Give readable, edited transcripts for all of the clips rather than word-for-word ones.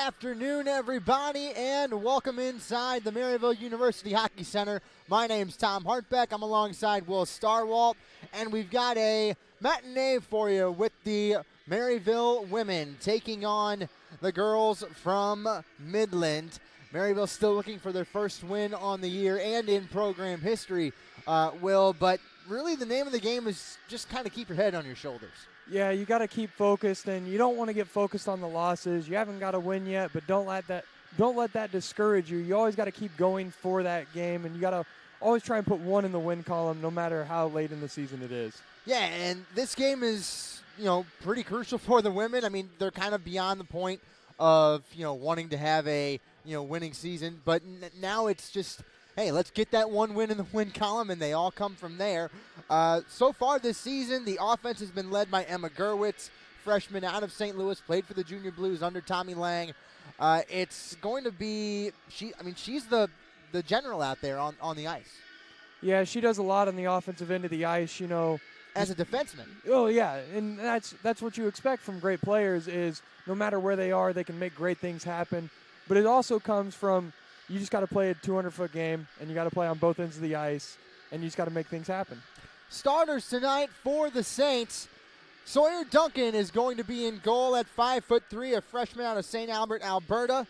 afternoon, everybody, and welcome inside the Maryville University Hockey Center. My name's Tom Hartbeck. I'm alongside Will Starwalt, and we've got a matinee for you with the Maryville women taking on the girls from Midland. Maryville still looking for their first win on the year and in program history, Will, but really the name of the game is just kind of keep your head on your shoulders. Yeah, you got to keep focused, and you don't want to get focused on the losses. You haven't got a win yet, but don't let that discourage you. You always got to keep going for that game, and you got to always try and put one in the win column, no matter how late in the season it is. Yeah, and this game is, pretty crucial for the women. I mean, they're kind of beyond the point of, wanting to have a, winning season, but now it's just, hey, let's get that one win in the win column, and they all come from there. So far this season, the offense has been led by Emma Gerwitz, freshman out of St. Louis, played for the Junior Blues under Tommy Lang. It's going to be she's the general out there on the ice. Yeah, she does a lot on the offensive end of the ice, As a defenseman. Oh, yeah, and that's what you expect from great players is no matter where they are, they can make great things happen. But it also comes from you just got to play a 200-foot game, and you got to play on both ends of the ice, and you just got to make things happen. Starters tonight for the Saints. Sawyer Duncan is going to be in goal at 5'3", a freshman out of St. Albert, Alberta.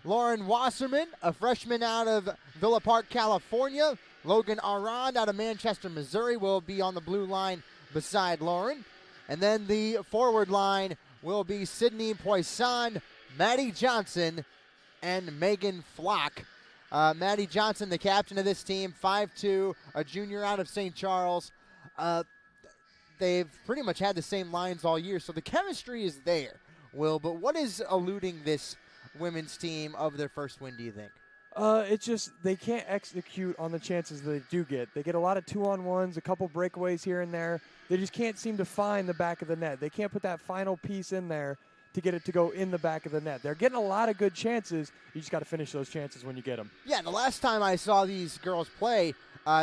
Lauren Wasserman, a freshman out of Villa Park, California. Logan Arand out of Manchester, Missouri, will be on the blue line beside Lauren. And then the forward line will be Sydney Poisson, Maddie Johnson, and Megan Flock. Maddie Johnson, the captain of this team, 5'2", a junior out of St. Charles. They've pretty much had the same lines all year, so the chemistry is there, Will. But what is eluding this women's team of their first win, do you think? It's just they can't execute on the chances they do get. They get a lot of 2-on-1s, a couple breakaways here and there. They just can't seem to find the back of the net. They can't put that final piece in there to get it to go in the back of the net. They're getting a lot of good chances. You just got to finish those chances when you get them. Yeah, the last time I saw these girls play,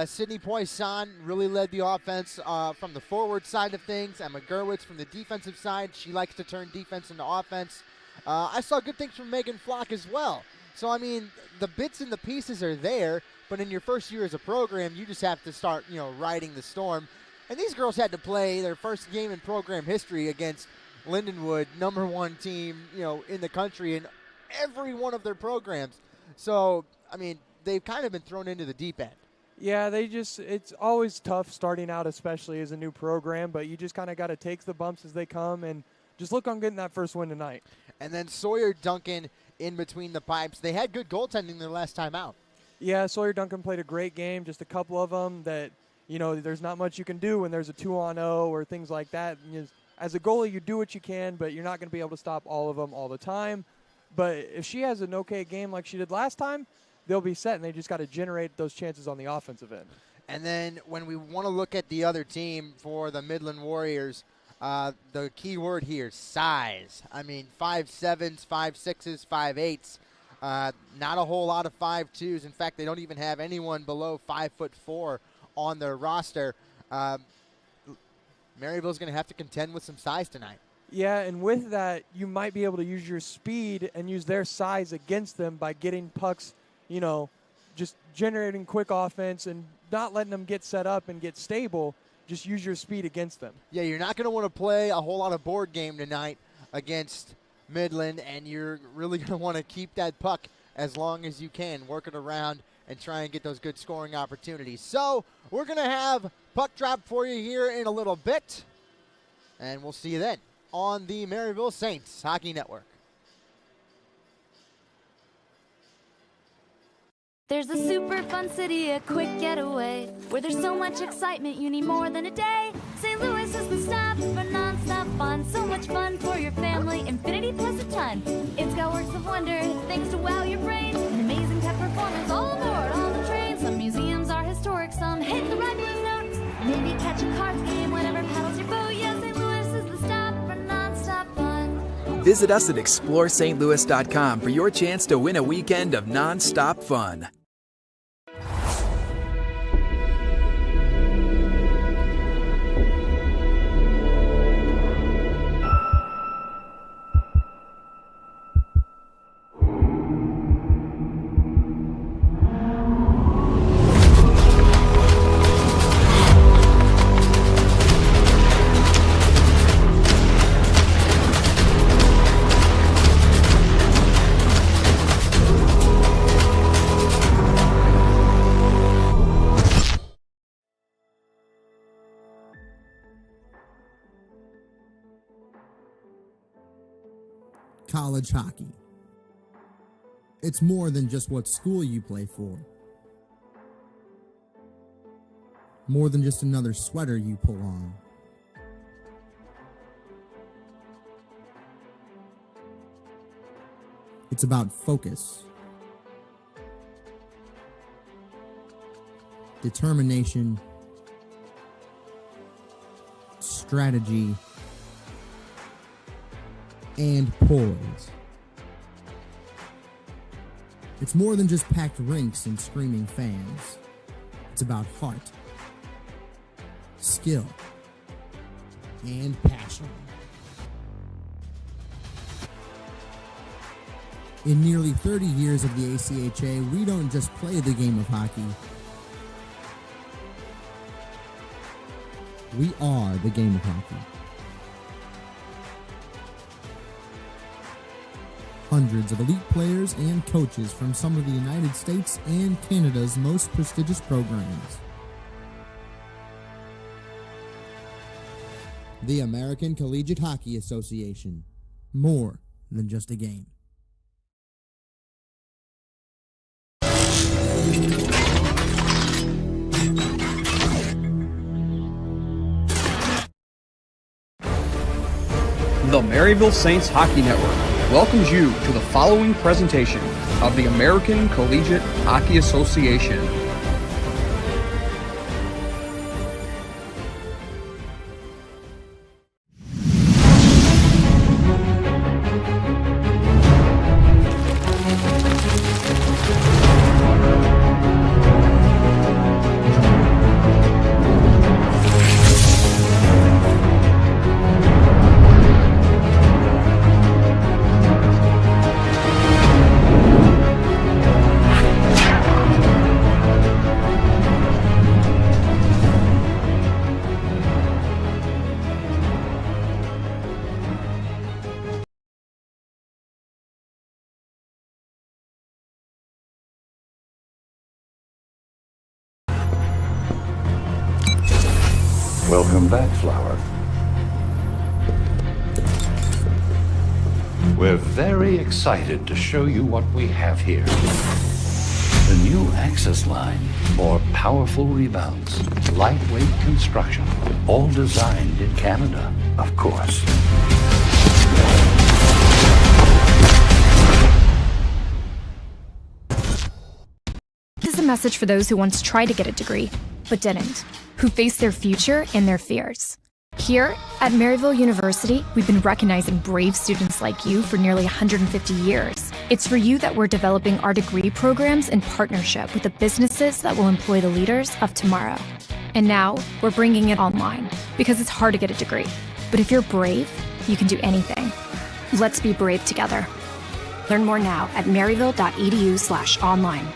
Sydney Poisson really led the offense from the forward side of things. Emma Gerwitz from the defensive side. She likes to turn defense into offense. I saw good things from Megan Flock as well. So, I mean, the bits and the pieces are there, but in your first year as a program, you just have to start, riding the storm. And these girls had to play their first game in program history against Lindenwood, #1 team, in the country in every one of their programs. So, I mean, they've kind of been thrown into the deep end. Yeah, it's always tough starting out, especially as a new program, but you just kind of got to take the bumps as they come and just look on getting that first win tonight. And then Sawyer Duncan in between the pipes. They had good goaltending their last time out. Yeah, Sawyer Duncan played a great game, just a couple of them that, there's not much you can do when there's a 2-on-0 or things like that. As a goalie, you do what you can, but you're not going to be able to stop all of them all the time. But if she has an okay game like she did last time, they'll be set, and they just got to generate those chances on the offensive end. And then when we want to look at the other team for the Midland Warriors, the key word here, size. I mean, 5'7", 5'6", 5'8". Not a whole lot of 5'2". In fact, they don't even have anyone below 5'4" on their roster. Maryville's going to have to contend with some size tonight. Yeah, and with that, you might be able to use your speed and use their size against them by getting pucks, just generating quick offense and not letting them get set up and get stable. Just use your speed against them. Yeah, you're not going to want to play a whole lot of board game tonight against Midland, and you're really going to want to keep that puck as long as you can, work it around and try and get those good scoring opportunities. So we're going to have puck drop for you here in a little bit, and we'll see you then on the Maryville Saints Hockey Network. There's a super fun city, a quick getaway, where there's so much excitement you need more than a day. St. Louis is the stop for non-stop fun, so much fun for your family, infinity plus a ton. It's got works of wonder, things to wow your brain, an amazing pet performance all aboard all the trains. Some museums are historic, some hit the right blues note, maybe catch a cards game, whatever paddles your boat. Yeah, St. Louis is the stop for non-stop fun. Visit us at ExploreSt.Louis.com for your chance to win a weekend of non-stop fun. college hockey. It's more than just what school you play for. More than just another sweater you pull on. It's about focus, determination, strategy, and poise. It's more than just packed rinks and screaming fans. It's about heart, skill, and passion. In nearly 30 years of the ACHA, we don't just play the game of hockey. We are the game of hockey. Hundreds of elite players and coaches from some of the United States and Canada's most prestigious programs. The American Collegiate Hockey Association. More than just a game. The Maryville Saints Hockey Network welcomes you to the following presentation of the American Collegiate Hockey Association. Welcome back, Flower. We're very excited to show you what we have here. The new access line, more powerful rebounds, lightweight construction, all designed in Canada, of course. This is a message for those who once tried to get a degree, but didn't, who face their future and their fears. Here at Maryville University, we've been recognizing brave students like you for nearly 150 years. It's for you that we're developing our degree programs in partnership with the businesses that will employ the leaders of tomorrow. And now, we're bringing it online, because it's hard to get a degree. But if you're brave, you can do anything. Let's be brave together. Learn more now at maryville.edu/online.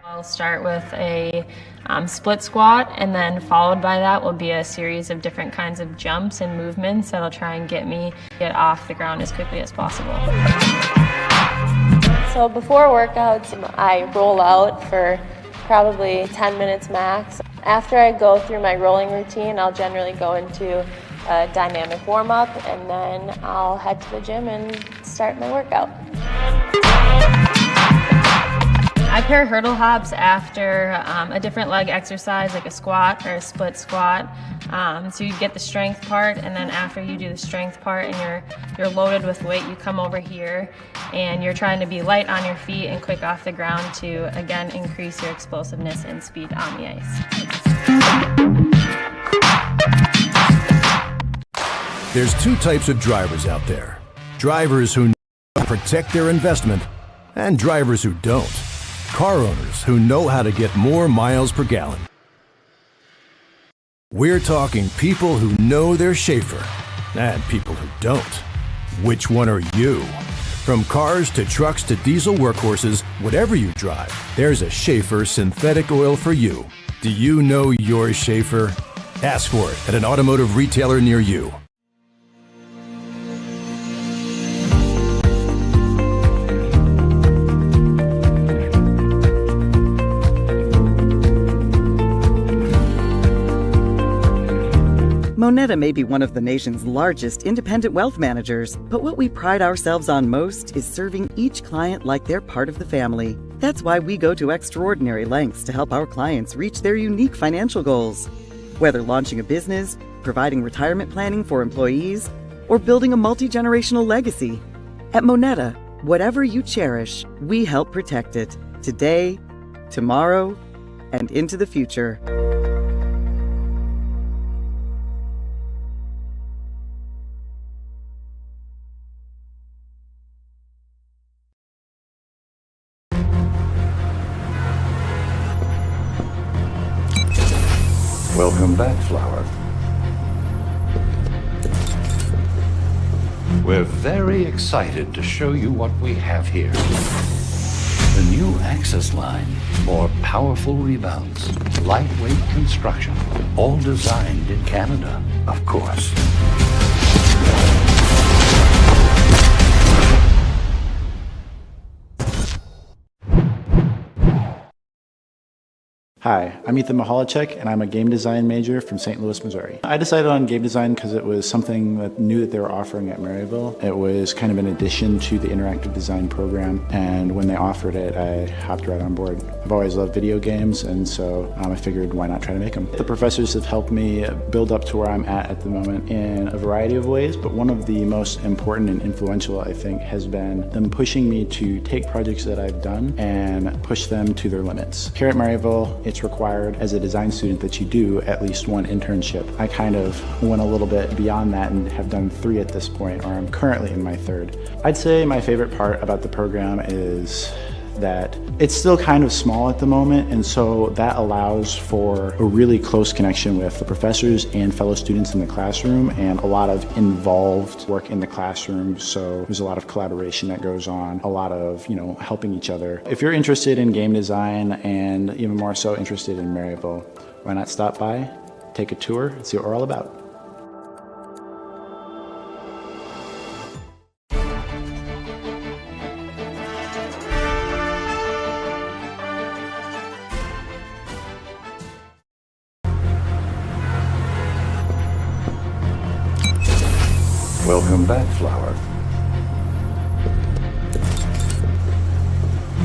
I'll start with a split squat, and then followed by that will be a series of different kinds of jumps and movements that'll try and get off the ground as quickly as possible. So before workouts, I roll out for probably 10 minutes max. After I go through my rolling routine, I'll generally go into a dynamic warm-up, and then I'll head to the gym and start my workout. I pair hurdle hops after a different leg exercise, like a squat or a split squat. So you get the strength part, and then after you do the strength part and you're loaded with weight, you come over here and you're trying to be light on your feet and quick off the ground to, again, increase your explosiveness and speed on the ice. There's two types of drivers out there. Drivers who know how to protect their investment, and drivers who don't. Car owners who know how to get more miles per gallon. We're talking people who know their Schaefer and people who don't. Which one are you? From cars to trucks to diesel workhorses, whatever you drive, there's a Schaefer synthetic oil for you. Do you know your Schaefer? Ask for it at an automotive retailer near you. Moneta may be one of the nation's largest independent wealth managers, but what we pride ourselves on most is serving each client like they're part of the family. That's why we go to extraordinary lengths to help our clients reach their unique financial goals. Whether launching a business, providing retirement planning for employees, or building a multi-generational legacy. At Moneta, whatever you cherish, we help protect it today, tomorrow, and into the future. Welcome back, Flower. We're very excited to show you what we have here. The new access line, more powerful rebounds, lightweight construction, all designed in Canada, of course. Hi, I'm Ethan Mahalicek, and I'm a game design major from St. Louis, Missouri. I decided on game design because it was something that new that they were offering at Maryville. It was kind of an addition to the interactive design program, and when they offered it, I hopped right on board. I've always loved video games, and so I figured why not try to make them. The professors have helped me build up to where I'm at the moment in a variety of ways, but one of the most important and influential, I think, has been them pushing me to take projects that I've done and push them to their limits. Here at Maryville, it's required as a design student that you do at least one internship. I kind of went a little bit beyond that and have done 3 at this point, or I'm currently in my 3rd. I'd say my favorite part about the program is that it's still kind of small at the moment, and so that allows for a really close connection with the professors and fellow students in the classroom, and a lot of involved work in the classroom. So there's a lot of collaboration that goes on, a lot of, helping each other. If you're interested in game design, and even more so interested in Maryville, why not stop by, take a tour, and see what we're all about. Welcome back, Flower.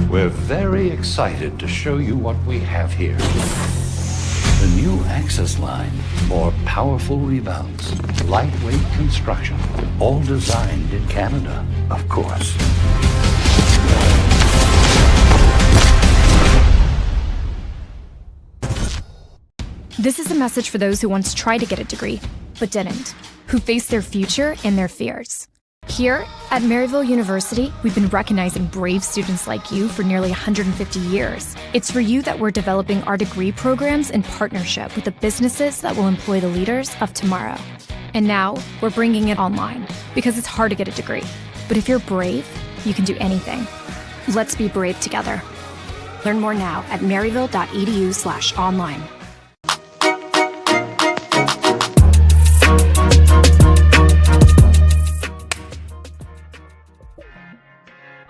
We're very excited to show you what we have here. The new access line, more powerful rebounds, lightweight construction, all designed in Canada, of course. This is a message for those who once tried to get a degree, but didn't, who face their future and their fears. Here at Maryville University, we've been recognizing brave students like you for nearly 150 years. It's for you that we're developing our degree programs in partnership with the businesses that will employ the leaders of tomorrow. And now, we're bringing it online, because it's hard to get a degree. But if you're brave, you can do anything. Let's be brave together. Learn more now at maryville.edu/online.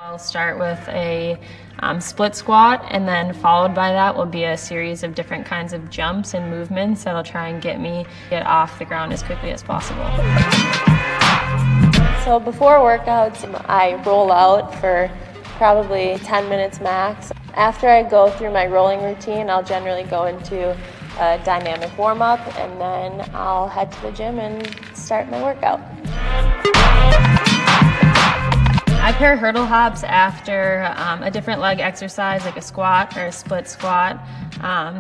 I'll start with a split squat, and then followed by that will be a series of different kinds of jumps and movements that'll try and get off the ground as quickly as possible. So before workouts, I roll out for probably 10 minutes max. After I go through my rolling routine, I'll generally go into a dynamic warm-up, and then I'll head to the gym and start my workout. I pair hurdle hops after a different leg exercise, like a squat or a split squat.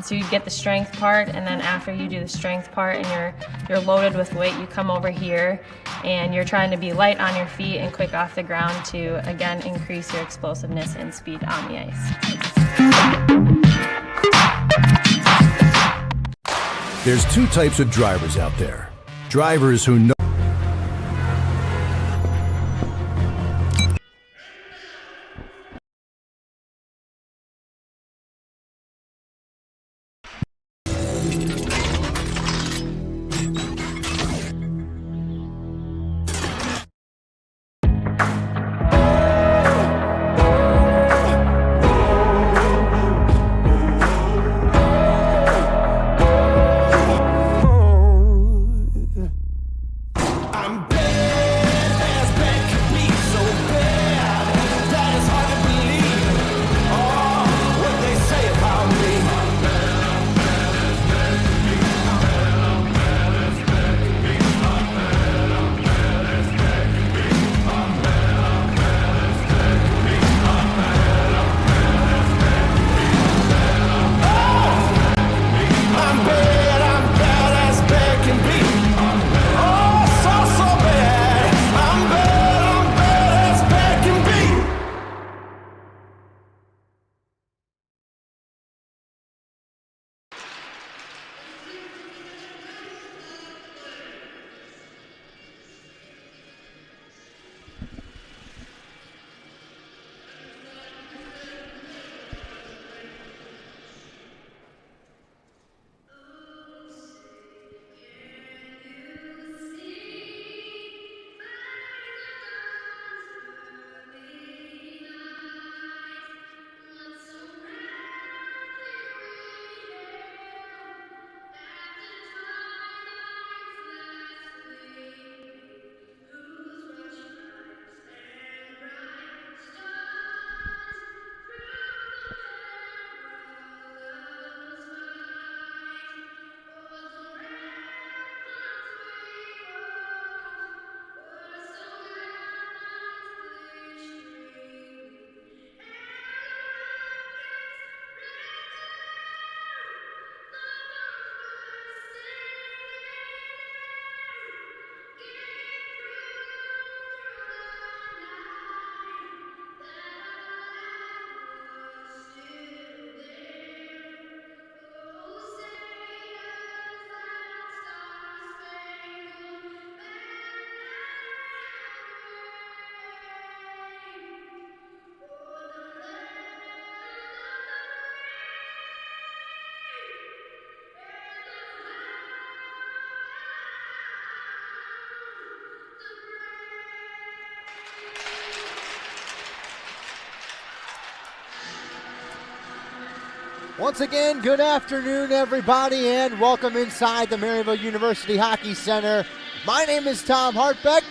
So you get the strength part, and then after you do the strength part and you're loaded with weight, you come over here and you're trying to be light on your feet and quick off the ground to, again, increase your explosiveness and speed on the ice. There's 2 types of drivers out there. Drivers who know Once again, good afternoon, everybody, and welcome inside the Maryville University Hockey Center. My name is Tom Hartbeck.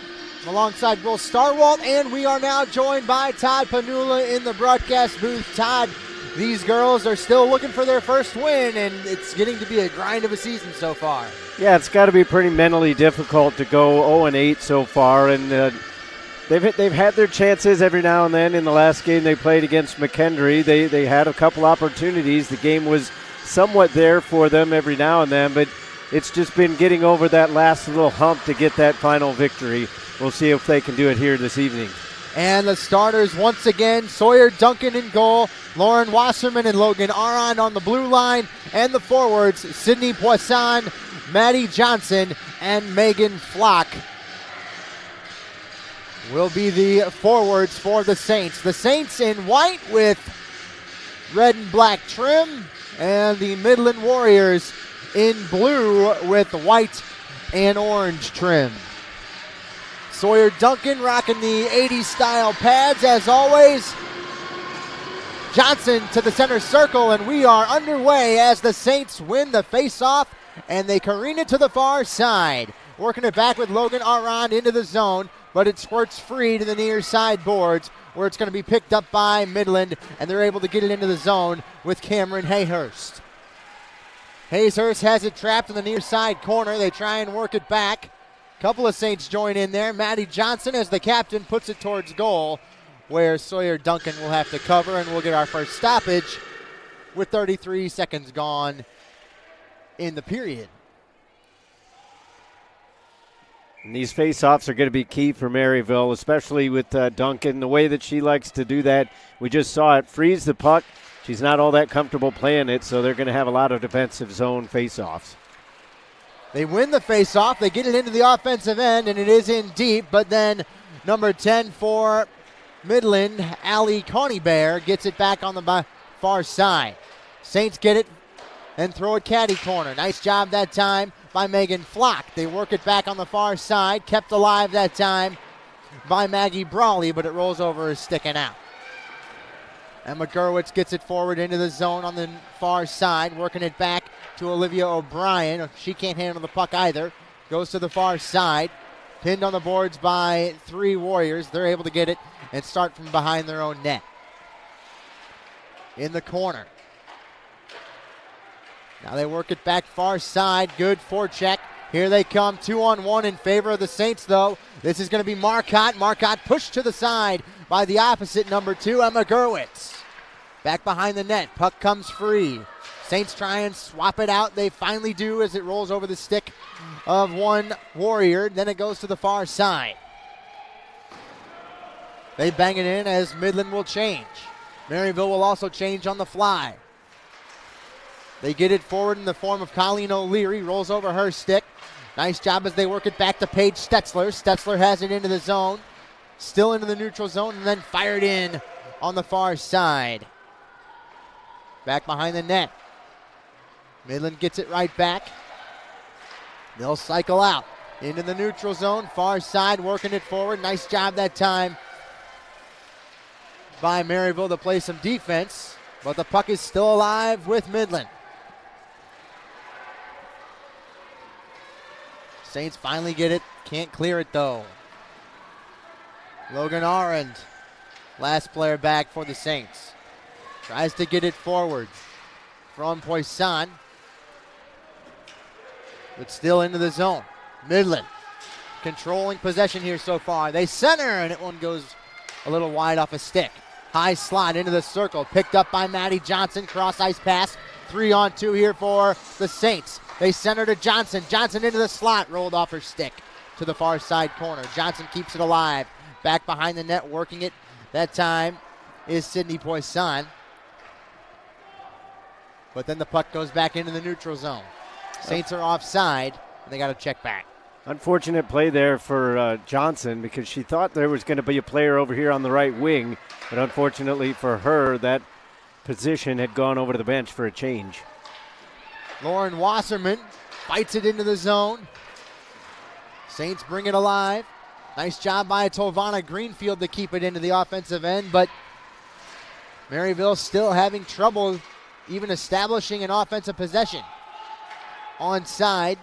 I'm alongside Will Starwalt, and we are now joined by Todd Panula in the broadcast booth. Todd, these girls are still looking for their first win, and it's getting to be a grind of a season so far. Yeah, it's got to be pretty mentally difficult to go 0-8 so far, and they've had their chances every now and then. In the last game they played against McKendree, they had a couple opportunities. The game was somewhat there for them every now and then, but it's just been getting over that last little hump to get that final victory. We'll see if they can do it here this evening. And the starters once again, Sawyer Duncan in goal, Lauren Wasserman and Logan Aron on the blue line, and the forwards, Sydney Poisson, Maddie Johnson, and Megan Flock will be the forwards for the Saints. The Saints in white with red and black trim, and the Midland Warriors in blue with white and orange trim. Sawyer Duncan rocking the 80s style pads as always. Johnson to the center circle, and we are underway as the Saints win the face-off, and they careen it to the far side. Working it back with Logan Aron into the zone, but it squirts free to the near side boards where it's going to be picked up by Midland, and they're able to get it into the zone with Cameron Hayhurst. Hayhurst has it trapped in the near side corner. They try and work it back. Couple of Saints join in there. Maddie Johnson, as the captain, puts it towards goal, where Sawyer Duncan will have to cover, and we'll get our first stoppage with 33 seconds gone in the period. And these face-offs are going to be key for Maryville, especially with Duncan, the way that she likes to do that. We just saw it freeze the puck. She's not all that comfortable playing it, so they're going to have a lot of defensive zone face-offs. They win the face-off. They get it into the offensive end, and it is in deep, but then number 10 for Midland, Allie Coneybear, gets it back on the far side. Saints get it and throw it caddy corner. Nice job that time by Megan Flock. They work it back on the far side, kept alive that time by Maggie Brawley, but it rolls over her stick and out. Emma Gerwitz gets it forward into the zone on the far side, working it back to Olivia O'Brien. She can't handle the puck either. Goes to the far side. Pinned on the boards by 3 Warriors. They're able to get it and start from behind their own net. In the corner. Now they work it back far side. Good forecheck. Here they come. 2-on-1 in favor of the Saints, though. This is going to be Marcotte. Marcotte pushed to the side by the opposite number 2, Emma Gerwitz. Back behind the net. Puck comes free. Saints try and swap it out. They finally do as it rolls over the stick of 1 Warrior. Then it goes to the far side. They bang it in as Midland will change. Maryville will also change on the fly. They get it forward in the form of Colleen O'Leary. Rolls over her stick. Nice job as they work it back to Paige Stetzler. Stetzler has it into the zone. Still into the neutral zone, and then fired in on the far side. Back behind the net. Midland gets it right back. They'll cycle out into the neutral zone. Far side working it forward. Nice job that time by Maryville to play some defense, but the puck is still alive with Midland. Saints finally get it. Can't clear it though. Logan Arend, last player back for the Saints. Tries to get it forward from Poisson, but still into the zone. Midland controlling possession here so far. They center, and one goes a little wide off a stick. High slot into the circle, picked up by Maddie Johnson. Cross ice pass, 3-on-2 here for the Saints. They center to Johnson. Johnson into the slot, rolled off her stick to the far side corner. Johnson keeps it alive. Back behind the net, working it that time is Sydney Poisson. But then the puck goes back into the neutral zone. Saints are offside, and they got to check back. Unfortunate play there for Johnson, because she thought there was going to be a player over here on the right wing, but unfortunately for her, that position had gone over to the bench for a change. Lauren Wasserman fights it into the zone. Saints bring it alive. Nice job by Tovana Greenfield to keep it into the offensive end, but Maryville still having trouble even establishing an offensive possession. Onside,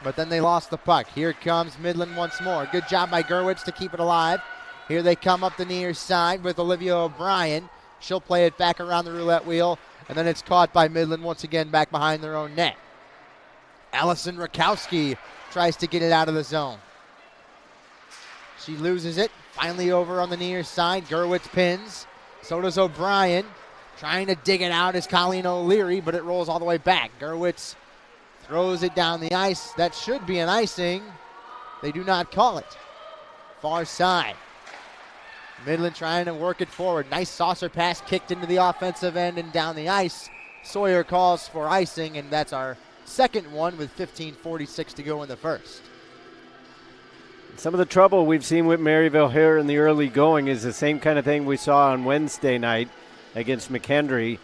but then they lost the puck. Here comes Midland once more. Good job by Gerwitz to keep it alive. Here they come up the near side with Olivia O'Brien. She'll play it back around the roulette wheel, and then it's caught by Midland once again back behind their own net. Allison Rakowski tries to get it out of the zone. She loses it. Finally over on the near side. Gerwitz pins. So does O'Brien. Trying to dig it out is Colleen O'Leary, but it rolls all the way back. Gerwitz throws it down the ice. That should be an icing. They do not call it. Far side. Midland trying to work it forward. Nice saucer pass kicked into the offensive end and down the ice. Sawyer calls for icing, and that's our second one with 15:46 to go in the first. Some of the trouble we've seen with Maryville here in the early going is the same kind of thing we saw on Wednesday night against McHenry.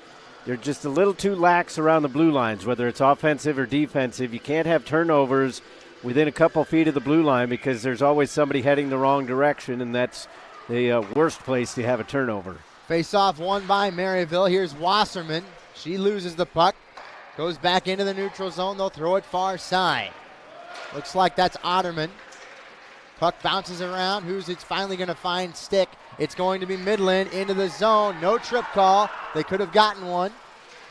They're just a little too lax around the blue lines, whether it's offensive or defensive. You can't have turnovers within a couple feet of the blue line because there's always somebody heading the wrong direction, and that's the worst place to have a turnover. Face-off won by Maryville. Here's Wasserman. She loses the puck. Goes back into the neutral zone. They'll throw it far side. Looks like that's Otterman. Puck bounces around. Who's it's finally going to find stick? It's going to be Midland into the zone. No trip call. They could have gotten one.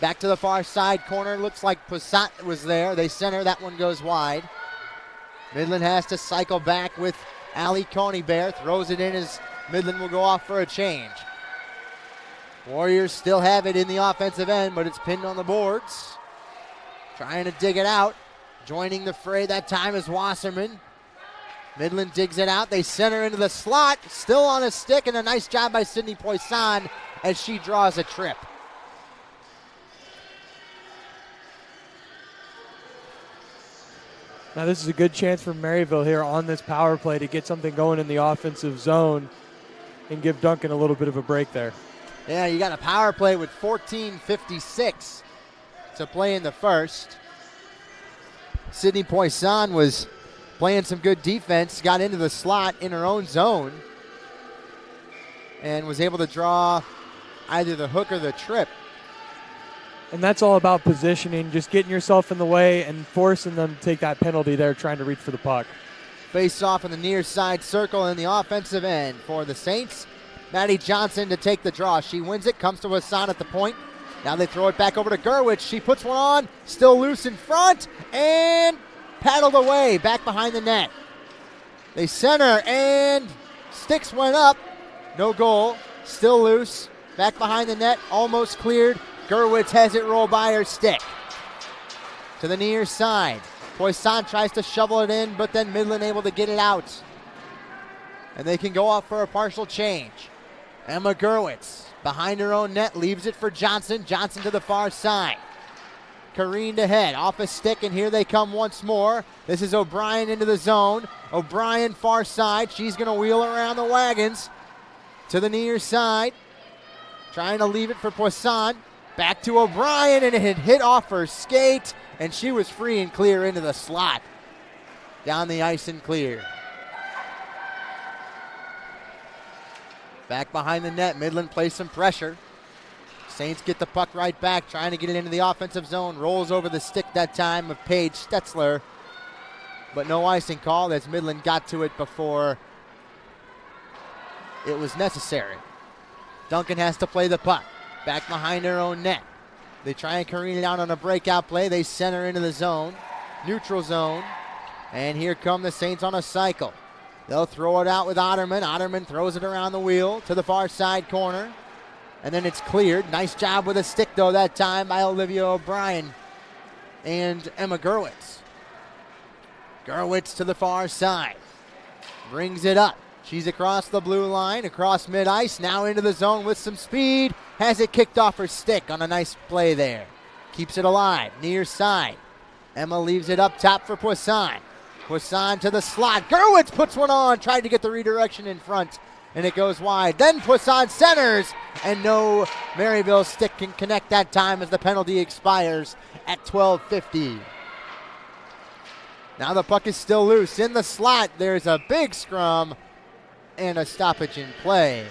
Back to the far side corner. Looks like Passat was there. They center. That one goes wide. Midland has to cycle back with Allie Coneybear. Throws it in as Midland will go off for a change. Warriors still have it in the offensive end, but it's pinned on the boards. Trying to dig it out. Joining the fray that time is Wasserman. Midland digs it out. They center into the slot. Still on a stick, and a nice job by Sydney Poisson as she draws a trip. Now this is a good chance for Maryville here on this power play to get something going in the offensive zone and give Duncan a little bit of a break there. Yeah, you got a power play with 14:56 to play in the first. Sydney Poisson was playing some good defense, got into the slot in her own zone, and was able to draw either the hook or the trip. And that's all about positioning, just getting yourself in the way and forcing them to take that penalty there, trying to reach for the puck. Face off in the near side circle in the offensive end for the Saints. Maddie Johnson to take the draw. She wins it, comes to Hassan at the point. Now they throw it back over to Gerwitz. She puts one on, still loose in front, and paddled away back behind the net. They center, and sticks went up. No goal, still loose. Back behind the net, almost cleared. Gerwitz has it roll by her stick. To the near side. Poisson tries to shovel it in, but then Midland able to get it out. And they can go off for a partial change. Emma Gerwitz behind her own net, leaves it for Johnson. Johnson to the far side. Careened ahead, off a stick, and here they come once more. This is O'Brien into the zone. O'Brien far side. She's going to wheel around the wagons to the near side. Trying to leave it for Poisson. Back to O'Brien, and it had hit off her skate, and she was free and clear into the slot. Down the ice and clear. Back behind the net, Midland plays some pressure. Saints get the puck right back, trying to get it into the offensive zone. Rolls over the stick that time of Paige Stetzler. But no icing call as Midland got to it before it was necessary. Duncan has to play the puck. Back behind their own net. They try and careen it out on a breakout play. They center into the zone. Neutral zone. And here come the Saints on a cycle. They'll throw it out with Otterman. Otterman throws it around the wheel to the far side corner. And then it's cleared. Nice job with a stick, though, that time by Olivia O'Brien and Emma Gerwitz. Gerwitz to the far side. Brings it up. She's across the blue line, across mid-ice, now into the zone with some speed. Has it kicked off her stick on a nice play there. Keeps it alive, near side. Emma leaves it up top for Poisson. Poisson to the slot. Gerwitz puts one on, tried to get the redirection in front, and it goes wide. Then Poisson centers, and no Maryville stick can connect that time as the penalty expires at 12:50. Now the puck is still loose. In the slot, there's a big scrum and a stoppage in play.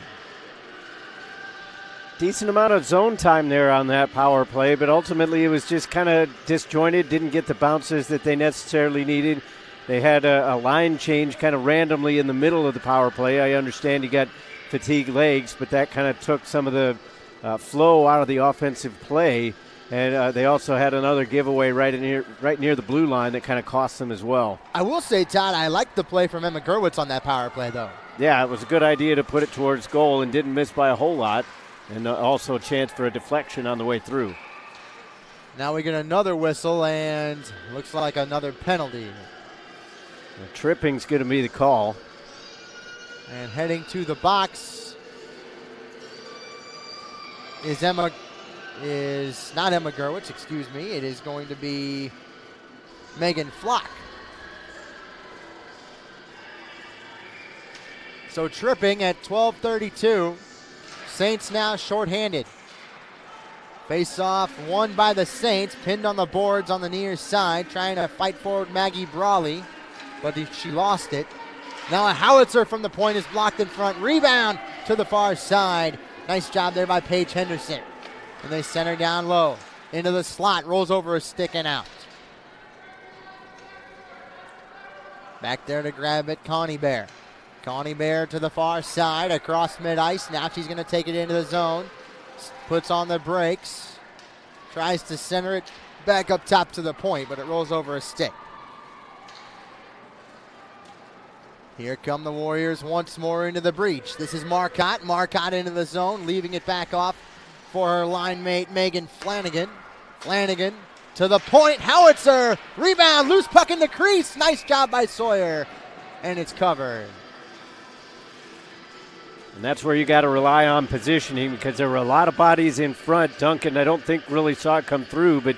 decent amount of zone time there on that power play, but ultimately it was just kind of disjointed, didn't get the bounces that they necessarily needed. They had a line change kind of randomly in the middle of the power play. I understand you got fatigued legs, but that kind of took some of the flow out of the offensive play. And they also had another giveaway right near the blue line that kind of cost them as well. I will say, Todd, I liked the play from Emma Gerwitz on that power play, though. Yeah, it was a good idea to put it towards goal and didn't miss by a whole lot. And also a chance for a deflection on the way through. Now we get another whistle and looks like another penalty. Tripping's going to be the call. And heading to the box is not Emma Gerwitz, excuse me. It is going to be Megan Flock. So tripping at 12:32. Saints now shorthanded. Face off won by the Saints, pinned on the boards on the near side, trying to fight forward Maggie Brawley, but she lost it. Now a howitzer from the point is blocked in front. Rebound to the far side. Nice job there by Paige Henderson. And they center down low. Into the slot, rolls over a stick and out. Back there to grab it, Connie Bear. Connie Bear to the far side, across mid-ice. Now she's going to take it into the zone. Puts on the brakes. Tries to center it back up top to the point, but it rolls over a stick. Here come the Warriors once more into the breach. This is Marcotte. Marcotte into the zone, leaving it back off for her line mate, Megan Flanagan. Flanagan to the point. Howitzer. Rebound. Loose puck in the crease. Nice job by Sawyer. And it's covered. And that's where you got to rely on positioning because there were a lot of bodies in front. Duncan, I don't think really saw it come through, but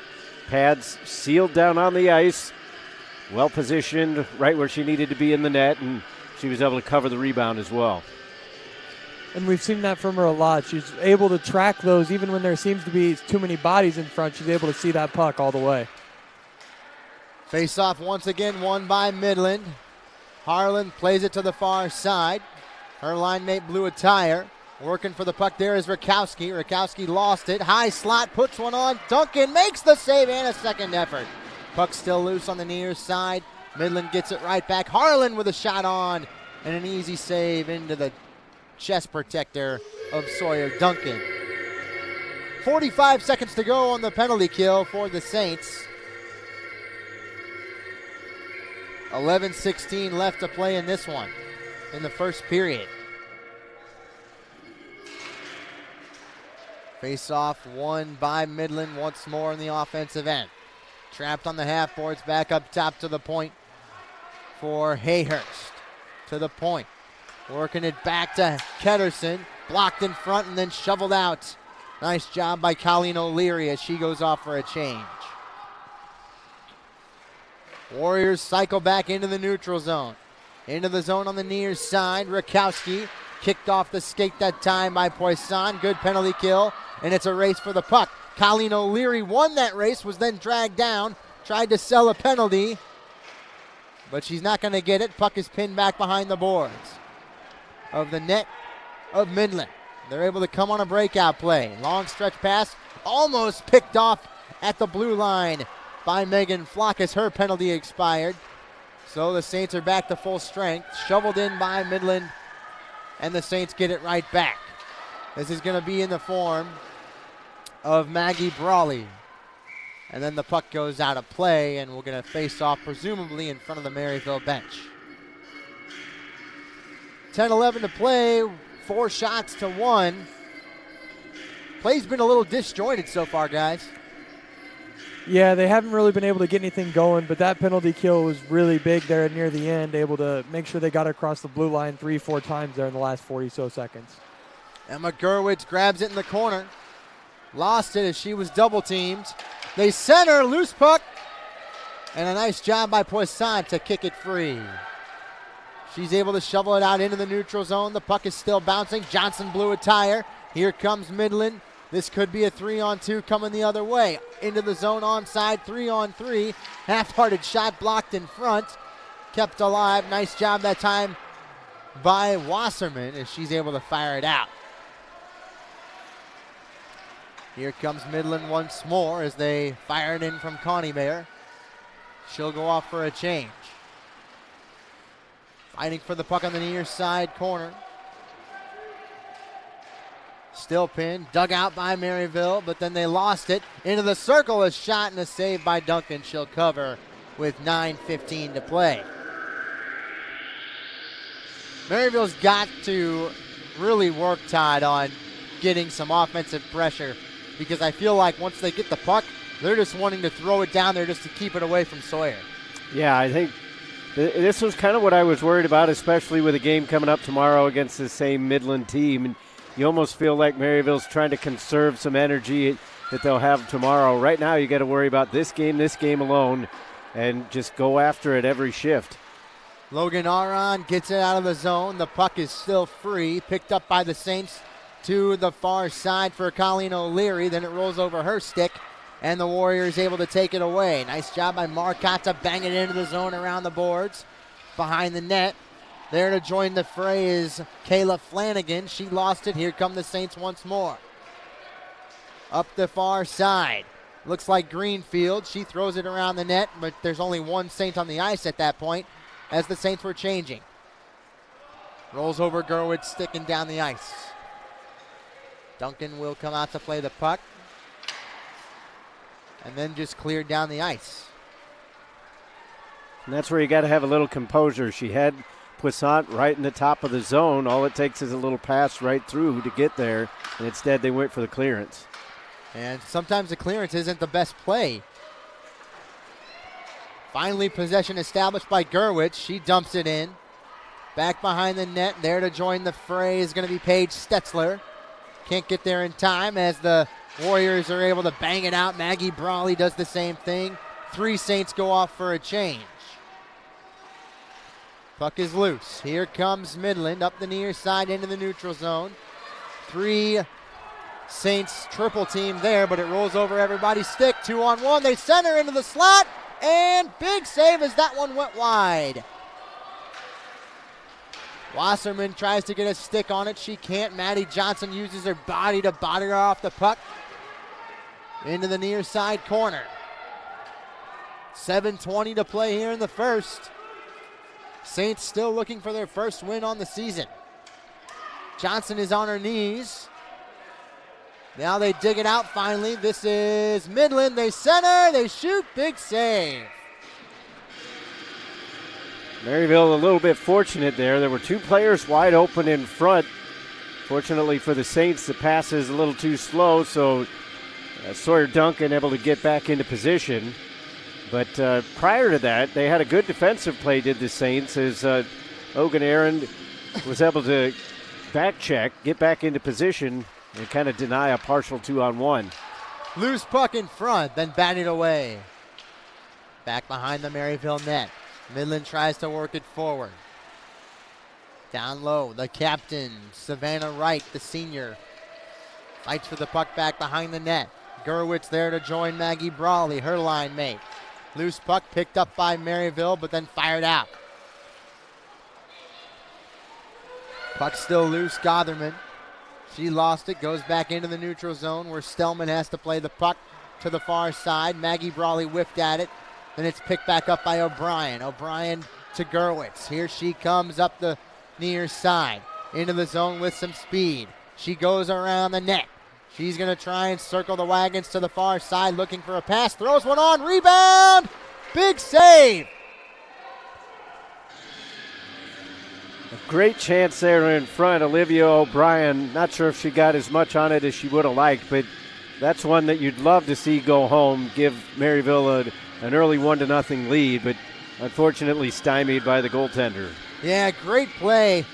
pads sealed down on the ice, well positioned right where she needed to be in the net, and she was able to cover the rebound as well. And we've seen that from her a lot. She's able to track those even when there seems to be too many bodies in front. She's able to see that puck all the way. Face off once again won by Midland. Harlan plays it to the far side. Her line mate blew a tire. Working for the puck there is Rakowski. Rakowski lost it. High slot, puts one on. Duncan makes the save and a second effort. Puck still loose on the near side. Midland gets it right back. Harlan with a shot on and an easy save into the chest protector of Sawyer Duncan. 45 seconds to go on the penalty kill for the Saints. 11:16 left to play in this one in the first period. Face off won by Midland once more in the offensive end. Trapped on the half boards, back up top to the point for Hayhurst. To the point. Working it back to Ketterson. Blocked in front and then shoveled out. Nice job by Colleen O'Leary as she goes off for a change. Warriors cycle back into the neutral zone. Into the zone on the near side. Rakowski kicked off the skate that time by Poisson. Good penalty kill, and it's a race for the puck. Colleen O'Leary won that race, was then dragged down, tried to sell a penalty, but she's not going to get it. Puck is pinned back behind the boards of the net of Midland. They're able to come on a breakout play. Long stretch pass, almost picked off at the blue line by Megan Flock as her penalty expired. So the Saints are back to full strength. Shoveled in by Midland, and the Saints get it right back. This is going to be in the form of Maggie Brawley. And then the puck goes out of play, and we're going to face off presumably in front of the Maryville bench. 10-11 to play, 4 shots to 1. Play's been a little disjointed so far, guys. Yeah, they haven't really been able to get anything going, but that penalty kill was really big there near the end, able to make sure they got across the blue line 3-4 times there in the last 40 so seconds. Emma Gerwitz grabs it in the corner. Lost it as she was double teamed. They center, loose puck, and a nice job by Poisson to kick it free. She's able to shovel it out into the neutral zone. The puck is still bouncing. Johnson blew a tire. Here comes Midland. This could be a 3-on-2 coming the other way. Into the zone onside, 3-on-3. Half-hearted shot blocked in front. Kept alive. Nice job that time by Wasserman as she's able to fire it out. Here comes Midland once more as they fire it in from Connie Mayer. She'll go off for a change. Fighting for the puck on the near side corner. Still pinned, dug out by Maryville, but then they lost it. Into the circle, a shot and a save by Duncan. She'll cover with 9:15 to play. Maryville's got to really work, Todd, on getting some offensive pressure, because I feel like once they get the puck, they're just wanting to throw it down there just to keep it away from Sawyer. Yeah, I think this was kind of what I was worried about, especially with a game coming up tomorrow against the same Midland team. And you almost feel like Maryville's trying to conserve some energy that they'll have tomorrow. Right now, you got to worry about this game alone, and just go after it every shift. Logan Aron gets it out of the zone. The puck is still free, picked up by the Saints to the far side for Colleen O'Leary. Then it rolls over her stick, and the Warriors able to take it away. Nice job by Marcotte to bang it into the zone around the boards. Behind the net, there to join the fray is Kayla Flanagan. She lost it. Here come the Saints once more. Up the far side. Looks like Greenfield. She throws it around the net, but there's only one Saint on the ice at that point as the Saints were changing. Rolls over Gerwitz, sticking down the ice. Duncan will come out to play the puck. And then just cleared down the ice. And that's where you got to have a little composure. She had Poissant right in the top of the zone. All it takes is a little pass right through to get there, and instead they went for the clearance. And sometimes the clearance isn't the best play. Finally, possession established by Gerwitz. She dumps it in. Back behind the net, there to join the fray is going to be Paige Stetzler. Can't get there in time as the Warriors are able to bang it out. Maggie Brawley does the same thing. 3 Saints go off for a change. Puck is loose. Here comes Midland up the near side into the neutral zone. 3 Saints triple team there, but it rolls over everybody's stick. 2-on-1. They center into the slot, and big save as that one went wide. Wasserman tries to get a stick on it. She can't. Maddie Johnson uses her body to body her off the puck. Into the near side corner. 7:20 to play here in the first. Saints still looking for their first win on the season. Johnson is on her knees. Now they dig it out finally. This is Midland. They center, they shoot, big save. Maryville a little bit fortunate there. There were 2 players wide open in front. Fortunately for the Saints, the pass is a little too slow, so Sawyer Duncan able to get back into position. But prior to that, they had a good defensive play, did the Saints, as Ogan Aaron was able to back check, get back into position, and kind of deny a partial 2-on-1. Loose puck in front, then batted away. Back behind the Maryville net. Midland tries to work it forward. Down low, the captain, Savannah Wright, the senior, fights for the puck back behind the net. Gerwitz there to join Maggie Brawley, her line mate. Loose puck picked up by Maryville, but then fired out. Puck still loose, Gotherman. She lost it, goes back into the neutral zone where Stellman has to play the puck to the far side. Maggie Brawley whiffed at it. Then it's picked back up by O'Brien. O'Brien to Gerwitz. Here she comes up the near side. Into the zone with some speed. She goes around the net. She's going to try and circle the wagons to the far side, looking for a pass. Throws one on, rebound! Big save! A great chance there in front. Olivia O'Brien, not sure if she got as much on it as she would have liked, but that's one that you'd love to see go home, give Maryville an early 1-0 lead, but unfortunately stymied by the goaltender. Yeah, great play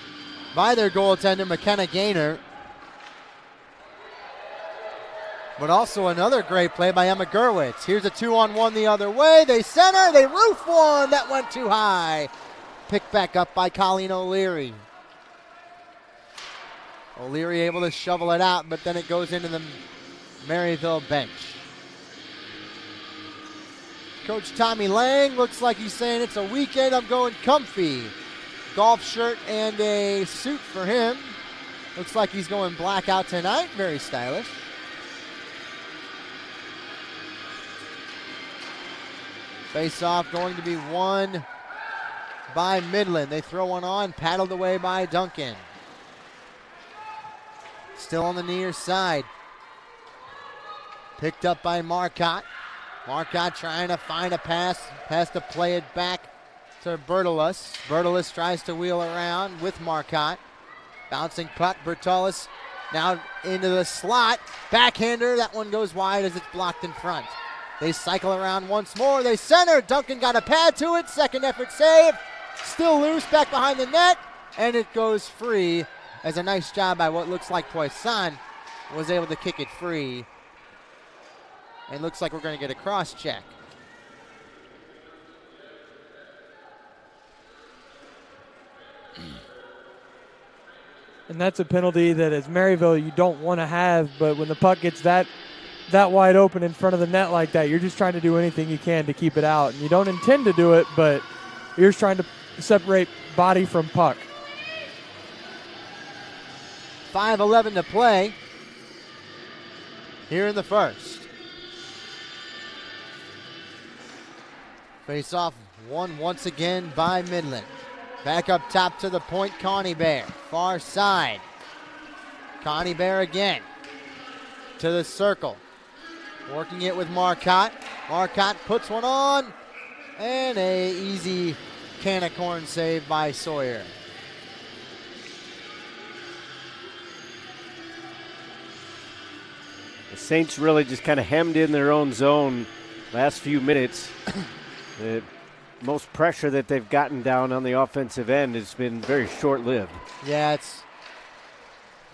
by their goaltender, McKenna Gaynor. But also another great play by Emma Gerwitz. Here's a 2-on-1 the other way. They center, they roof one. That went too high. Picked back up by Colleen O'Leary. O'Leary able to shovel it out, but then it goes into the Maryville bench. Coach Tommy Lang looks like he's saying it's a weekend. I'm going comfy. Golf shirt and a suit for him. Looks like he's going blackout tonight. Very stylish. Face-off going to be won by Midland. They throw one on, paddled away by Duncan. Still on the near side. Picked up by Marcotte. Marcotte trying to find a pass. Has to play it back to Bertolus. Bertolus tries to wheel around with Marcotte. Bouncing puck. Bertolus now into the slot. Backhander. That one goes wide as it's blocked in front. They cycle around once more. They center. Duncan got a pad to it. Second effort save. Still loose back behind the net. And it goes free as a nice job by what looks like Poisson was able to kick it free. And looks like we're going to get a cross check. And that's a penalty that as Maryville you don't want to have, but when the puck gets that wide open in front of the net like that, you're just trying to do anything you can to keep it out. And you don't intend to do it, but you're just trying to separate body from puck. 5:11 to play here in the first. Face off won once again by Midland. Back up top to the point, Connie Bear. Far side. Connie Bear again to the circle. Working it with Marcotte. Marcotte puts one on. And a easy can of corn save by Sawyer. The Saints really just kind of hemmed in their own zone last few minutes. The most pressure that they've gotten down on the offensive end has been very short-lived. Yeah, it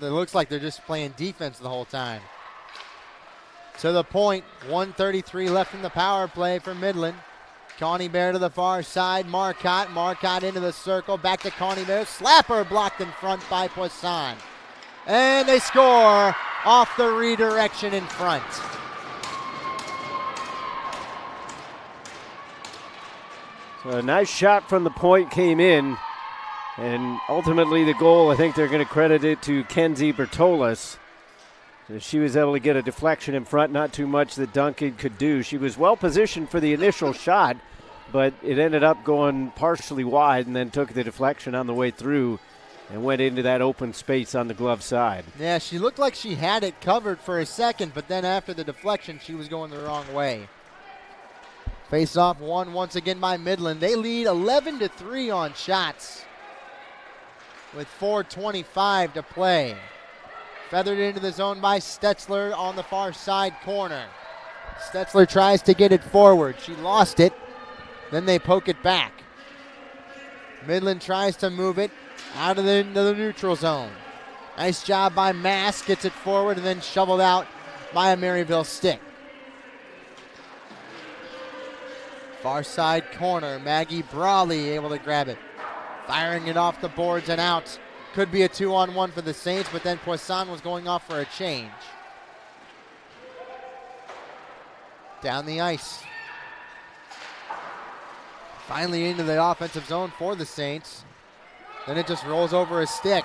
looks like they're just playing defense the whole time. To the point, 1:33 left in the power play for Midland. Connie Bear to the far side, Marcotte. Marcotte into the circle, back to Connie Bear. Slapper blocked in front by Poisson. And they score off the redirection in front. So a nice shot from the point came in, and ultimately the goal, I think they're going to credit it to Kenzie Bertolus. So she was able to get a deflection in front, not too much that Duncan could do. She was well positioned for the initial shot, but it ended up going partially wide and then took the deflection on the way through and went into that open space on the glove side. Yeah, she looked like she had it covered for a second, but then after the deflection, she was going the wrong way. Face-off won once again by Midland. They lead 11-3 on shots with 4:25 to play. Feathered into the zone by Stetzler on the far side corner. Stetzler tries to get it forward. She lost it. Then they poke it back. Midland tries to move it out of the neutral zone. Nice job by Mass. Gets it forward and then shoveled out by a Maryville stick. Far side corner. Maggie Brawley able to grab it. Firing it off the boards and out. Could be a 2-on-1 for the Saints, but then Poisson was going off for a change. Down the ice. Finally into the offensive zone for the Saints. Then it just rolls over a stick.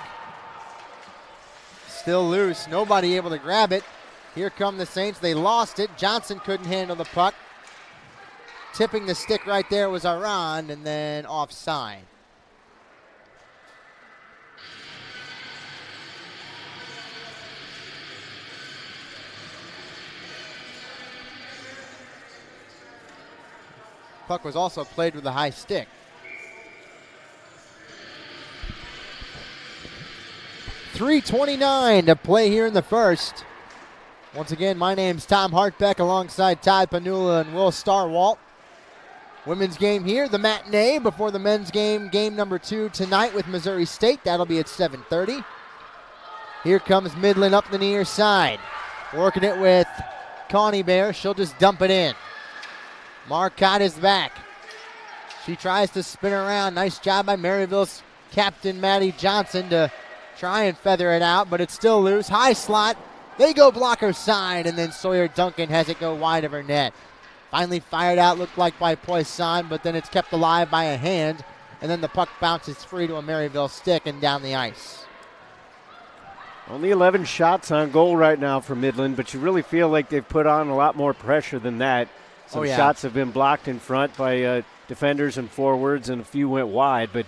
Still loose. Nobody able to grab it. Here come the Saints. They lost it. Johnson couldn't handle the puck. Tipping the stick right there was Aran, and then offside. Puck was also played with a high stick. .329 to play here in the first. Once again, my name's Tom Hartbeck alongside Todd Panula and Will Starwalt. Women's game here, the matinee before the men's game, game number 2 tonight with Missouri State. That'll be at 7:30. Here comes Midland up the near side. Working it with Connie Bear. She'll just dump it in. Marcotte is back. She tries to spin around. Nice job by Maryville's captain, Maddie Johnson, to try and feather it out, but it's still loose. High slot. They go blocker side, and then Sawyer Duncan has it go wide of her net. Finally fired out, looked like by Poisson, but then it's kept alive by a hand, and then the puck bounces free to a Maryville stick and down the ice. Only 11 shots on goal right now for Midland, but you really feel like they've put on a lot more pressure than that. Some shots have been blocked in front by defenders and forwards, and a few went wide, but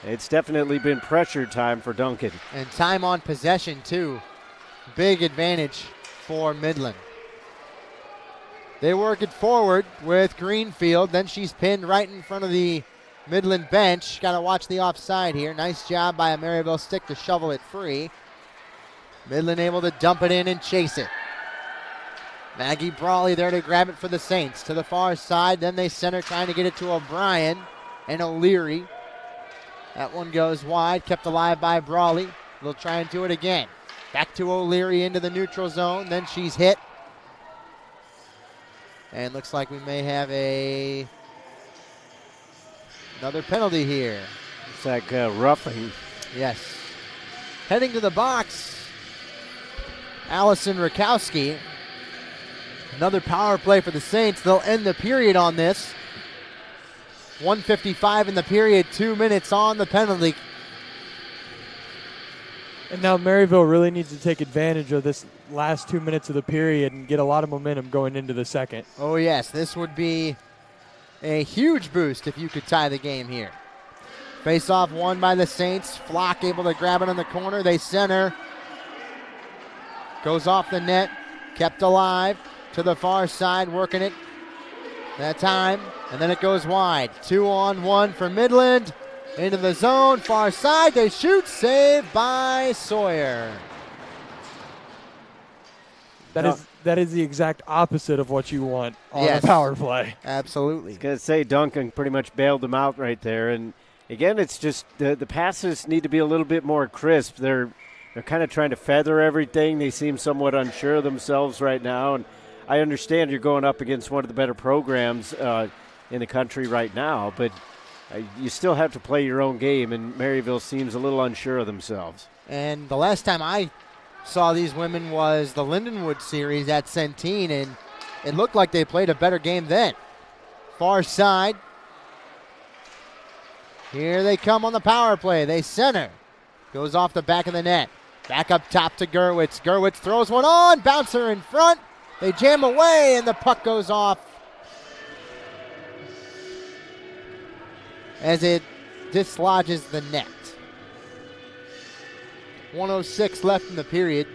it's definitely been pressure time for Duncan. And time on possession, too. Big advantage for Midland. They work it forward with Greenfield. Then she's pinned right in front of the Midland bench. Got to watch the offside here. Nice job by a Maryville stick to shovel it free. Midland able to dump it in and chase it. Maggie Brawley there to grab it for the Saints. To the far side. Then they center trying to get it to O'Brien and O'Leary. That one goes wide. Kept alive by Brawley. They'll try and do it again. Back to O'Leary into the neutral zone. Then she's hit. And looks like we may have another penalty here. It's like roughing. Yes. Heading to the box, Allison Rakowski. Another power play for the Saints. They'll end the period on this. 1:55 in the period, 2 minutes on the penalty. And now Maryville really needs to take advantage of this last 2 minutes of the period and get a lot of momentum going into the second. Oh, yes. This would be a huge boost if you could tie the game here. Face-off won by the Saints. Flock able to grab it on the corner. They center. Goes off the net. Kept alive. To the far side, working it. That time. And then it goes wide. 2-on-1 for Midland. Into the zone, far side, they shoot, saved by Sawyer. That is the exact opposite of what you want on a power play. Absolutely. I was going to say Duncan pretty much bailed them out right there. And again, it's just the passes need to be a little bit more crisp. They're kind of trying to feather everything. They seem somewhat unsure of themselves right now. And I understand you're going up against one of the better programs in the country right now, but you still have to play your own game, and Maryville seems a little unsure of themselves. And the last time I saw these women was the Lindenwood series at Centene, and it looked like they played a better game then. Far side. Here they come on the power play. They center. Goes off the back of the net. Back up top to Gerwitz. Gerwitz throws one on. Bouncer in front. They jam away, and the puck goes off as it dislodges the net. 1:06 left in the period.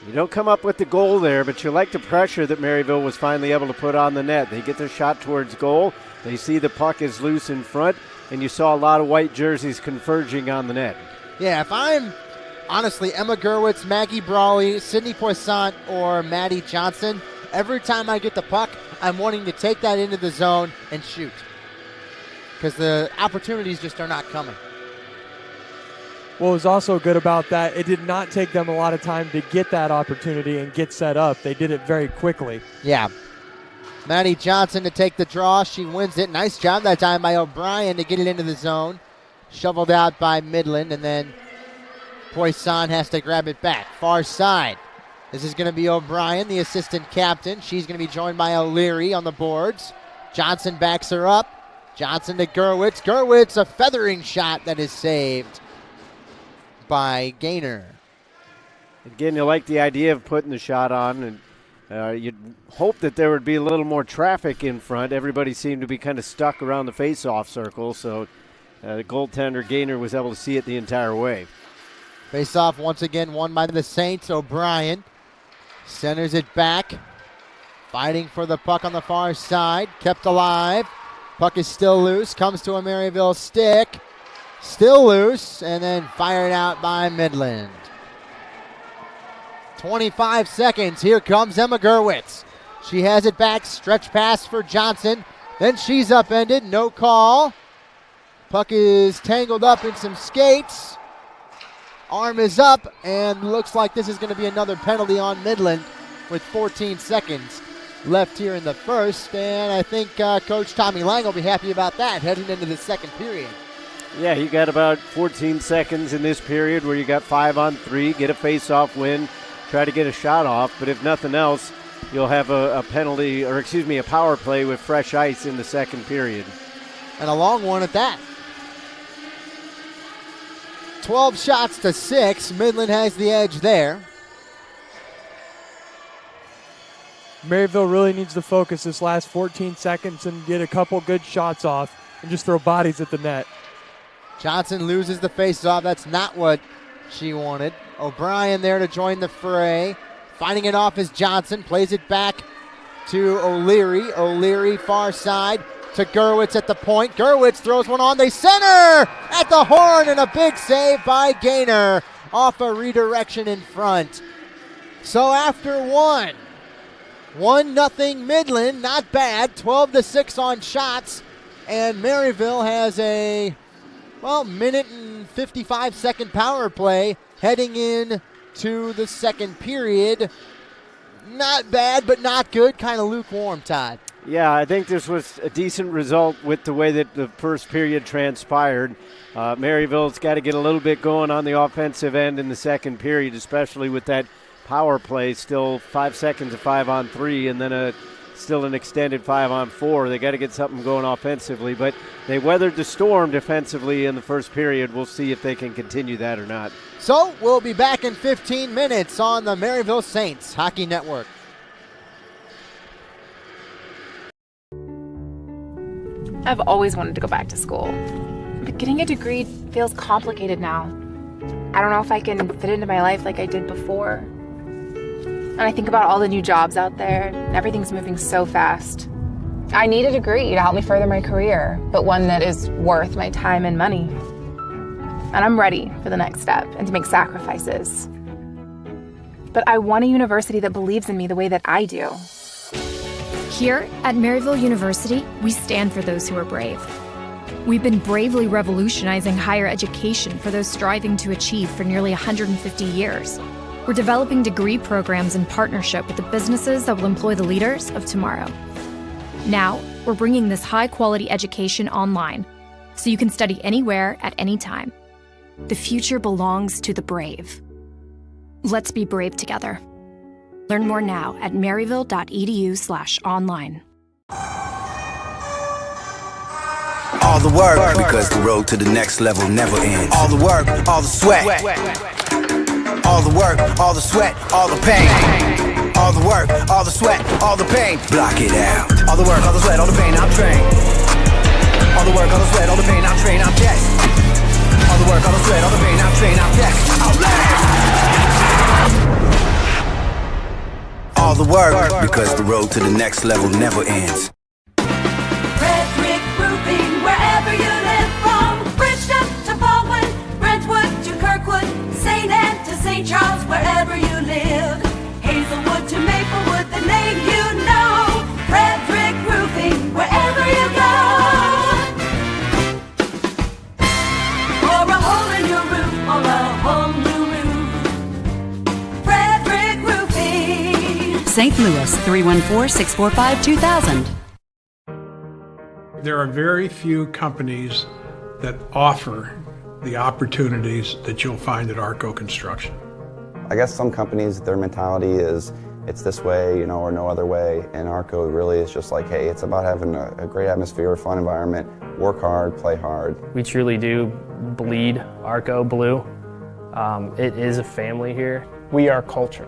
You don't come up with the goal there, but you like the pressure that Maryville was finally able to put on the net. They get their shot towards goal. They see the puck is loose in front, and you saw a lot of white jerseys converging on the net. Yeah, if I'm honestly Emma Gerwitz, Maggie Brawley, Sydney Poissant, or Maddie Johnson, every time I get the puck, I'm wanting to take that into the zone and shoot, because the opportunities just are not coming. What was also good about that, it did not take them a lot of time to get that opportunity and get set up. They did it very quickly. Yeah. Maddie Johnson to take the draw. She wins it. Nice job that time by O'Brien to get it into the zone. Shoveled out by Midland, and then Poisson has to grab it back. Far side. This is going to be O'Brien, the assistant captain. She's going to be joined by O'Leary on the boards. Johnson backs her up. Johnson to Gerwitz. Gerwitz, a feathering shot that is saved by Gaynor. Again, you like the idea of putting the shot on, and you'd hope that there would be a little more traffic in front. Everybody seemed to be kind of stuck around the face-off circle, so the goaltender Gaynor was able to see it the entire way. Face-off once again won by the Saints. O'Brien centers it back. Fighting for the puck on the far side. Kept alive. Puck is still loose. Comes to a Maryville stick. Still loose, and then fired out by Midland. 25 seconds. Here comes Emma Gerwitz. She has it back. Stretch pass for Johnson. Then she's upended. No call. Puck is tangled up in some skates. Arm is up, and looks like this is going to be another penalty on Midland with 14 seconds left here in the first. And I think Coach Tommy Lang will be happy about that heading into the second period. Yeah, you got about 14 seconds in this period where you got 5-on-3, get a face-off win, try to get a shot off. But if nothing else, you'll have a penalty, or excuse me, a power play with fresh ice in the second period. And a long one at that. 12 shots to 6. Midland has the edge there. Maryville really needs to focus this last 14 seconds and get a couple good shots off and just throw bodies at the net. Johnson loses the face-off. That's not what she wanted. O'Brien there to join the fray. Finding it off is Johnson. Plays it back to O'Leary. O'Leary far side to Gerwitz at the point. Gerwitz throws one on. They center at the horn, and a big save by Gaynor off a redirection in front. So after 1-0 Midland, not bad. 12-6 on shots, and Maryville has a minute and 55-second power play heading in to the second period. Not bad, but not good. Kind of lukewarm, Todd. Yeah, I think this was a decent result with the way that the first period transpired. Maryville's got to get a little bit going on the offensive end in the second period, especially with that power play, still 5 seconds of 5-on-3, and then still an extended 5-on-4. They got to get something going offensively, but they weathered the storm defensively in the first period. We'll see if they can continue that or not. So we'll be back in 15 minutes on the Maryville Saints Hockey Network. I've always wanted to go back to school, but getting a degree feels complicated now. I don't know if I can fit into my life like I did before. And I think about all the new jobs out there, and everything's moving so fast. I need a degree to help me further my career, but one that is worth my time and money. And I'm ready for the next step and to make sacrifices. But I want a university that believes in me the way that I do. Here at Maryville University, we stand for those who are brave. We've been bravely revolutionizing higher education for those striving to achieve for nearly 150 years. We're developing degree programs in partnership with the businesses that will employ the leaders of tomorrow. Now, we're bringing this high-quality education online, so you can study anywhere at any time. The future belongs to the brave. Let's be brave together. Learn more now at maryville.edu/online. All the work, because the road to the next level never ends. All the work, all the sweat. All the work, all the sweat, all the pain. All the work, all the sweat, all the pain. Block it out. All the work, all the sweat, all the pain, I'm trained. All the work, all the sweat, all the pain, I'm trained, I'm just. All the work, all the sweat, all the pain, I'm trained, I'm just. I'll all the work, because the road to the next level never ends. Red Brick Roofing, wherever you live, from Bridgeton to Baldwin, Brentwood to Kirkwood, St. Anne to St. Charles, wherever you live. Hazelwood to Maplewood, the name you know. Red Brick Roofing, wherever you go. For a hole in your roof or a whole new roof. Red Brick Roofing. St. Louis, 314-645-2000. There are very few companies that offer the opportunities that you'll find at Arco Construction. I guess some companies, their mentality is it's this way, or no other way. And Arco really is just like, hey, it's about having a great atmosphere, a fun environment, work hard, play hard. We truly do bleed Arco blue. It is a family here. We are culture.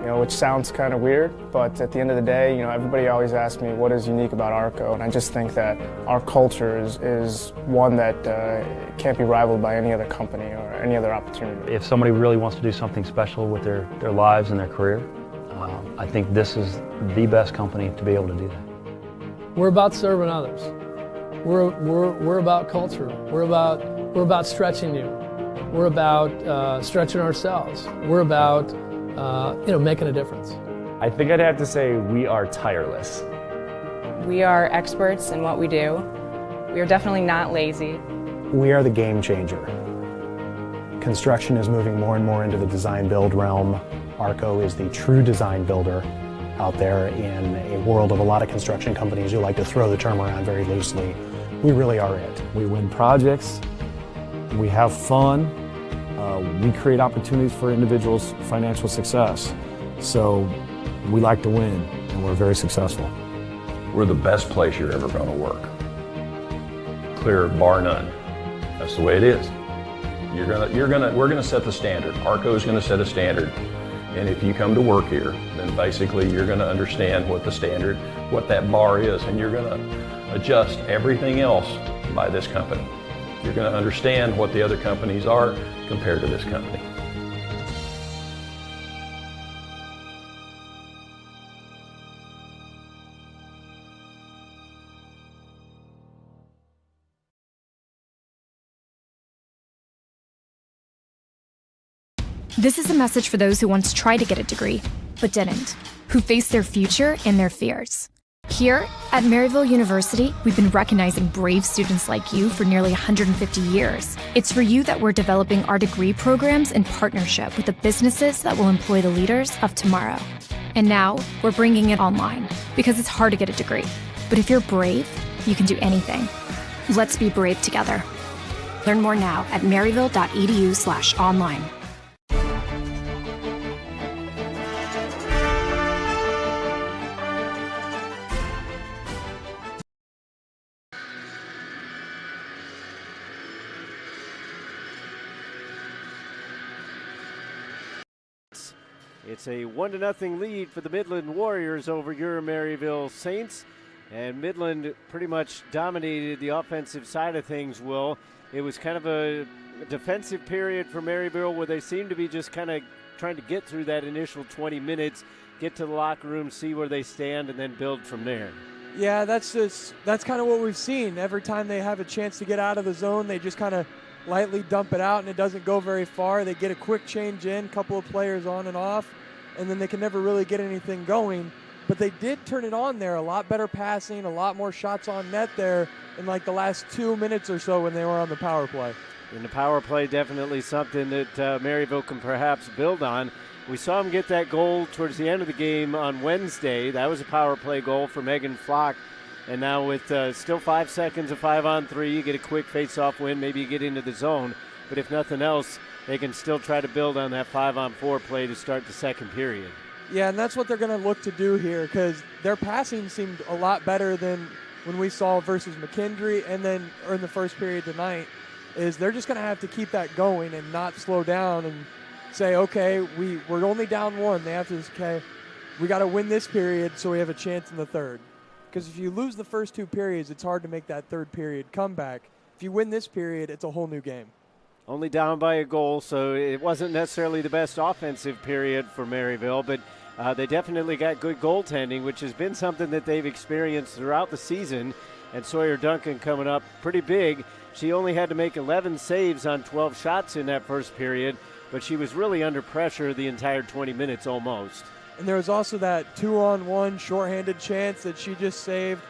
Which sounds kind of weird, but at the end of the day, everybody always asks me what is unique about Arco, and I just think that our culture is one that can't be rivaled by any other company or any other opportunity. If somebody really wants to do something special with their lives and their career, I think this is the best company to be able to do that. We're about serving others. We're about culture. We're about stretching you. We're about stretching ourselves. We're about making a difference. I think I'd have to say we are tireless. We are experts in what we do. We are definitely not lazy. We are the game changer. Construction is moving more and more into the design-build realm. Arco is the true design builder out there in a world of a lot of construction companies who like to throw the term around very loosely. We really are it. We win projects, we have fun, we create opportunities for individuals' financial success. So we like to win, and we're very successful. We're the best place you're ever going to work. Clear, bar none. That's the way it is. We're going to set the standard. Arco is going to set a standard And if you come to work here, then basically you're going to understand what the standard, what that bar is, and you're going to adjust everything else by this company. You're going to understand what the other companies are compared to this company. This is a message for those who once tried to get a degree, but didn't, who face their future and their fears. Here at Maryville University, we've been recognizing brave students like you for nearly 150 years. It's for you that we're developing our degree programs in partnership with the businesses that will employ the leaders of tomorrow. And now, we're bringing it online, because it's hard to get a degree. But if you're brave, you can do anything. Let's be brave together. Learn more now at maryville.edu/online. It's a 1-0 lead for the Midland Warriors over your Maryville Saints. And Midland pretty much dominated the offensive side of things, Will. It was kind of a defensive period for Maryville where they seemed to be just kind of trying to get through that initial 20 minutes, get to the locker room, see where they stand, and then build from there. Yeah, that's kind of what we've seen. Every time they have a chance to get out of the zone, they just kind of lightly dump it out, and it doesn't go very far. They get a quick change in, couple of players on and off, and then they can never really get anything going. But they did turn it on there. A lot better passing, a lot more shots on net there in like the last 2 minutes or so when they were on the power play. And the power play definitely something that Maryville can perhaps build on. We saw them get that goal towards the end of the game on Wednesday. That was a power play goal for Megan Flock. And now with still 5 seconds of 5-on-3, you get a quick face-off win. Maybe you get into the zone. But if nothing else, they can still try to build on that 5-on-4 play to start the second period. Yeah, and that's what they're going to look to do here because their passing seemed a lot better than when we saw versus McKendree and then or in the first period tonight. Is they're just going to have to keep that going and not slow down and say, okay, we're only down one. They have to say, okay, we got to win this period so we have a chance in the third. Because if you lose the first two periods, it's hard to make that third period comeback. If you win this period, it's a whole new game. Only down by a goal, so it wasn't necessarily the best offensive period for Maryville, but they definitely got good goaltending, which has been something that they've experienced throughout the season. And Sawyer Duncan coming up pretty big. She only had to make 11 saves on 12 shots in that first period, but she was really under pressure the entire 20 minutes almost. And there was also that 2-on-1 shorthanded chance that she just saved.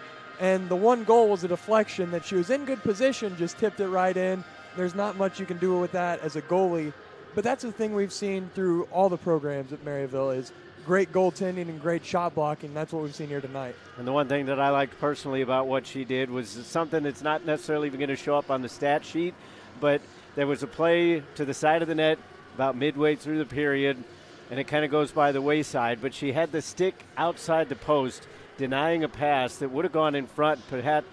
And the one goal was a deflection that she was in good position, just tipped it right in. There's not much you can do with that as a goalie. But that's the thing we've seen through all the programs at Maryville is great goaltending and great shot blocking. That's what we've seen here tonight. And the one thing that I liked personally about what she did was something that's not necessarily even going to show up on the stat sheet, but there was a play to the side of the net about midway through the period, and it kind of goes by the wayside, but she had the stick outside the post denying a pass that would have gone in front,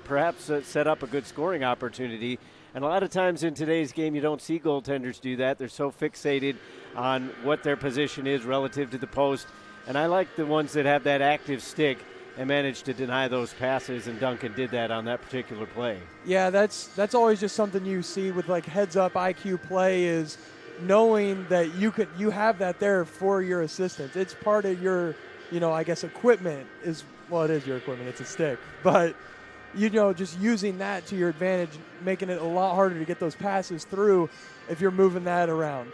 perhaps set up a good scoring opportunity. And a lot of times in today's game, you don't see goaltenders do that. They're so fixated on what their position is relative to the post. And I like the ones that have that active stick and manage to deny those passes, and Duncan did that on that particular play. Yeah, that's always just something you see with like heads-up IQ play is knowing that you have that there for your assistants. It's part of your, I guess equipment is, well, it is your equipment. It's a stick. But, just using that to your advantage, making it a lot harder to get those passes through if you're moving that around.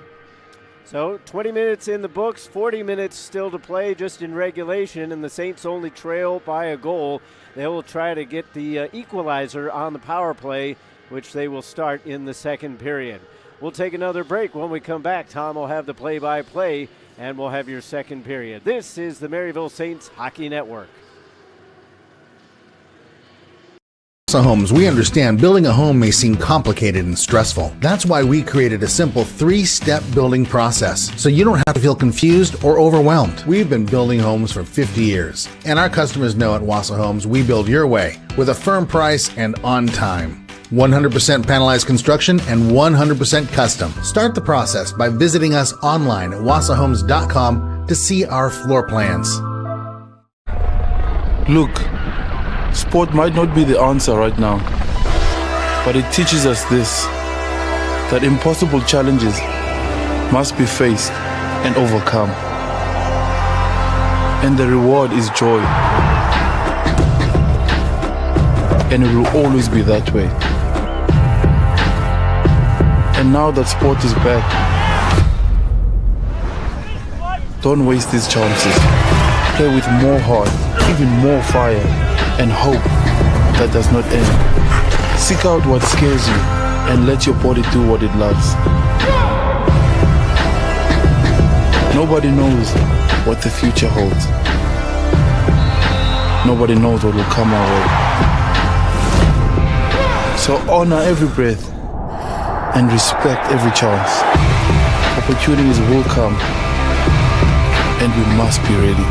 So 20 minutes in the books, 40 minutes still to play just in regulation, and the Saints only trail by a goal. They will try to get the equalizer on the power play, which they will start in the second period. We'll take another break. When we come back, Tom will have the play-by-play, and we'll have your second period. This is the Maryville Saints Hockey Network. Homes, we understand building a home may seem complicated and stressful. That's why we created a simple 3-step building process, so you don't have to feel confused or overwhelmed. We've been building homes for 50 years, and our customers know at Wassa Homes we build your way with a firm price and on time. 100% panelized construction and 100% custom. Start the process by visiting us online at wassahomes.com. to see our floor plans. Look, sport might not be the answer right now, but it teaches us this, that impossible challenges must be faced and overcome. And the reward is joy. And it will always be that way. And now that sport is back, don't waste these chances. Play with more heart, even more fire, and hope that does not end. Seek out what scares you and let your body do what it loves. Nobody knows what the future holds. Nobody knows what will come our way. So honor every breath and respect every chance. Opportunities will come, and we must be ready.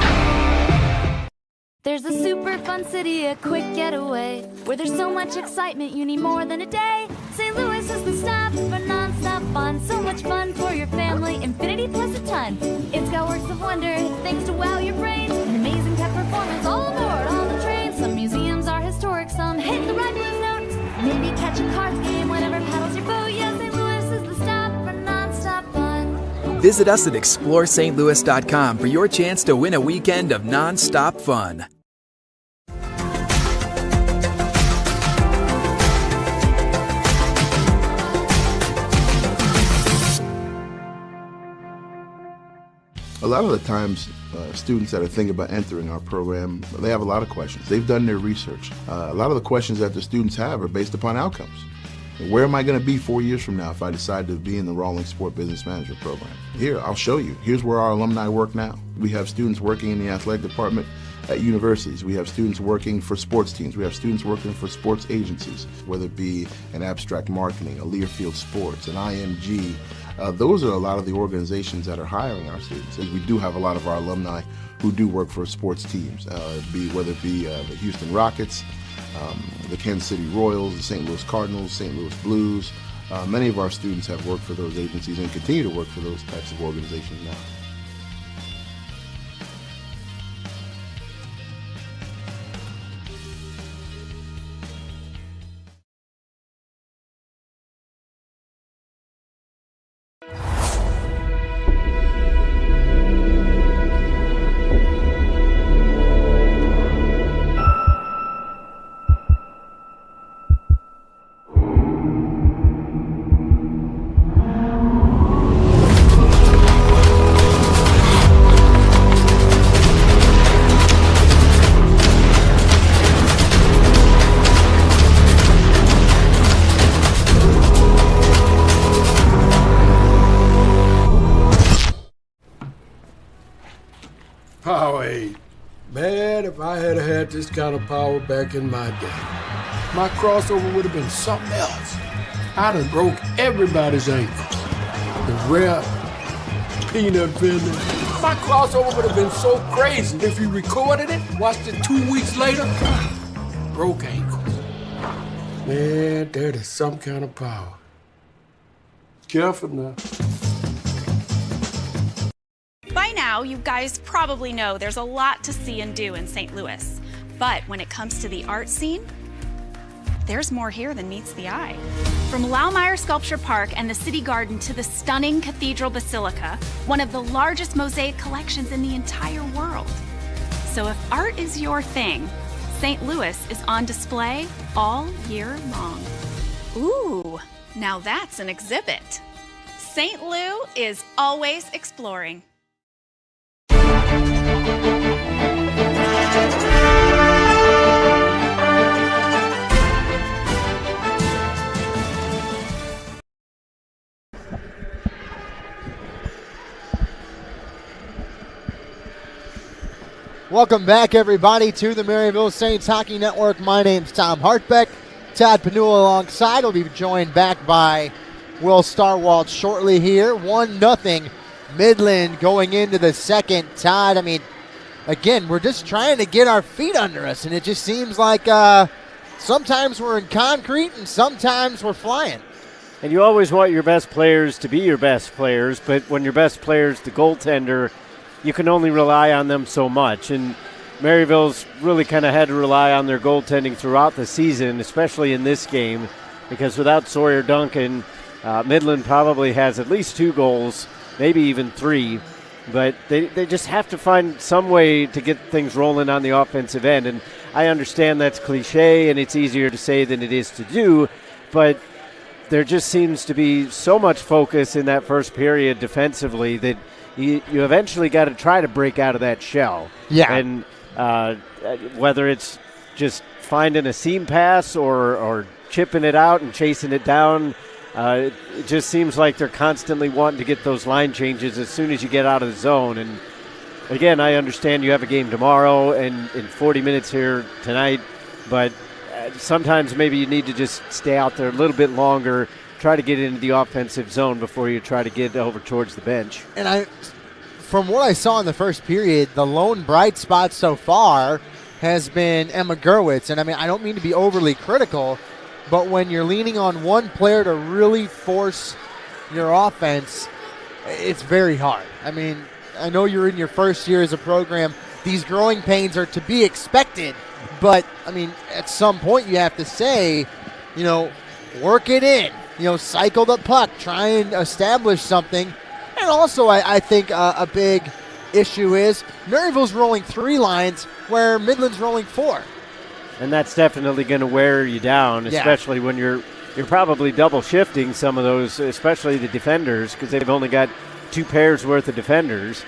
There's a super fun city, a quick getaway, where there's so much excitement you need more than a day. St. Louis is the stop for non-stop fun. So much fun for your family, infinity plus a ton. It's got works of wonder, things to wow your brain, an amazing pep performance all aboard on the train. Some museums are historic, some hit the right blues note. Maybe catch a cards game, whatever paddles your boat. Yeah, St. Louis is the stop for non-stop fun. Visit us at ExploreSt.Louis.com for your chance to win a weekend of non-stop fun. A lot of the times, students that are thinking about entering our program, they have a lot of questions. They've done their research. A lot of the questions that the students have are based upon outcomes. Where am I going to be 4 years from now if I decide to be in the Rawlings Sport Business Management program? Here, I'll show you. Here's where our alumni work now. We have students working in the athletic department at universities. We have students working for sports teams. We have students working for sports agencies, whether it be an abstract marketing, a Learfield Sports, an IMG. Those are a lot of the organizations that are hiring our students. As we do have a lot of our alumni who do work for sports teams, whether it be the Houston Rockets, the Kansas City Royals, the St. Louis Cardinals, St. Louis Blues. Many of our students have worked for those agencies and continue to work for those types of organizations now. Powerade. Man, if I had had this kind of power back in my day, my crossover would have been something else. I'd have broke everybody's ankles. The rare peanut vendor. My crossover would have been so crazy. If you recorded it, watched it 2 weeks later, broke ankles. Man, that is some kind of power. Careful now. By now, you guys probably know there's a lot to see and do in St. Louis. But when it comes to the art scene, there's more here than meets the eye. From Laumeier Sculpture Park and the City Garden to the stunning Cathedral Basilica, one of the largest mosaic collections in the entire world. So if art is your thing, St. Louis is on display all year long. Ooh, now that's an exhibit. St. Lou is always exploring. Welcome back, everybody, to the Maryville Saints Hockey Network. My name's Tom Hartbeck. Todd Panula alongside. We'll be joined back by Will Starwalt shortly here. 1-0 Midland going into the second. Todd, I mean, again, we're just trying to get our feet under us, and it just seems like sometimes we're in concrete and sometimes we're flying. And you always want your best players to be your best players, but when your best player's the goaltender, you can only rely on them so much. And Maryville's really kind of had to rely on their goaltending throughout the season, especially in this game, because without Sawyer Duncan, Midland probably has at least 2 goals, maybe even 3. But they just have to find some way to get things rolling on the offensive end. And I understand that's cliche and it's easier to say than it is to do, but there just seems to be so much focus in that first period defensively that you eventually got to try to break out of that shell. Yeah. And whether it's just finding a seam pass or chipping it out and chasing it down, it just seems like they're constantly wanting to get those line changes as soon as you get out of the zone. And again, I understand you have a game tomorrow and in 40 minutes here tonight, but sometimes maybe you need to just stay out there a little bit longer, try to get into the offensive zone before you try to get over towards the bench. And from what I saw in the first period, the lone bright spot so far has been Emma Gerwitz. And I mean, I don't mean to be overly critical, but when you're leaning on one player to really force your offense, it's very hard. I mean, I know you're in your first year as a program. These growing pains are to be expected. But, I mean, at some point you have to say, work it in. Cycle the puck, try and establish something. And also, I think a big issue is Maryville's rolling 3 lines where Midland's rolling 4. And that's definitely going to wear you down, especially when you're probably double shifting some of those, especially the defenders, because they've only got 2 pairs worth of defenders.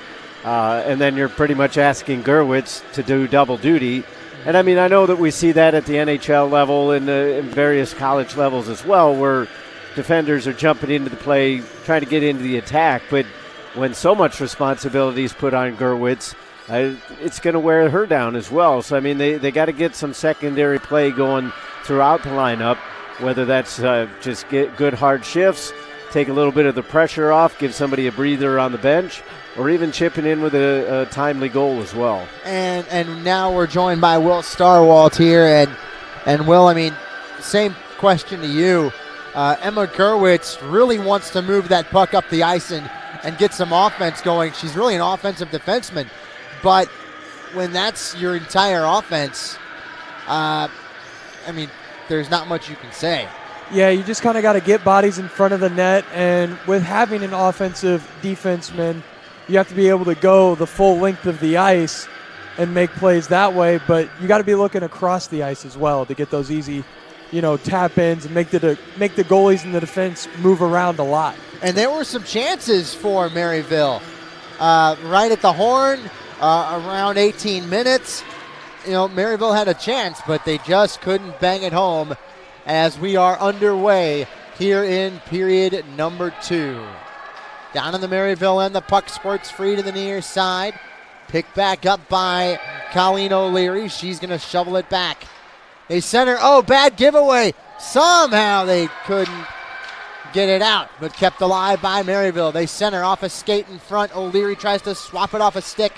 And then you're pretty much asking Gerwitz to do double duty. And, I mean, I know that we see that at the NHL level and in various college levels as well, where defenders are jumping into the play, trying to get into the attack. But when so much responsibility is put on Gerwitz, it's going to wear her down as well. So, I mean, they got to get some secondary play going throughout the lineup, whether that's just get good hard shifts, take a little bit of the pressure off, give somebody a breather on the bench, or even chipping in with a timely goal as well. And now we're joined by Will Starwalt here. And Will, I mean, same question to you. Emma Gerwitz really wants to move that puck up the ice and get some offense going. She's really an offensive defenseman. But when that's your entire offense, I mean, there's not much you can say. Yeah, you just kind of got to get bodies in front of the net. And with having an offensive defenseman, you have to be able to go the full length of the ice and make plays that way. But you got to be looking across the ice as well to get those easy, tap ins and make the goalies and the defense move around a lot. And there were some chances for Maryville. Right at the horn, around 18 minutes, Maryville had a chance, but they just couldn't bang it home as we are underway here in period number 2. Down in the Maryville end, the puck squirts free to the near side. Picked back up by Colleen O'Leary. She's going to shovel it back. They center. Oh, bad giveaway. Somehow they couldn't get it out, but kept alive by Maryville. They center off a skate in front. O'Leary tries to swap it off a stick.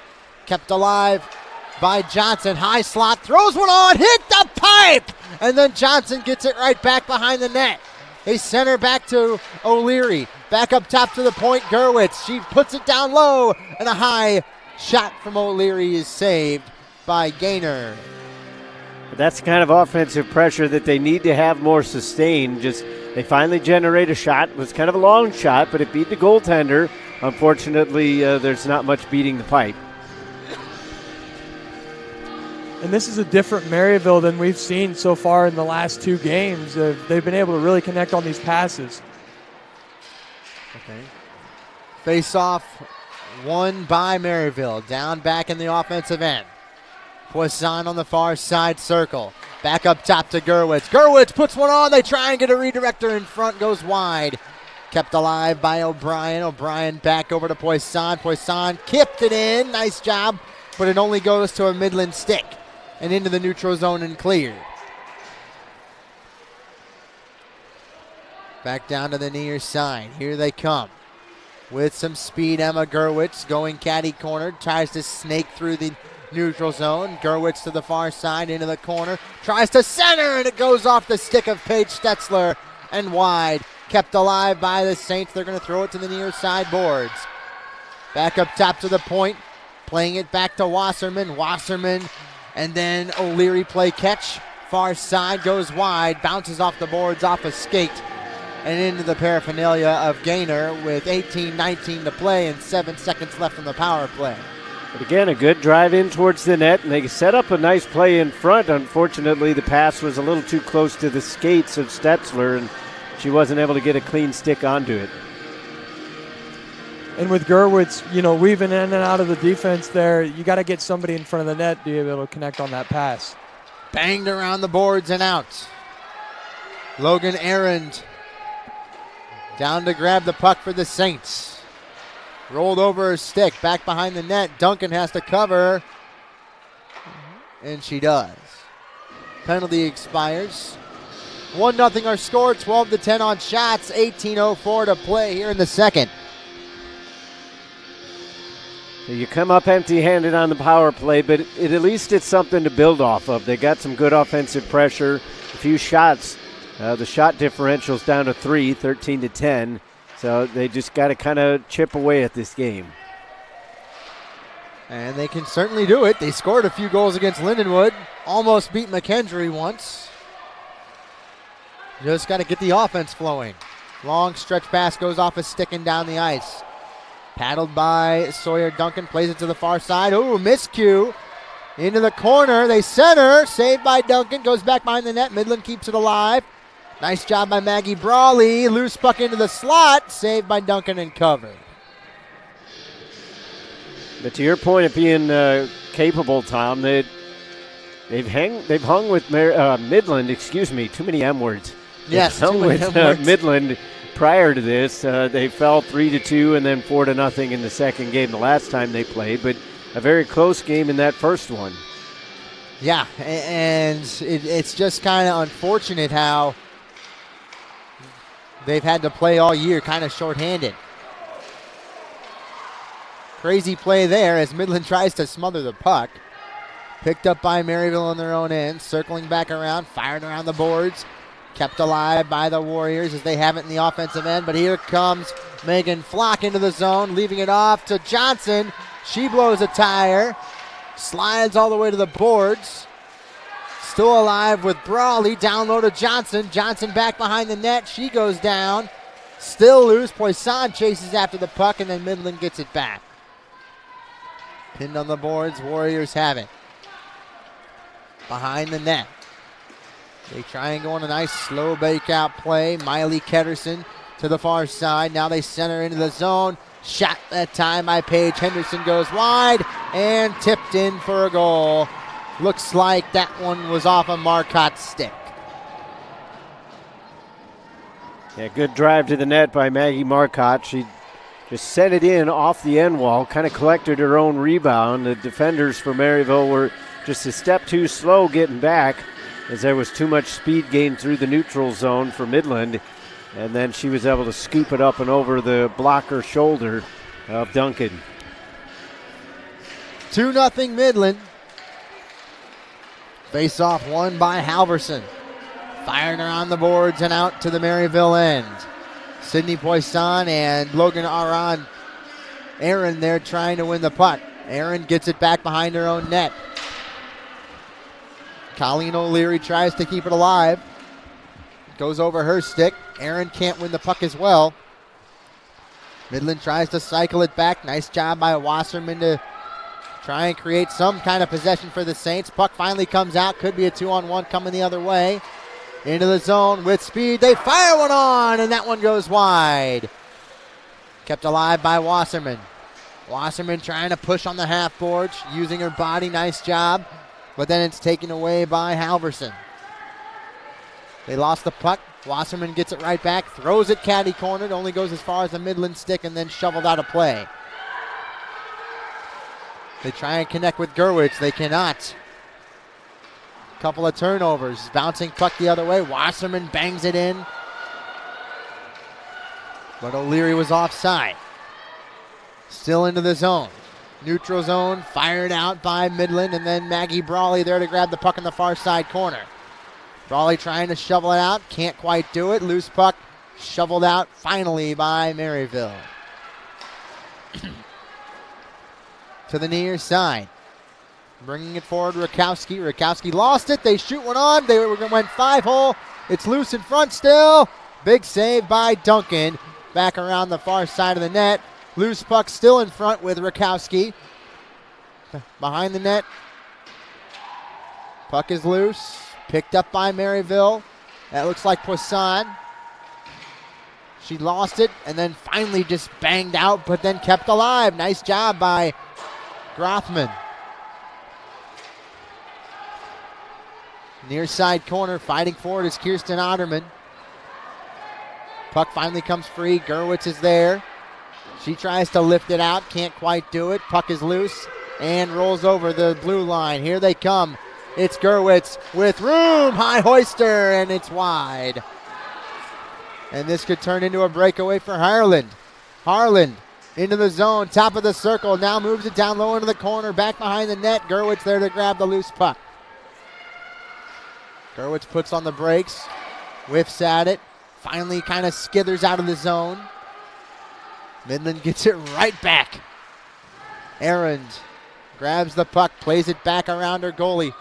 Kept alive by Johnson. High slot. Throws one on. Hit the pipe. And then Johnson gets it right back behind the net. They center back to O'Leary. Back up top to the point, Gerwitz. She puts it down low, and a high shot from O'Leary is saved by Gaynor. That's the kind of offensive pressure that they need to have more sustained. Just they finally generate a shot. It was kind of a long shot, but it beat the goaltender. Unfortunately, there's not much beating the pipe. And this is a different Maryville than we've seen so far in the last 2 games. They've been able to really connect on these passes. Okay. Face-off won by Maryville. Down back in the offensive end. Poisson on the far side circle. Back up top to Gerwitz. Gerwitz puts one on. They try and get a redirector in front. Goes wide. Kept alive by O'Brien. O'Brien back over to Poisson. Poisson kipped it in. Nice job. But it only goes to a Midland stick and into the neutral zone and cleared. Back down to the near side. Here they come. With some speed, Emma Gerwitz going caddy corner. Tries to snake through the neutral zone. Gerwitz to the far side, into the corner. Tries to center, and it goes off the stick of Paige Stetzler and wide. Kept alive by the Saints. They're going to throw it to the near side boards. Back up top to the point. Playing it back to Wasserman. Wasserman and then O'Leary play catch. Far side goes wide, bounces off the boards off a skate and into the paraphernalia of Gaynor with 18-19 to play and 7 seconds left on the power play. But again, a good drive in towards the net, and they set up a nice play in front. Unfortunately, the pass was a little too close to the skates of Stetzler, and she wasn't able to get a clean stick onto it. And with Gerwitz, weaving in and out of the defense there, you got to get somebody in front of the net to be able to connect on that pass. Banged around the boards and out. Logan Arend down to grab the puck for the Saints. Rolled over her stick, back behind the net. Duncan has to cover, and she does. Penalty expires. 1-0 our score, 12-10 on shots, 18:04 to play here in the second. So you come up empty-handed on the power play, but at least it's something to build off of. They got some good offensive pressure, a few shots. The shot differential's down to 3, 13-10. So they just got to kind of chip away at this game. And they can certainly do it. They scored a few goals against Lindenwood. Almost beat McKendree once. Just got to get the offense flowing. Long stretch pass goes off a stick and down the ice. Paddled by Sawyer Duncan. Plays it to the far side. Ooh, miscue. Into the corner. They center. Saved by Duncan. Goes back behind the net. Midland keeps it alive. Nice job by Maggie Brawley. Loose puck into the slot. Saved by Duncan and covered. But to your point of being capable, Tom, they've hung with Midland. Excuse me, too many M words. Yes, they've hung with Midland prior to this. They fell 3-2 and then 4-0 in the second game the last time they played. But a very close game in that first one. Yeah, and it's just kind of unfortunate how they've had to play all year kind of shorthanded. Crazy play there as Midland tries to smother the puck. Picked up by Maryville on their own end, circling back around, fired around the boards. Kept alive by the Warriors as they have it in the offensive end. But here comes Megan Flock into the zone, leaving it off to Johnson. She blows a tire, slides all the way to the boards. Still alive with Brawley, down low to Johnson. Johnson back behind the net. She goes down. Still loose. Poisson chases after the puck, and then Midland gets it back. Pinned on the boards. Warriors have it. Behind the net. They try and go on a nice slow breakout play. Miley Ketterson to the far side. Now they center into the zone. Shot that time by Paige Henderson goes wide and tipped in for a goal. Looks like that one was off a Marcotte's stick. Yeah, good drive to the net by Maggie Marcotte. She just sent it in off the end wall, kind of collected her own rebound. The defenders for Maryville were just a step too slow getting back as there was too much speed gained through the neutral zone for Midland. And then she was able to scoop it up and over the blocker shoulder of Duncan. 2-0 Midland. Face-off won by Halverson. Firing around the boards and out to the Maryville end. Sydney Poisson and Logan Aaron there trying to win the puck. Aaron gets it back behind her own net. Colleen O'Leary tries to keep it alive. Goes over her stick. Aaron can't win the puck as well. Midland tries to cycle it back. Nice job by Wasserman to try and create some kind of possession for the Saints. Puck finally comes out. Could be a 2-on-1 coming the other way. Into the zone with speed. They fire one on, and that one goes wide. Kept alive by Wasserman. Wasserman trying to push on the half boards, using her body. Nice job. But then it's taken away by Halverson. They lost the puck. Wasserman gets it right back, throws it caddy cornered, only goes as far as the Midland stick and then shoveled out of play. They try and connect with Gerwitz. They cannot. Couple of turnovers. Bouncing puck the other way. Wasserman bangs it in. But O'Leary was offside. Still into the zone. Neutral zone. Fired out by Midland. And then Maggie Brawley there to grab the puck in the far side corner. Brawley trying to shovel it out. Can't quite do it. Loose puck shoveled out finally by Maryville. to the near side. Bringing it forward, Rakowski. Rakowski lost it. They shoot one on. They went 5-hole. It's loose in front still. Big save by Duncan. Back around the far side of the net. Loose puck still in front with Rakowski. Behind the net. Puck is loose. Picked up by Maryville. That looks like Poisson. She lost it and then finally just banged out, but then kept alive. Nice job by Grothman. Near side corner, fighting for it is Kirsten Otterman. Puck finally comes free. Gerwitz is there. She tries to lift it out, can't quite do it. Puck is loose and rolls over the blue line. Here they come. It's Gerwitz with room. High hoister, and it's wide. And this could turn into a breakaway for Harland. Harland into the zone, top of the circle. Now moves it down low into the corner, back behind the net. Gerwitz there to grab the loose puck. Gerwitz puts on the brakes, whiffs at it. Finally kind of skithers out of the zone. Midland gets it right back. Aaron grabs the puck, plays it back around her goalie,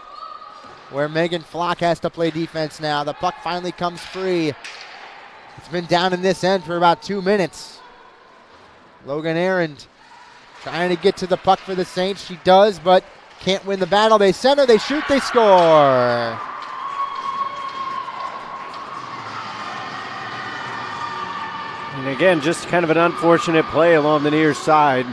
where Megan Flock has to play defense now. The puck finally comes free. It's been down in this end for about 2 minutes. Logan Aaron trying to get to the puck for the Saints. She does, but can't win the battle. They center, they shoot, they score. And again, just kind of an unfortunate play along the near side.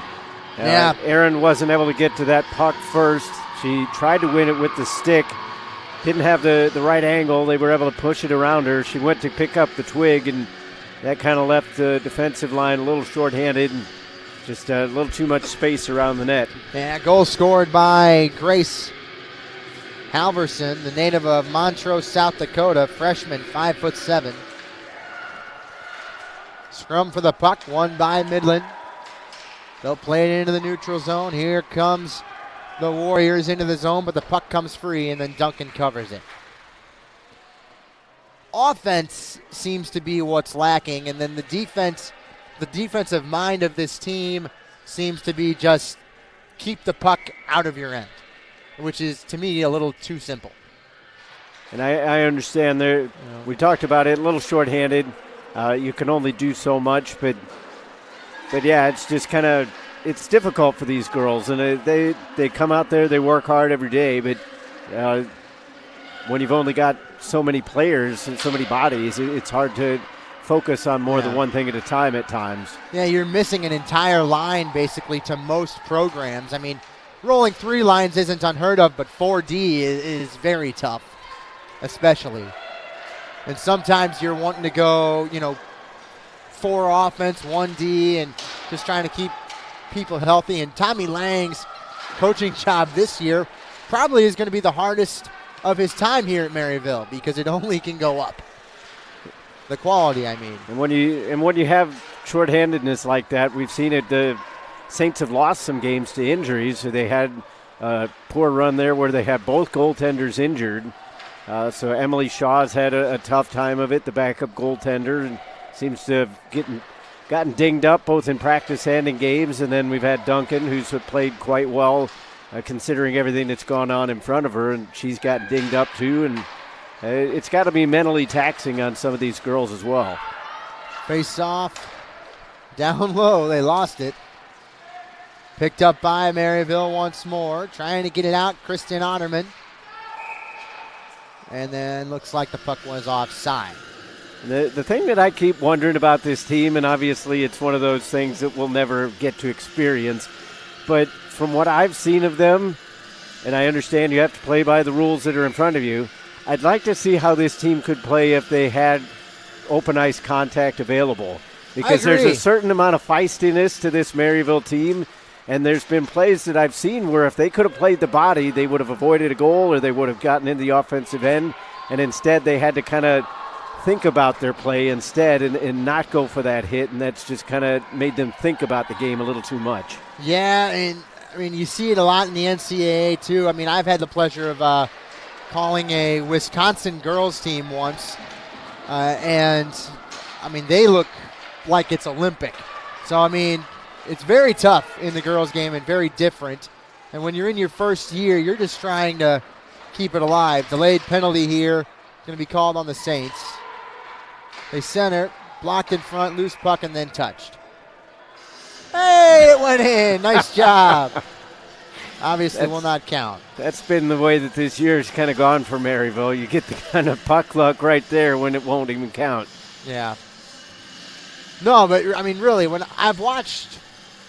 Yeah. Aaron wasn't able to get to that puck first. She tried to win it with the stick. Didn't have the right angle. They were able to push it around her. She went to pick up the twig, and that kind of left the defensive line a little shorthanded and just a little too much space around the net. Yeah, goal scored by Grace Halverson, the native of Montrose, South Dakota, freshman, 5'7". Scrum for the puck, won by Midland. They'll play it into the neutral zone. Here comes the Warriors into the zone, but the puck comes free, and then Duncan covers it. Offense seems to be what's lacking, and then the defensive mind of this team seems to be just keep the puck out of your end, which is, to me, a little too simple. And I understand there. We talked about it, a little shorthanded. You can only do so much, but yeah, it's just kind of, it's difficult for these girls, and they come out there, they work hard every day, but when you've only got so many players and so many bodies, it's hard to focus on more than one thing at a time at times. Yeah, you're missing an entire line basically to most programs. I mean, rolling 3 lines isn't unheard of, but 4D is very tough, especially. And sometimes you're wanting to go, 4 offense, 1D, and just trying to keep people healthy. And Tommy Lang's coaching job this year probably is going to be the hardest of his time here at Maryville, because it only can go up. The quality, I mean. And when you have shorthandedness like that, we've seen it. The Saints have lost some games to injuries. So they had a poor run there where they had both goaltenders injured. So Emily Shaw's had a tough time of it, the backup goaltender, and seems to have gotten dinged up both in practice and in games. And then we've had Duncan, who's played quite well, considering everything that's gone on in front of her, and she's gotten dinged up too. And it's got to be mentally taxing on some of these girls as well. Face off, down low, they lost it. Picked up by Maryville once more, trying to get it out, Kristen Otterman. And then looks like the puck was offside. The thing that I keep wondering about this team, and obviously it's one of those things that we'll never get to experience, but from what I've seen of them, and I understand you have to play by the rules that are in front of you, I'd like to see how this team could play if they had open ice contact available. Because there's a certain amount of feistiness to this Maryville team, and there's been plays that I've seen where if they could have played the body, they would have avoided a goal or they would have gotten in the offensive end, and instead they had to kind of think about their play instead and not go for that hit, and that's just kind of made them think about the game a little too much. Yeah, and I mean, you see it a lot in the NCAA too. I mean, I've had the pleasure of calling a Wisconsin girls team once, and I mean, they look like it's Olympic. So, I mean, it's very tough in the girls' game and very different. And when you're in your first year, you're just trying to keep it alive. Delayed penalty here, going to be called on the Saints. They center, blocked in front, loose puck, and then touched. Hey, it went in. Nice job. Obviously will not count. That's been the way that this year's kind of gone for Maryville. You get the kind of puck luck right there when it won't even count. Yeah. No, but, I mean, really, when I've watched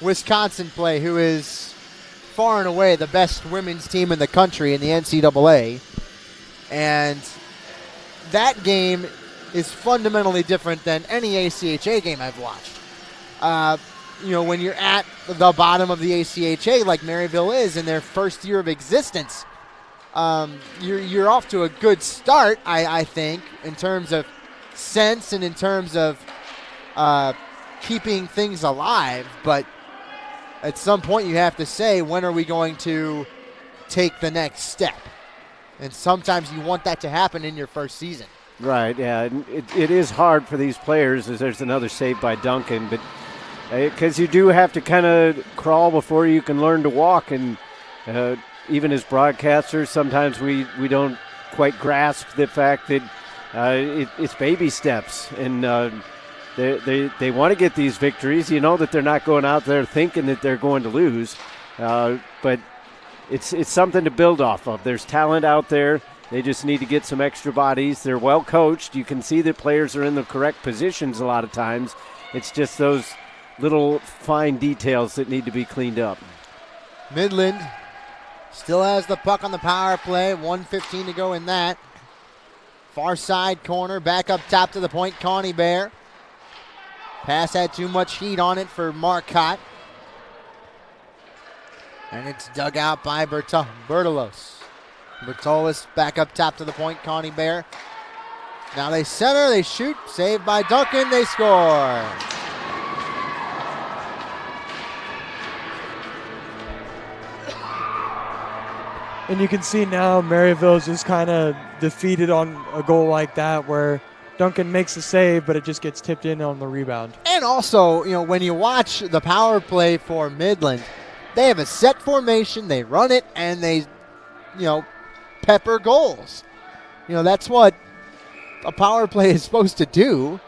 Wisconsin play, who is far and away the best women's team in the country in the NCAA, and that game is fundamentally different than any ACHA game I've watched. When you're at the bottom of the ACHA, like Maryville is in their first year of existence, you're off to a good start, I think, in terms of sense and in terms of keeping things alive. But at some point you have to say, when are we going to take the next step? And sometimes you want that to happen in your first season. Right, yeah. It is hard for these players, as there's another save by Duncan, but because you do have to kind of crawl before you can learn to walk. And even as broadcasters, sometimes we don't quite grasp the fact that it's baby steps. And they want to get these victories. You know that they're not going out there thinking that they're going to lose. But it's something to build off of. There's talent out there. They just need to get some extra bodies. They're well coached. You can see that players are in the correct positions a lot of times. It's just those little fine details that need to be cleaned up. Midland still has the puck on the power play. 1:15 to go in that. Far side corner, back up top to the point, Connie Bear. Pass had too much heat on it for Marcotte. And it's dug out by Bertolos. Bertolos back up top to the point, Connie Bear. Now they center, they shoot, saved by Duncan, they score. And you can see now Maryville's just kind of defeated on a goal like that where Duncan makes the save, but it just gets tipped in on the rebound. And also, when you watch the power play for Midland, they have a set formation, they run it, and they, pepper goals. That's what a power play is supposed to do.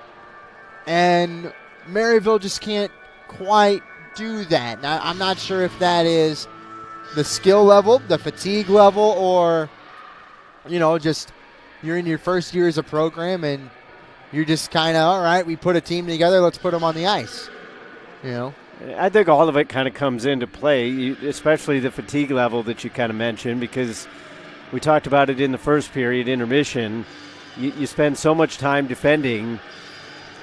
And Maryville just can't quite do that. Now, I'm not sure if that is the skill level, the fatigue level, or, just you're in your first year as a program and you're just kind of, all right, we put a team together, let's put them on the ice. I think all of it kind of comes into play, especially the fatigue level that you kind of mentioned, because we talked about it in the first period, intermission. You spend so much time defending.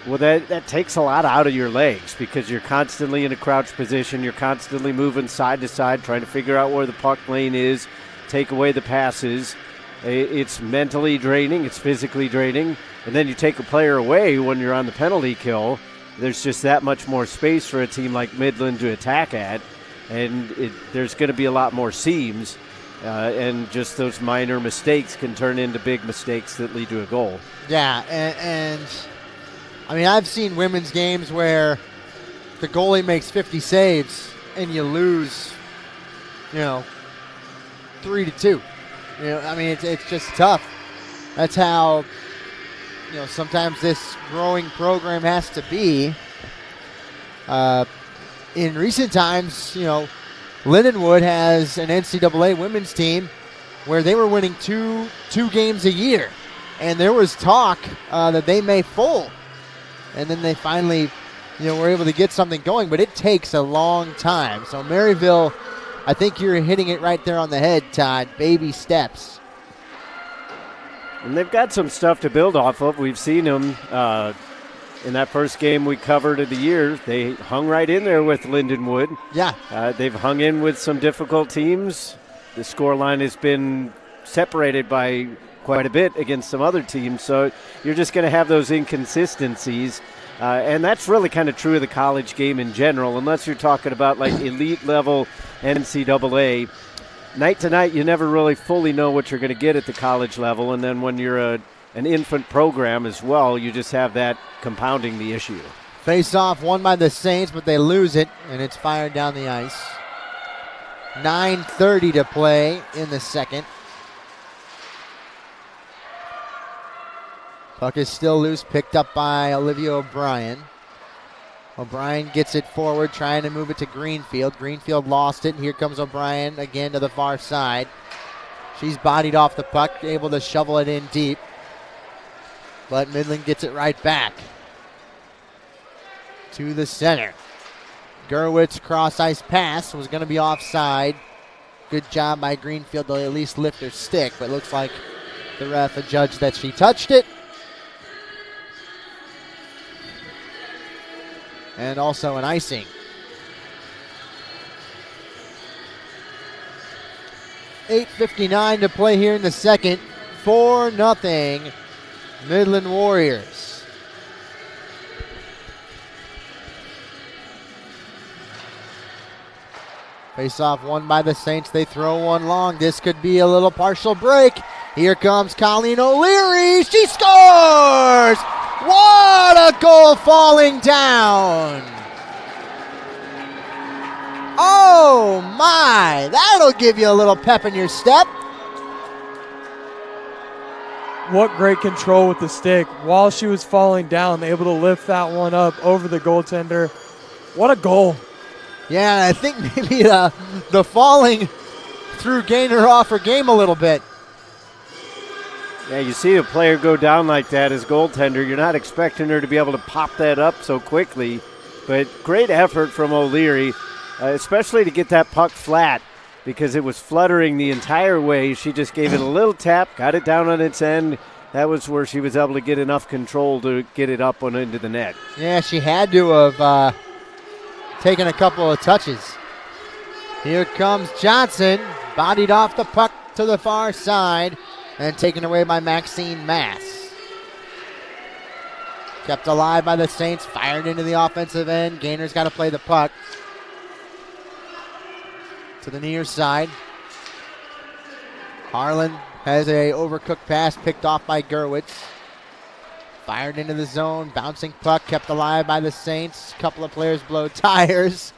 Well, that takes a lot out of your legs because you're constantly in a crouch position. You're constantly moving side to side, trying to figure out where the puck lane is, take away the passes. It's mentally draining. It's physically draining. And then you take a player away when you're on the penalty kill. There's just that much more space for a team like Midland to attack at. And there's going to be a lot more seams. And just those minor mistakes can turn into big mistakes that lead to a goal. Yeah, and I mean, I've seen women's games where the goalie makes 50 saves and you lose, 3-2. I mean, it's just tough. That's how, sometimes this growing program has to be. In recent times, Lindenwood has an NCAA women's team where they were winning two games a year. And there was talk that they may fold. And then they finally, were able to get something going. But it takes a long time. So Maryville, I think you're hitting it right there on the head, Todd. Baby steps. And they've got some stuff to build off of. We've seen them in that first game we covered of the year. They hung right in there with Lindenwood. Yeah. They've hung in with some difficult teams. The scoreline has been separated by quite a bit against some other teams, so you're just going to have those inconsistencies, and that's really kind of true of the college game in general, unless you're talking about like elite level NCAA. Night to night, you never really fully know what you're going to get at the college level, and then when you're an infant program as well, you just have that compounding the issue. Face-off won by the Saints, but they lose it, and it's fired down the ice. 9:30 to play in the second. Puck is still loose, picked up by Olivia O'Brien. O'Brien gets it forward, trying to move it to Greenfield. Greenfield lost it, and here comes O'Brien again to the far side. She's bodied off the puck, able to shovel it in deep. But Midland gets it right back to the center. Gerwitz cross-ice pass was going to be offside. Good job by Greenfield to at least lift her stick, but looks like the ref adjudged that she touched it. And also an icing. $8:59 to play here in the second. 4-0 Midland Warriors. Face-off won by the Saints. They throw one long. This could be a little partial break. Here comes Colleen O'Leary. She scores! What a goal falling down! Oh my, that'll give you a little pep in your step. What great control with the stick. While she was falling down, able to lift that one up over the goaltender. What a goal. Yeah, I think maybe the falling threw Gaynor off her game a little bit. Yeah, you see a player go down like that as goaltender. You're not expecting her to be able to pop that up so quickly. But great effort from O'Leary, especially to get that puck flat because it was fluttering the entire way. She just gave it a little tap, got it down on its end. That was where she was able to get enough control to get it up and into the net. Yeah, she had to have taken a couple of touches. Here comes Johnson, bodied off the puck to the far side. And taken away by Maxine Mass. Kept alive by the Saints, fired into the offensive end. Gaynor's got to play the puck to the near side. Harlan has a overcooked pass picked off by Gerwitz. Fired into the zone, bouncing puck, kept alive by the Saints. A couple of players blow tires.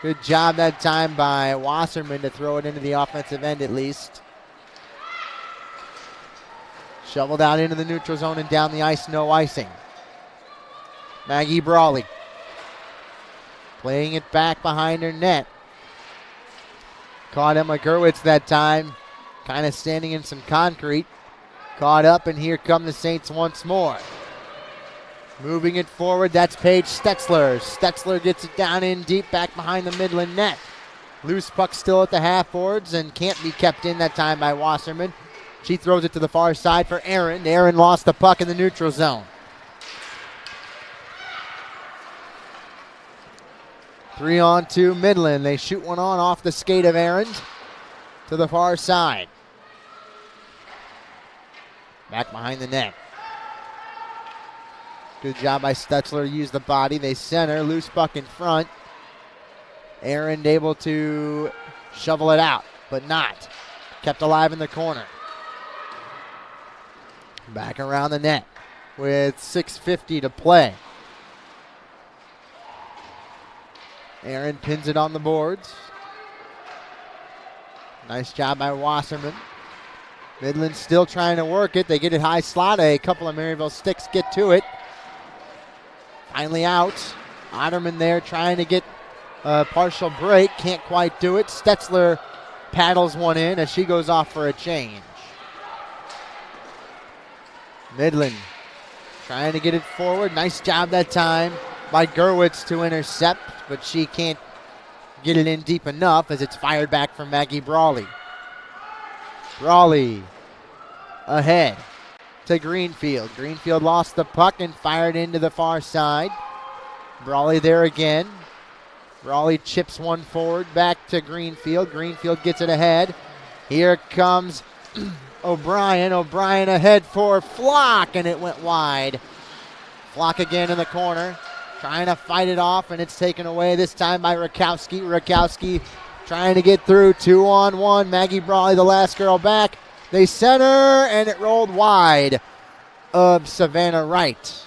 Good job that time by Wasserman to throw it into the offensive end at least. Shoveled out into the neutral zone and down the ice, no icing. Maggie Brawley playing it back behind her net. Caught Emma Gerwitz that time, kind of standing in some concrete. Caught up, and here come the Saints once more. Moving it forward, that's Paige Stetzler. Stetzler gets it down in deep, back behind the Midland net. Loose puck still at the half boards and can't be kept in that time by Wasserman. She throws it to the far side for Aaron. Aaron lost the puck in the neutral zone. 3-on-2 Midland. They shoot one on off the skate of Aaron to the far side. Back behind the net. Good job by Stetzler. Use the body. They center. Loose puck in front. Aaron able to shovel it out, but not. Kept alive in the corner. Back around the net with 6:50 to play. Aaron pins it on the boards. Nice job by Wasserman. Midland still trying to work it. They get it high slot. A couple of Maryville sticks get to it. Finally out. Otterman there trying to get a partial break. Can't quite do it. Stetzler paddles one in as she goes off for a change. Midland trying to get it forward. Nice job that time by Gerwitz to intercept, but she can't get it in deep enough as it's fired back from Maggie Brawley. Brawley ahead to Greenfield. Greenfield lost the puck and fired into the far side. Brawley there again. Brawley chips one forward back to Greenfield. Greenfield gets it ahead. Here comes O'Brien. O'Brien ahead for Flock, and it went wide. Flock again in the corner, trying to fight it off, and it's taken away this time by Rakowski. Rakowski trying to get through 2-on-1. Maggie Brawley, the last girl back. They center, and it rolled wide of Savannah Wright.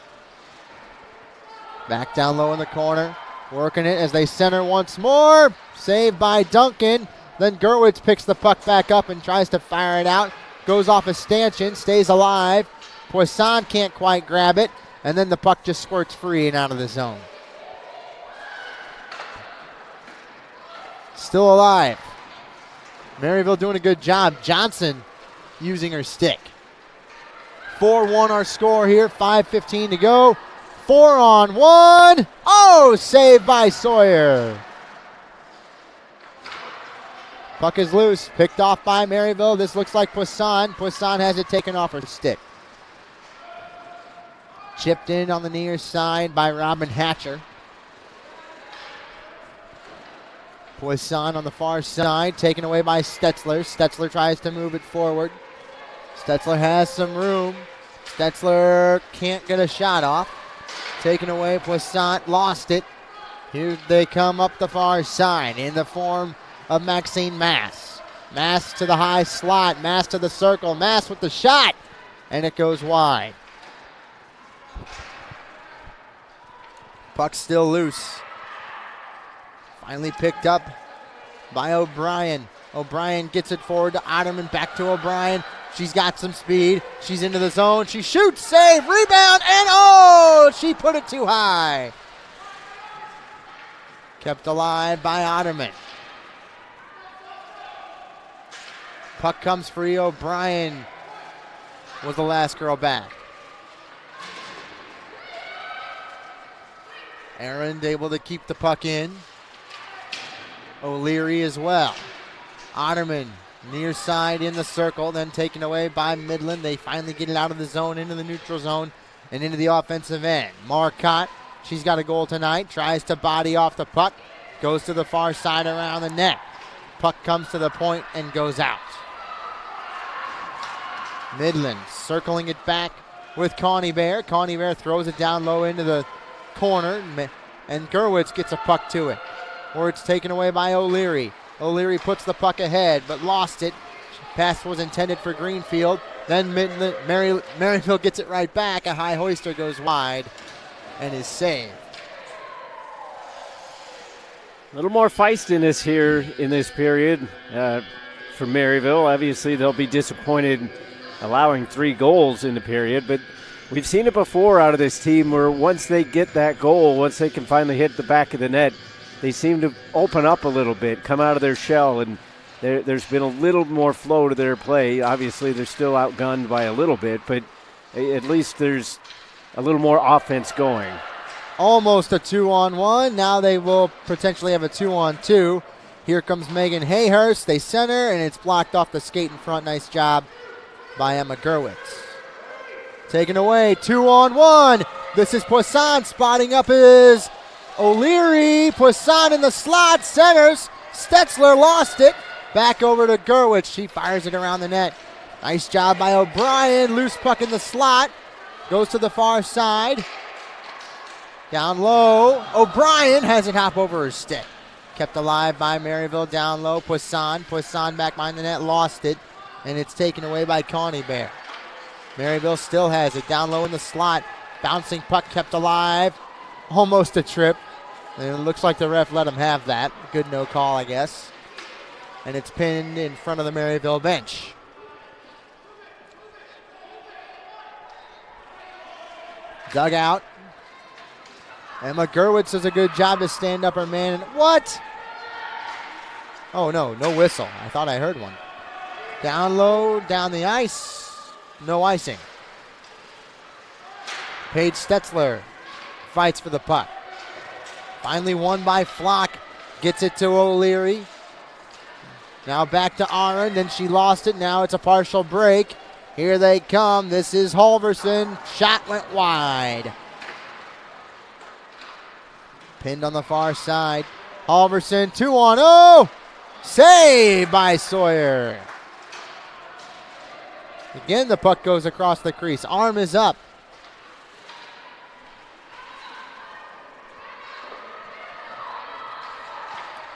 Back down low in the corner. Working it as they center once more. Saved by Duncan. Then Gerwitz picks the puck back up and tries to fire it out. Goes off a stanchion, stays alive. Poisson can't quite grab it. And then the puck just squirts free and out of the zone. Still alive. Maryville doing a good job. Johnson using her stick. 4-1 our score here. 5:15 to go. 4-on-1. Oh, saved by Sawyer. Puck is loose. Picked off by Maryville. This looks like Poisson. Poisson has it taken off her stick. Chipped in on the near side by Robin Hatcher. Poisson on the far side, taken away by Stetzler. Stetzler tries to move it forward. Stetzler has some room. Stetzler can't get a shot off. Taken away, Poisson lost it. Here they come up the far side in the form of Maxine Mass. Mass to the high slot, Mass to the circle, Mass with the shot, and it goes wide. Puck still loose. Finally picked up by O'Brien. O'Brien gets it forward to Otterman, back to O'Brien. She's got some speed. She's into the zone. She shoots, save, rebound, and oh, she put it too high. Kept alive by Otterman. Puck comes free. O'Brien was the last girl back. Aaron able to keep the puck in. O'Leary as well. Otterman near side in the circle, then taken away by Midland. They finally get it out of the zone, into the neutral zone, and into the offensive end. Marcotte, she's got a goal tonight, tries to body off the puck, goes to the far side around the net. Puck comes to the point and goes out. Midland circling it back with Connie Bear. Connie Bear throws it down low into the corner, and Gerwitz gets a puck to it, where it's taken away by O'Leary. O'Leary puts the puck ahead, but lost it. Pass was intended for Greenfield. Then Maryville gets it right back. A high hoister goes wide and is saved. A little more feistiness here in this period for Maryville. Obviously, they'll be disappointed allowing 3 goals in the period, but we've seen it before out of this team where once they get that goal, once they can finally hit the back of the net, they seem to open up a little bit, come out of their shell, and there's been a little more flow to their play. Obviously, they're still outgunned by a little bit, but at least there's a little more offense going. Almost a 2-on-1. Now they will potentially have a 2-on-2. Here comes Megan Hayhurst. They center, and it's blocked off the skate in front. Nice job by Emma Gerwitz. Taken away, 2-on-1. This is Poisson spotting up his O'Leary. Poisson in the slot, centers. Stetzler lost it. Back over to Gerwitz. She fires it around the net. Nice job by O'Brien. Loose puck in the slot. Goes to the far side. Down low. O'Brien has it hop over her stick. Kept alive by Maryville down low. Poisson back behind the net. Lost it. And it's taken away by Connie Bear. Maryville still has it down low in the slot. Bouncing puck kept alive. Almost a trip. And it looks like the ref let him have that. Good no call, I guess. And it's pinned in front of the Maryville bench. Dugout. Emma Gerwitz does a good job to stand up her man. What? Oh, no whistle. I thought I heard one. Down low, down the ice. No icing. Paige Stetzler fights for the puck. Finally won by Flock. Gets it to O'Leary. Now back to Aaron. Then she lost it. Now it's a partial break. Here they come. This is Halverson. Shot went wide. Pinned on the far side. Halverson 2-on-0. Save by Sawyer. Again, the puck goes across the crease. Arm is up.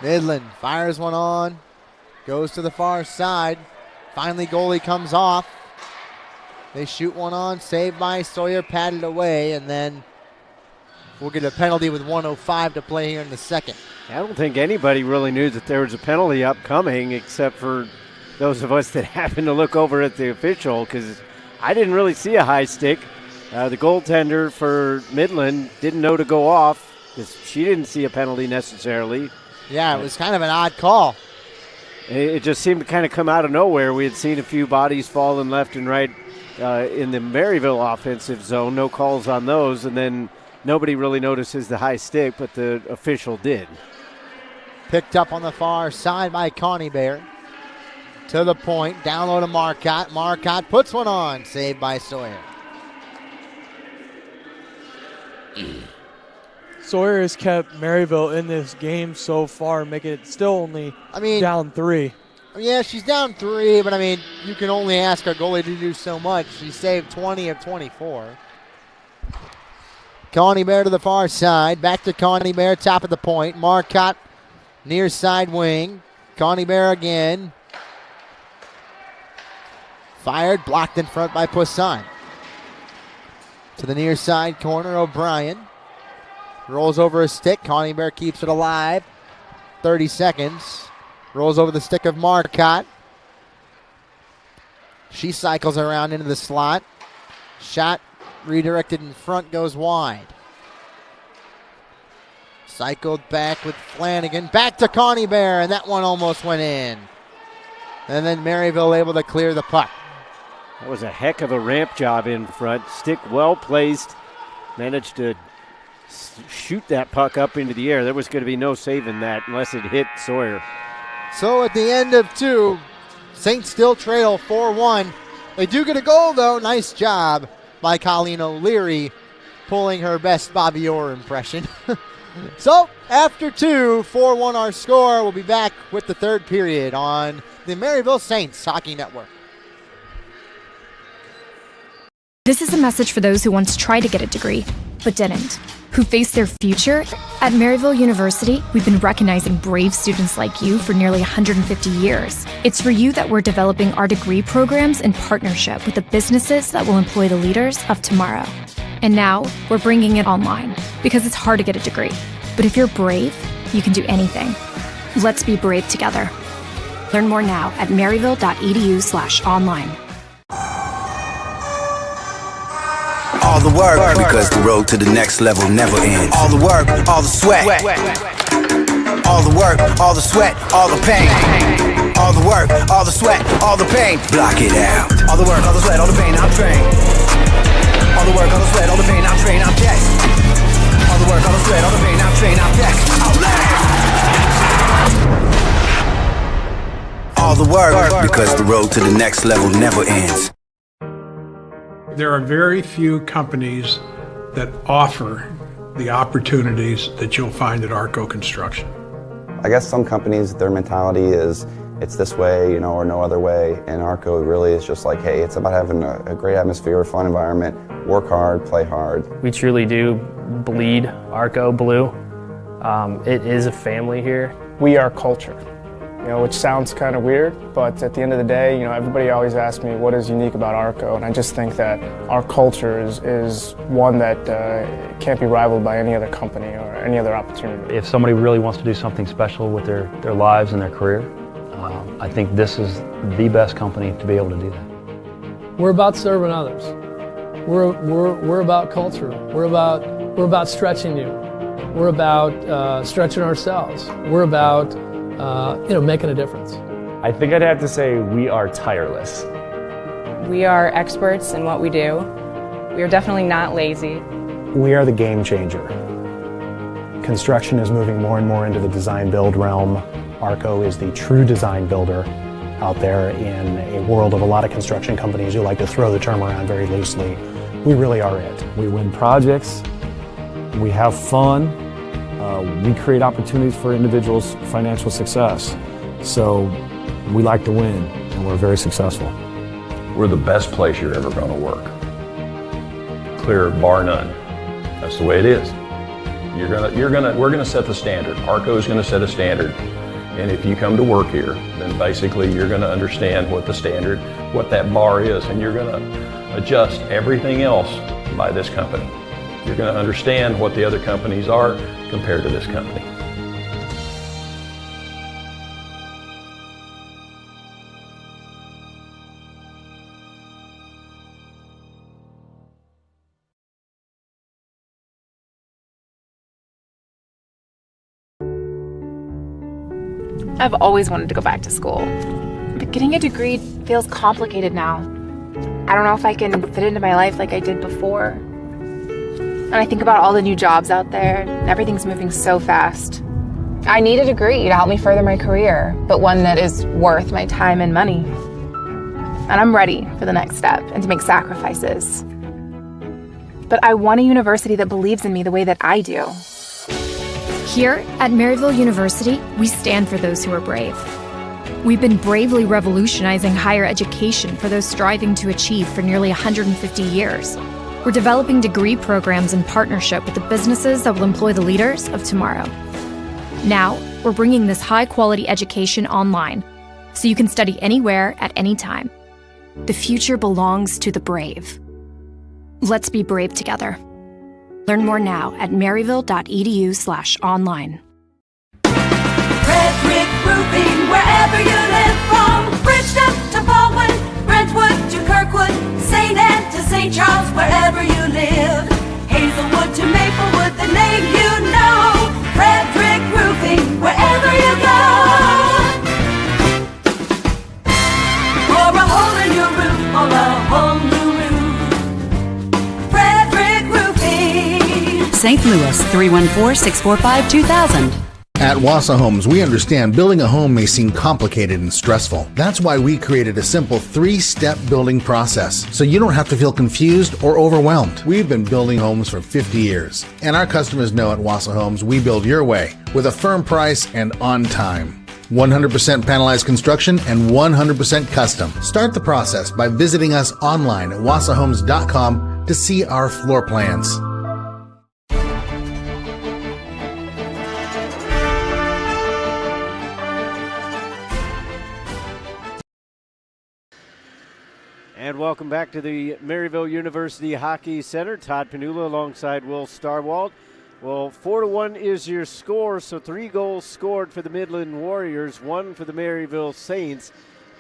Midland fires one on. Goes to the far side. Finally, goalie comes off. They shoot one on. Saved by Sawyer. Patted away. And then We'll get a penalty with 1:05 to play here in the second. I don't think anybody really knew that there was a penalty upcoming except for those of us that happened to look over at the official, because I didn't really see a high stick. The goaltender for Midland didn't know to go off because she didn't see a penalty necessarily. Yeah, it was kind of an odd call. It just seemed to kind of come out of nowhere. We had seen a few bodies falling left and right in the Maryville offensive zone. No calls on those, and then nobody really notices the high stick, but the official did. Picked up on the far side by Connie Bear. To the point, down low to Marcotte. Marcotte puts one on, saved by Sawyer. Sawyer has kept Maryville in this game so far, making it still only down 3. Yeah, she's down 3, but you can only ask our goalie to do so much. She saved 20 of 24. Connie Bear to the far side. Back to Connie Bear, top of the point. Marcotte, near side wing. Connie Bear again. Fired, blocked in front by Poisson. To the near side corner, O'Brien. Rolls over a stick. Connie Bear keeps it alive. 30 seconds. Rolls over the stick of Marcotte. She cycles around into the slot. Shot redirected in front, goes wide. Cycled back with Flanagan. Back to Connie Bear, and that one almost went in. And then Maryville able to clear the puck. That was a heck of a ramp job in front. Stick well placed. Managed to shoot that puck up into the air. There was going to be no saving that unless it hit Sawyer. So at the end of 2, Saints still trail 4-1. They do get a goal, though. Nice job by Colleen O'Leary, pulling her best Bobby Orr impression. So after 2, 4-1 our score. We'll be back with the third period on the Maryville Saints Hockey Network. This is a message for those who once tried to get a degree, but didn't, who faced their future. At Maryville University, we've been recognizing brave students like you for nearly 150 years. It's for you that we're developing our degree programs in partnership with the businesses that will employ the leaders of tomorrow. And now, we're bringing it online, because it's hard to get a degree. But if you're brave, you can do anything. Let's be brave together. Learn more now at maryville.edu/online. All the work, because the road to the next level never ends. All the work, all the sweat. All the work, all the sweat, all the pain. All the work, all the sweat, all the pain. Block it out. All the work, all the sweat, all the pain, I'm trained. All the work, all the sweat, all the pain, I'm trained, I'm dead. All the work, all the sweat, all the pain, I'm trained, I'm dead. All the work, because the road to the next level never ends. There are very few companies that offer the opportunities that you'll find at Arco Construction. I guess some companies, their mentality is it's this way, or no other way. And Arco really is just like, hey, it's about having a great atmosphere, a fun environment, work hard, play hard. We truly do bleed Arco blue. It is a family here. We are culture, which sounds kind of weird, but at the end of the day, everybody always asks me what is unique about Arco, and I just think that our culture is one that can't be rivaled by any other company or any other opportunity. If somebody really wants to do something special with their lives and their career, I think this is the best company to be able to do that. We're about serving others. We're about culture. We're about stretching you. We're about stretching ourselves. We're about making a difference. I think I'd have to say we are tireless. We are experts in what we do. We are definitely not lazy. We are the game changer. Construction is moving more and more into the design-build realm. Arco is the true design builder out there in a world of a lot of construction companies who like to throw the term around very loosely. We really are it. We win projects, we have fun, we create opportunities for individuals' financial success. So we like to win, and we're very successful. We're the best place you're ever going to work. Clear, bar none. That's the way it is. We're gonna set the standard. Arco's gonna set a standard. And if you come to work here, then basically you're gonna understand what the standard, what that bar is, and you're gonna adjust everything else by this company. You're going to understand what the other companies are compared to this company. I've always wanted to go back to school, but getting a degree feels complicated now. I don't know if I can fit into my life like I did before. And I think about all the new jobs out there, and everything's moving so fast. I need a degree to help me further my career, but one that is worth my time and money. And I'm ready for the next step and to make sacrifices. But I want a university that believes in me the way that I do. Here at Maryville University, we stand for those who are brave. We've been bravely revolutionizing higher education for those striving to achieve for nearly 150 years. We're developing degree programs in partnership with the businesses that will employ the leaders of tomorrow. Now, we're bringing this high-quality education online, so you can study anywhere at any time. The future belongs to the brave. Let's be brave together. Learn more now at maryville.edu/online. Red Brick Roofing, wherever you live, from Bridgeton to Baldwin, Brentwood to Kirkwood, St. Anne to St. Charles, wherever you live. Hazelwood to Maplewood, the name you know. Red Brick Roofing, wherever you go. For a hole in your roof or a whole new roof. Red Brick Roofing. St. Louis, 314-645-2000. At Wassa Homes, we understand building a home may seem complicated and stressful. That's why we created a simple 3-step building process, so you don't have to feel confused or overwhelmed. We've been building homes for 50 years, and our customers know at Wassa Homes we build your way with a firm price and on time. 100% panelized construction and 100% custom. Start the process by visiting us online at wassahomes.com to see our floor plans. And welcome back to the Maryville University Hockey Center. Todd Panula alongside Will Starwalt. Well, 4-1 is your score, so 3 goals scored for the Midland Warriors, 1 for the Maryville Saints.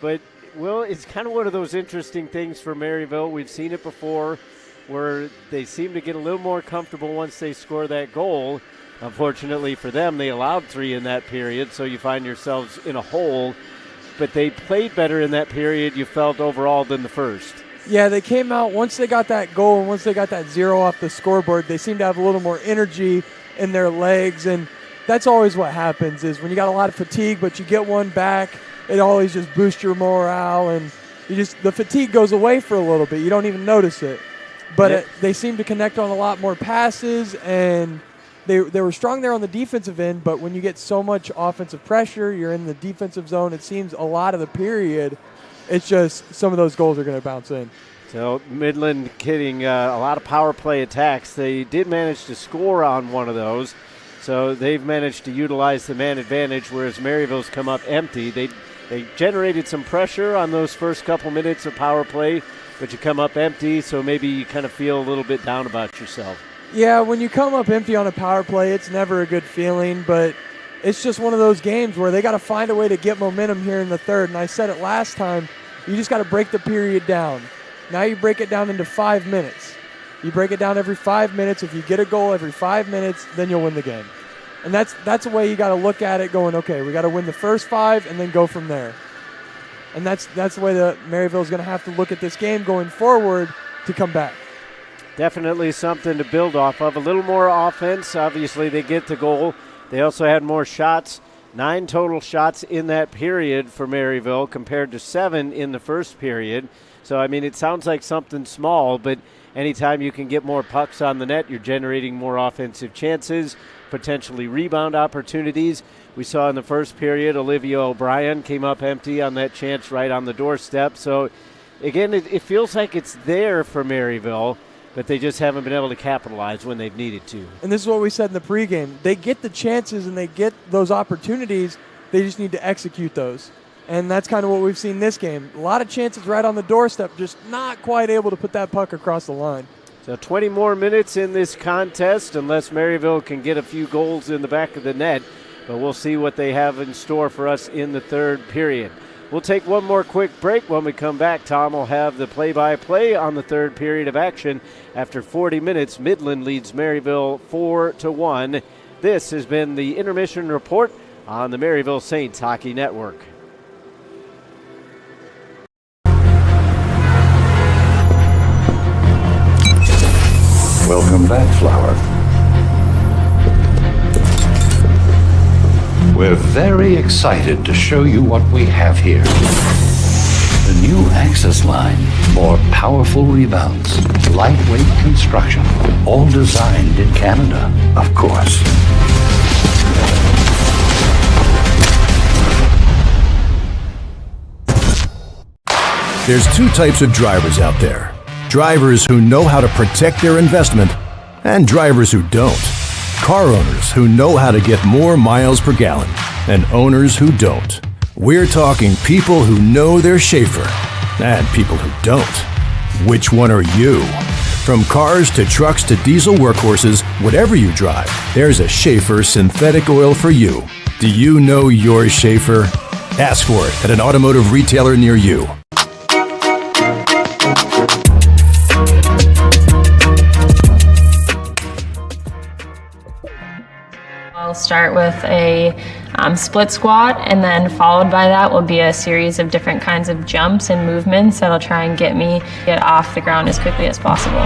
But, Will, it's kind of one of those interesting things for Maryville. We've seen it before where they seem to get a little more comfortable once they score that goal. Unfortunately for them, they allowed 3 in that period, so you find yourselves in a hole. But they played better in that period, you felt, overall than the first. Yeah, they came out, once they got that goal and once they got that 0 off the scoreboard, they seemed to have a little more energy in their legs. And that's always what happens is when you got a lot of fatigue, but you get one back, it always just boosts your morale. And the fatigue goes away for a little bit. You don't even notice it. But they seem to connect on a lot more passes, and they were strong there on the defensive end, but when you get so much offensive pressure, you're in the defensive zone, it seems a lot of the period, it's just some of those goals are going to bounce in. So Midland getting a lot of power play attacks. They did manage to score on one of those, so they've managed to utilize the man advantage, whereas Maryville's come up empty. They generated some pressure on those first couple minutes of power play, but you come up empty, so maybe you kind of feel a little bit down about yourself. Yeah, when you come up empty on a power play, it's never a good feeling, but it's just one of those games where they got to find a way to get momentum here in the third. And I said it last time, you just got to break the period down. Now you break it down into 5 minutes. You break it down every 5 minutes. If you get a goal every 5 minutes, then you'll win the game. And that's the way you got to look at it, going, okay, we got to win the first 5 and then go from there. And that's the way that Maryville's going to have to look at this game going forward to come back. Definitely something to build off of. A little more offense. Obviously, they get the goal. They also had more shots. 9 total shots in that period for Maryville compared to 7 in the first period. So, I mean, it sounds like something small, but anytime you can get more pucks on the net, you're generating more offensive chances, potentially rebound opportunities. We saw in the first period, Olivia O'Brien came up empty on that chance right on the doorstep. So, again, it feels like it's there for Maryville, but they just haven't been able to capitalize when they've needed to. And this is what we said in the pregame. They get the chances and they get those opportunities. They just need to execute those. And that's kind of what we've seen this game. A lot of chances right on the doorstep, just not quite able to put that puck across the line. So 20 more minutes in this contest unless Maryville can get a few goals in the back of the net. But we'll see what they have in store for us in the third period. We'll take one more quick break. When we come back, Tom will have the play-by-play on the third period of action. After 40 minutes, Midland leads Maryville 4-1. This has been the Intermission Report on the Maryville Saints Hockey Network. Welcome back, Flower. We're very excited to show you what we have here. The new access line, more powerful rebounds, lightweight construction, all designed in Canada, of course. There's two types of drivers out there. Drivers who know how to protect their investment, and drivers who don't. Car owners who know how to get more miles per gallon, and owners who don't. We're talking people who know their Schaefer, and people who don't. Which one are you? From cars to trucks to diesel workhorses, whatever you drive, there's a Schaefer synthetic oil for you. Do you know your Schaefer? Ask for it at an automotive retailer near you. I'll start with a split squat, and then followed by that will be a series of different kinds of jumps and movements that'll try and get off the ground as quickly as possible.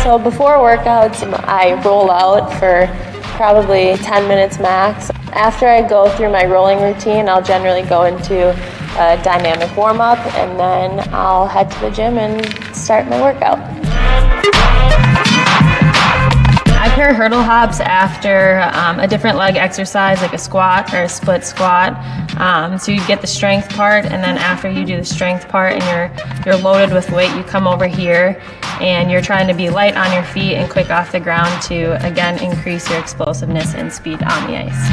So before workouts, I roll out for probably 10 minutes max. After I go through my rolling routine, I'll generally go into a dynamic warm-up, and then I'll head to the gym and start my workout. I pair hurdle hops after a different leg exercise, like a squat or a split squat. So you get the strength part, and then after you do the strength part and you're loaded with weight, you come over here and you're trying to be light on your feet and quick off the ground to, again, increase your explosiveness and speed on the ice.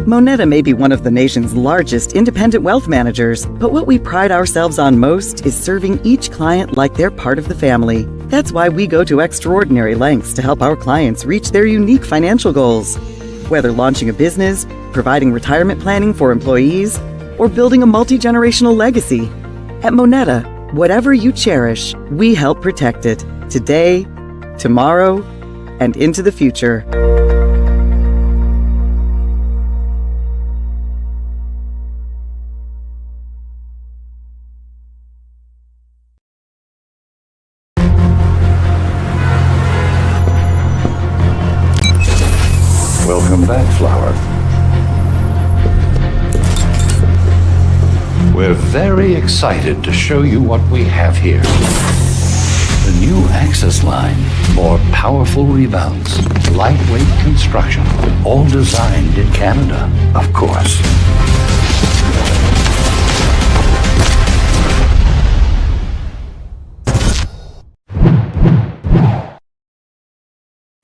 Moneta may be one of the nation's largest independent wealth managers, but what we pride ourselves on most is serving each client like they're part of the family. That's why we go to extraordinary lengths to help our clients reach their unique financial goals. Whether launching a business, providing retirement planning for employees, or building a multi-generational legacy, at Moneta, whatever you cherish, we help protect it today, tomorrow, and into the future. Welcome back, Flower. We're very excited to show you what we have here. The new access line, more powerful rebounds, lightweight construction, all designed in Canada, of course.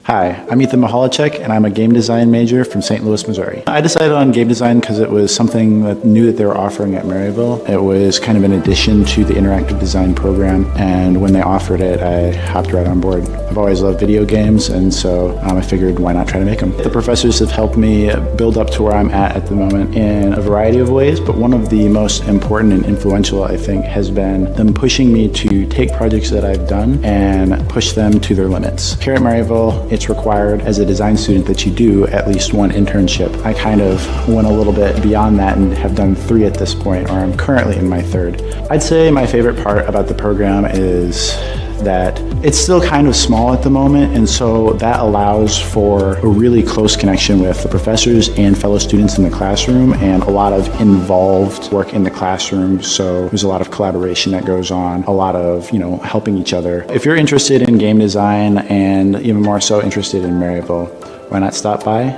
Hi, I'm Ethan Mahalachek, and I'm a game design major from St. Louis, Missouri. I decided on game design because it was something that new that they were offering at Maryville. It was kind of an addition to the interactive design program, and when they offered it, I hopped right on board. I've always loved video games, and so I figured why not try to make them. The professors have helped me build up to where I'm at the moment in a variety of ways, but one of the most important and influential, I think, has been them pushing me to take projects that I've done and push them to their limits. Here at Maryville, it's required as a design student that you do at least one internship. I kind of went a little bit beyond that and have done 3 at this point, or I'm currently in my 3rd. I'd say my favorite part about the program is that it's still kind of small at the moment, and so that allows for a really close connection with the professors and fellow students in the classroom, and a lot of involved work in the classroom. So there's a lot of collaboration that goes on, a lot of, helping each other. If you're interested in game design, and even more so interested in Maryville, why not stop by,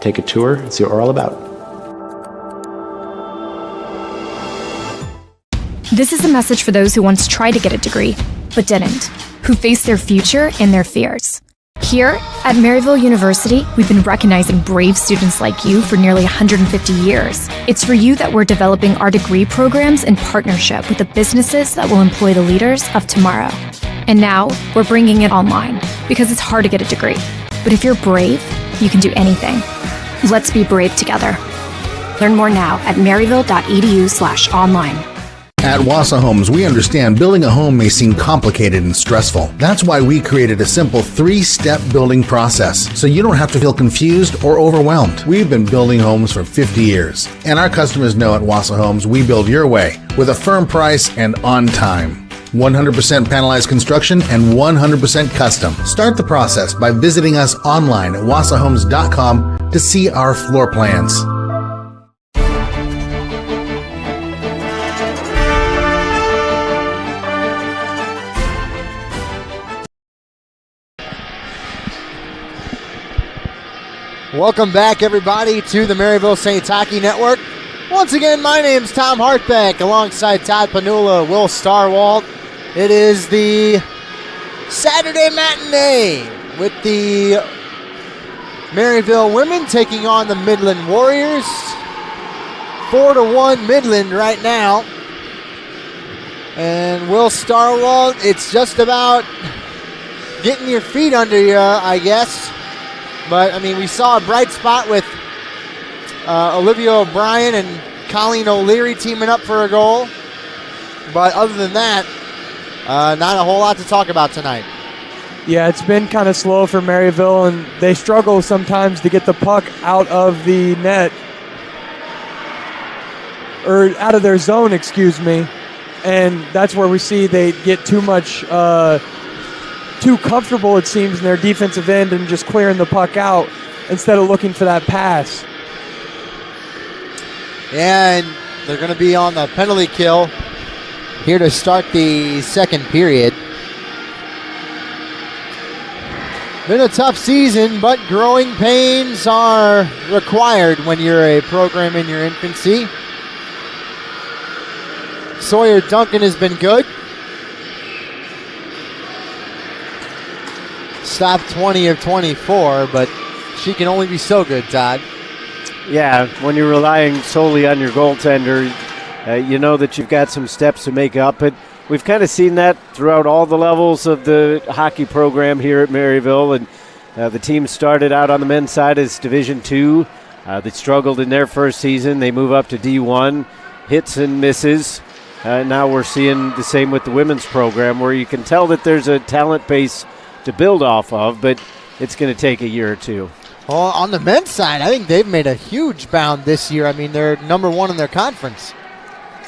take a tour, and see what we're all about. This is a message for those who once tried to get a degree, but didn't, who face their future and their fears. Here at Maryville University, we've been recognizing brave students like you for nearly 150 years. It's for you that we're developing our degree programs in partnership with the businesses that will employ the leaders of tomorrow. And now, we're bringing it online, because it's hard to get a degree. But if you're brave, you can do anything. Let's be brave together. Learn more now at maryville.edu/online. At Wassa Homes, we understand building a home may seem complicated and stressful. That's why we created a simple 3-step building process, so you don't have to feel confused or overwhelmed. We've been building homes for 50 years, and our customers know at Wassa Homes we build your way with a firm price and on time. 100% panelized construction and 100% custom. Start the process by visiting us online at wassahomes.com to see our floor plans. Welcome back, everybody, to the Maryville Saints Hockey Network. Once again, my name's Tom Hartbeck, alongside Todd Panula, Will Starwalt. It is the Saturday matinee with the Maryville women taking on the Midland Warriors. 4-1 Midland right now. And Will Starwalt, it's just about getting your feet under you, I guess. But, I mean, we saw a bright spot with Olivia O'Brien and Colleen O'Leary teaming up for a goal. But other than that, not a whole lot to talk about tonight. Yeah, it's been kind of slow for Maryville, and they struggle sometimes to get the puck out of the net, or out of their zone, excuse me. And that's where we see they get too much, too comfortable, it seems, in their defensive end and just clearing the puck out instead of looking for that pass. And they're going to be on the penalty kill here to start the second period. Been a tough season, but growing pains are required when you're a program in your infancy. Sawyer Duncan has been good. Stopped 20 of 24, but she can only be so good, Todd. Yeah, when you're relying solely on your goaltender, you know that you've got some steps to make up. But we've kind of seen that throughout all the levels of the hockey program here at Maryville. And the team started out on the men's side as Division II. They struggled in their first season. They move up to D1, hits and misses. Now we're seeing the same with the women's program, where you can tell that there's a talent base to build off of, but it's going to take a year or two. Well, on the men's side, I think they've made a huge bound this year. I mean, they're number one in their conference.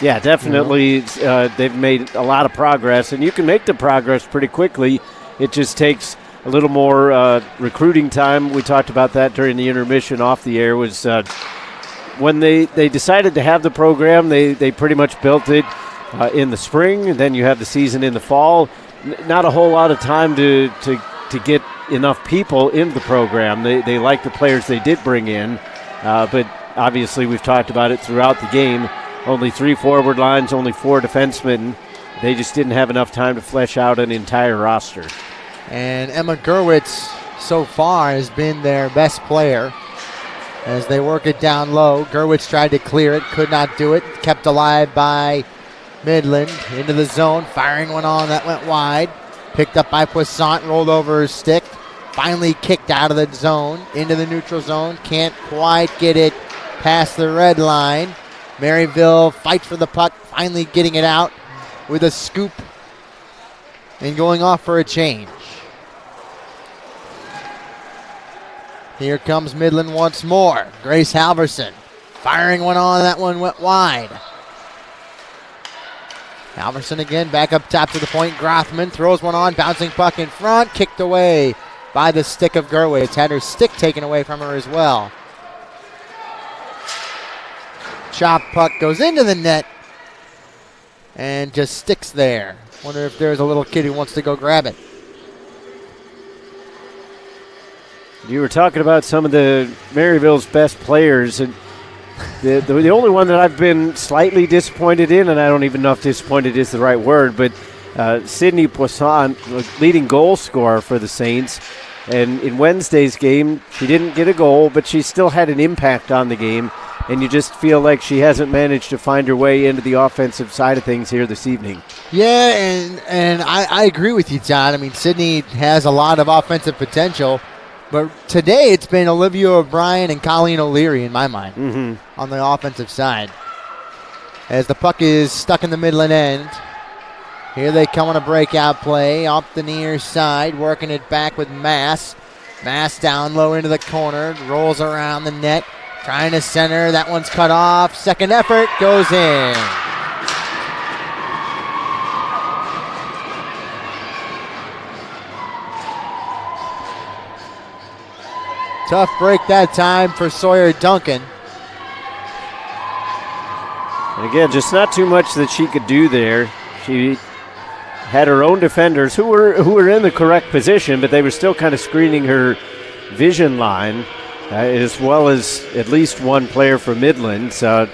Yeah, definitely. They've made a lot of progress, and you can make the progress pretty quickly. It just takes a little more recruiting time. We talked about that during the intermission off the air. Was when they decided to have the program, they pretty much built it in the spring, and then you have the season in the fall. Not a whole lot of time to get enough people into the program. They like the players they did bring in, but obviously we've talked about it throughout the game. Only 3 forward lines, only 4 defensemen. They just didn't have enough time to flesh out an entire roster. And Emma Gerwitz so far has been their best player as they work it down low. Gerwitz tried to clear it, could not do it. Kept alive by Midland into the zone, firing one on that went wide. Picked up by Poissant, rolled over her stick. Finally kicked out of the zone, into the neutral zone. Can't quite get it past the red line. Maryville fights for the puck, finally getting it out with a scoop and going off for a change. Here comes Midland once more. Grace Halverson firing one on, that one went wide. Halverson again back up top to the point. Grothman throws one on, bouncing puck in front, kicked away by the stick of Gerwitz. Had her stick taken away from her as well. Chop puck goes into the net and just sticks there. Wonder if there's a little kid who wants to go grab it. You were talking about some of the Maryville's best players, and The only one that I've been slightly disappointed in, and I don't even know if disappointed is the right word, but Sydney Poisson, leading goal scorer for the Saints. And in Wednesday's game, she didn't get a goal, but she still had an impact on the game. And you just feel like she hasn't managed to find her way into the offensive side of things here this evening. Yeah, and I agree with you, John. I mean, Sydney has a lot of offensive potential, but today it's been Olivia O'Brien and Colleen O'Leary in my mind on the offensive side. As the puck is stuck in the Midland end. Here they come on a breakout play off the near side, working it back with Mass. Mass down low into the corner, rolls around the net. Trying to center, that one's cut off. Second effort goes in. Tough break that time for Sawyer Duncan. And again, just not too much that she could do there. She had her own defenders who were in the correct position, but they were still kind of screening her vision line. As well as at least one player for Midland. So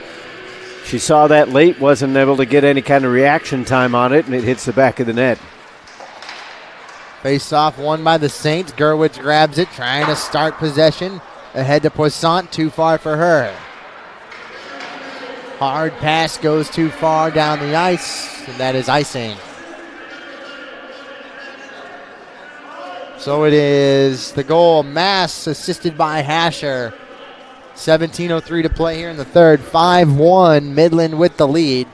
she saw that late, wasn't able to get any kind of reaction time on it, and it hits the back of the net. Face off won by the Saints. Gerwitz grabs it, trying to start possession. Ahead to Poissant, too far for her. Hard pass goes too far down the ice, and that is icing. So it is the goal, Mass, assisted by Hasher. 17:03 to play here in the third. 5-1, Midland with the lead.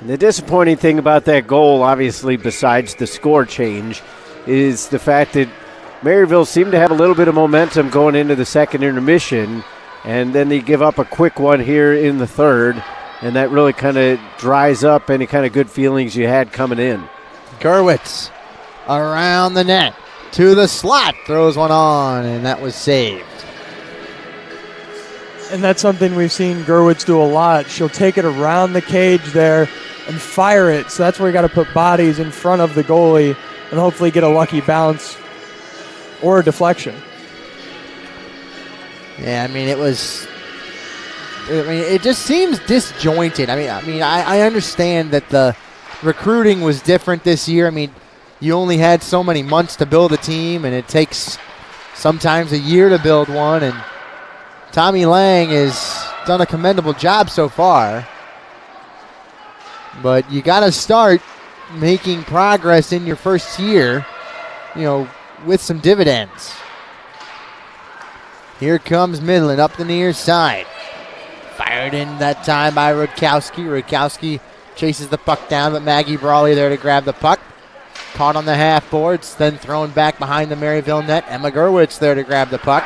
And the disappointing thing about that goal, obviously, besides the score change, is the fact that Maryville seemed to have a little bit of momentum going into the second intermission, and then they give up a quick one here in the third, and that really kind of dries up any kind of good feelings you had coming in. Gerwitz around the net to the slot, throws one on, and that was saved. And that's something we've seen Gerwitz do a lot. She'll take it around the cage there and fire it. So that's where you got to put bodies in front of the goalie and hopefully get a lucky bounce or a deflection. Yeah, I mean, it just seems disjointed. I understand that the recruiting was different this year. I mean, you only had so many months to build a team, and it takes sometimes a year to build one. And Tommy Lang has done a commendable job so far. But you got to start making progress in your first year, with some dividends. Here comes Midland up the near side. Fired in that time by Rudkowski. Rudkowski chases the puck down, but Maggie Brawley there to grab the puck. Caught on the half boards, then thrown back behind the Maryville net. Emma Gerwitz there to grab the puck.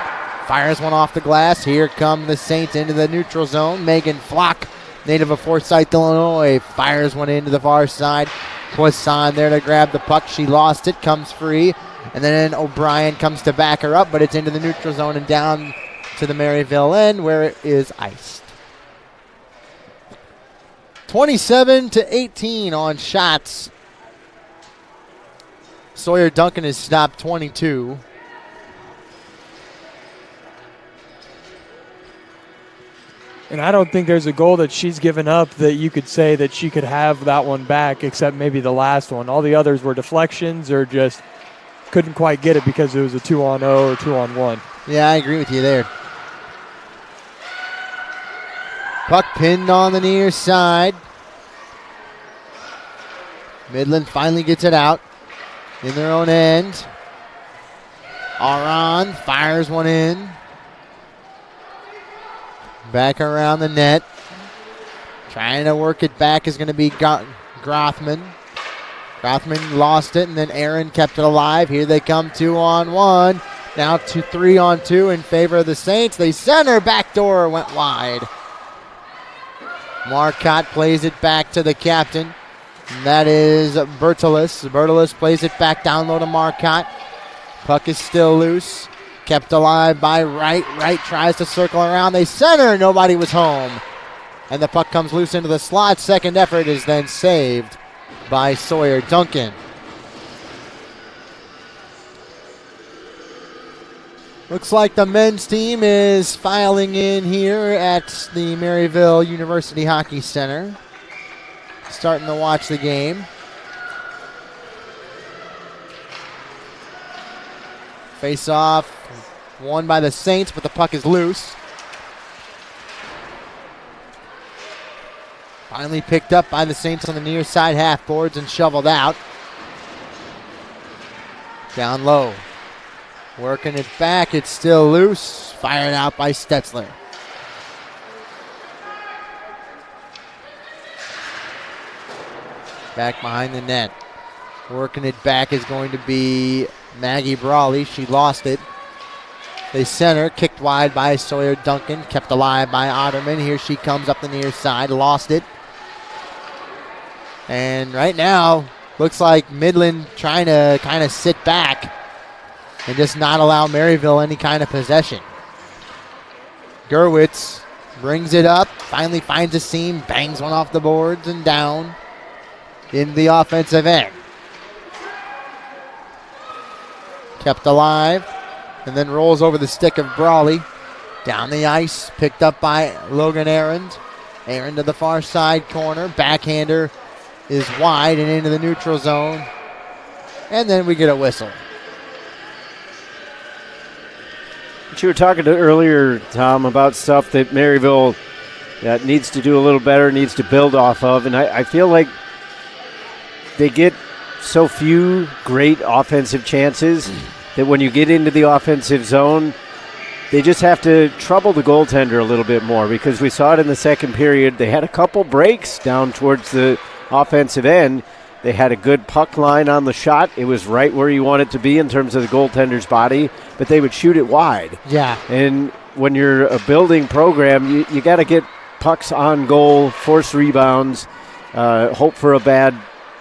Fires one off the glass. Here come the Saints into the neutral zone. Megan Flock, native of Forsyth, Illinois, fires one into the far side. Poisson there to grab the puck. She lost it, comes free. And then O'Brien comes to back her up, but it's into the neutral zone and down to the Maryville end where it is iced. 27-18 on shots. Sawyer Duncan has stopped 22. And I don't think there's a goal that she's given up that you could say that she could have that one back, except maybe the last one. All the others were deflections or just couldn't quite get it because it was a 2-on-0 or 2-on-1. Yeah, I agree with you there. Puck pinned on the near side. Midland finally gets it out in their own end. Aron fires one in. Back around the net. Trying to work it back is going to be Grothman. Grothman lost it, and then Aaron kept it alive. Here they come 2-on-1. Now 3-on-2 in favor of the Saints. They center, backdoor went wide. Marcotte plays it back to the captain. And that is Bertalis. Bertalis plays it back down low to Marcotte. Puck is still loose. Kept alive by Wright. Wright tries to circle around. They center. Nobody was home. And the puck comes loose into the slot. Second effort is then saved by Sawyer Duncan. Looks like the men's team is filing in here at the Maryville University Hockey Center. Starting to watch the game. Face off, won by the Saints, but the puck is loose. Finally picked up by the Saints on the near side half boards and shoveled out. Down low. Working it back, it's still loose. Fired out by Stetzler. Back behind the net. Working it back is going to be Maggie Brawley. She lost it. They center, kicked wide by Sawyer Duncan. Kept alive by Otterman. Here she comes up the near side. Lost it. And right now, looks like Midland trying to kind of sit back and just not allow Maryville any kind of possession. Gerwitz brings it up, finally finds a seam, bangs one off the boards and down in the offensive end. Kept alive, and then rolls over the stick of Brawley. Down the ice, picked up by Logan Aaron. Aaron to the far side corner, backhander is wide and into the neutral zone. And then we get a whistle. But you were talking to earlier, Tom, about stuff that Maryville needs to do a little better, needs to build off of. And I feel like they get so few great offensive chances that when you get into the offensive zone, they just have to trouble the goaltender a little bit more, because we saw it in the second period. They had a couple breaks down towards the offensive end. They had a good puck line on the shot. It was right where you want it to be in terms of the goaltender's body, but they would shoot it wide. Yeah. And when you're a building program, you got to get pucks on goal, force rebounds, hope for a bad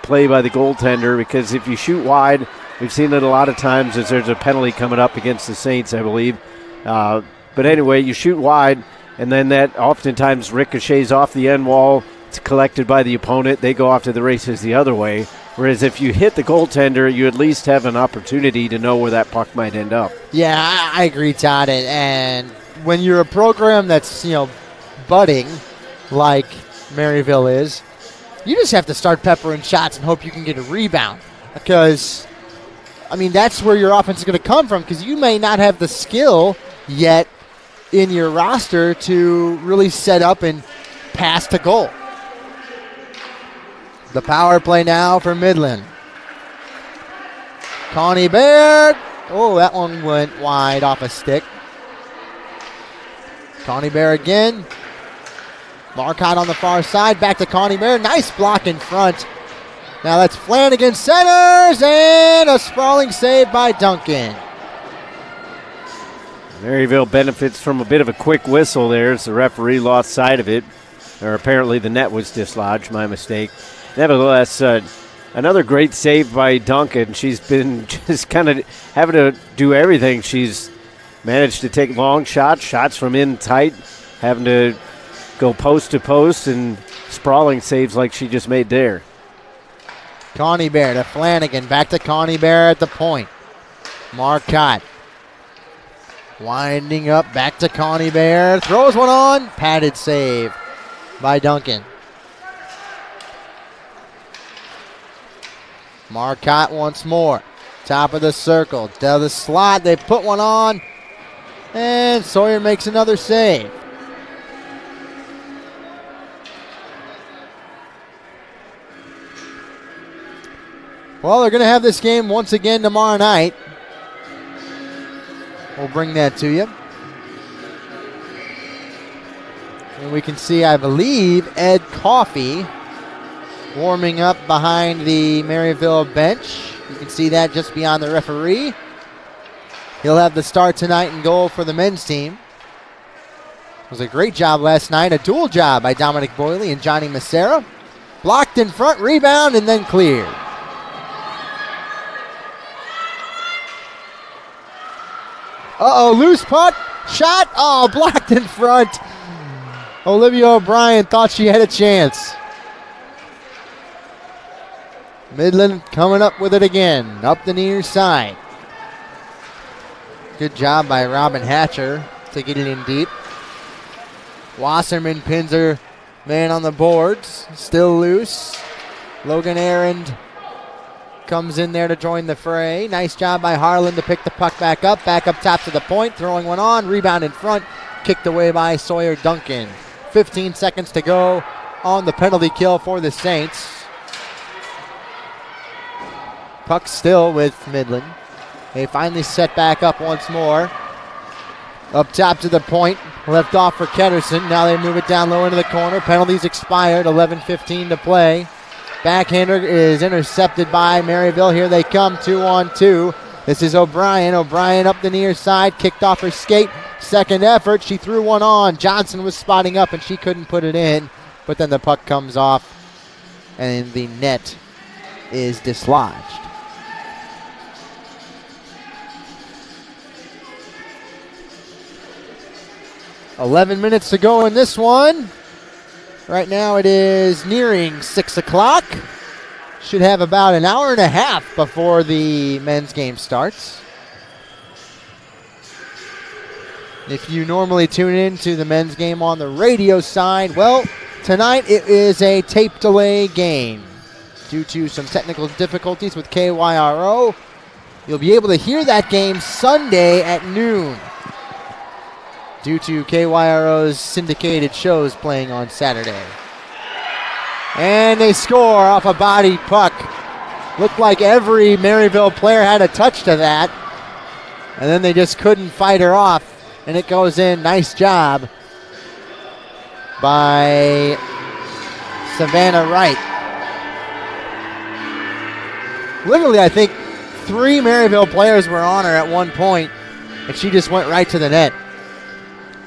play by the goaltender, because if you shoot wide, we've seen it a lot of times as there's a penalty coming up against the Saints, I believe. But anyway, you shoot wide, and then that oftentimes ricochets off the end wall. It's collected by the opponent. They go off to the races the other way. Whereas if you hit the goaltender, you at least have an opportunity to know where that puck might end up. Yeah, I agree, Todd. And when you're a program that's, budding like Maryville is, you just have to start peppering shots and hope you can get a rebound. Because, that's where your offense is going to come from, because you may not have the skill yet in your roster to really set up and pass to goal. The power play now for Midland. Connie Baird. Oh, that one went wide off a stick. Connie Baird again. Marcotte on the far side. Back to Connie Baird. Nice block in front. Now that's Flanagan centers, and a sprawling save by Duncan. Maryville benefits from a bit of a quick whistle there as the referee lost sight of it. Or apparently the net was dislodged, my mistake. Nevertheless, another great save by Duncan. She's been just kind of having to do everything. She's managed to take long shots from in tight, having to go post to post, and sprawling saves like she just made there. Connie Baird to Flanagan. Back to Connie Baird at the point. Marcotte winding up. Back to Connie Baird. Throws one on. Padded save by Duncan. Marcotte once more. Top of the circle. Down the slot. They put one on. And Sawyer makes another save. Well, they're going to have this game once again tomorrow night. We'll bring that to you. And we can see, I believe, Ed Coffey warming up behind the Maryville bench. You can see that just beyond the referee. He'll have the start tonight in goal for the men's team. It was a great job last night. A dual job by Dominic Boyley and Johnny Macera. Blocked in front, rebound, and then cleared. Loose puck. Shot. Blocked in front. Olivia O'Brien thought she had a chance. Midland coming up with it again. Up the near side. Good job by Robin Hatcher to get it in deep. Wasserman pins her man on the boards. Still loose. Logan Arend comes in there to join the fray. Nice job by Harlan to pick the puck back up top to the point, throwing one on, rebound in front, kicked away by Sawyer Duncan. 15 seconds to go on the penalty kill for the Saints. Puck still with Midland. They finally set back up once more. Up top to the point, left off for Ketterson. Now they move it down low into the corner. Penalties expired, 11:15 to play. Backhander is intercepted by Maryville. Here they come, 2-on-2. This is O'Brien. O'Brien up the near side, kicked off her skate. Second effort, she threw one on. Johnson was spotting up and she couldn't put it in. But then the puck comes off and the net is dislodged. $11 minutes to go in this one. Right now it is nearing 6 o'clock. Should have about an hour and a half before the men's game starts. If you normally tune in to the men's game on the radio side, well, tonight it is a tape delay game. Due to some technical difficulties with KYRO, you'll be able to hear that game Sunday at noon. Due to KYRO's syndicated shows playing on Saturday. And they score off a body puck. Looked like every Maryville player had a touch to that. And then they just couldn't fight her off. And it goes in. Nice job by Savannah Wright. Literally, I think 3 Maryville players were on her at one point, and she just went right to the net.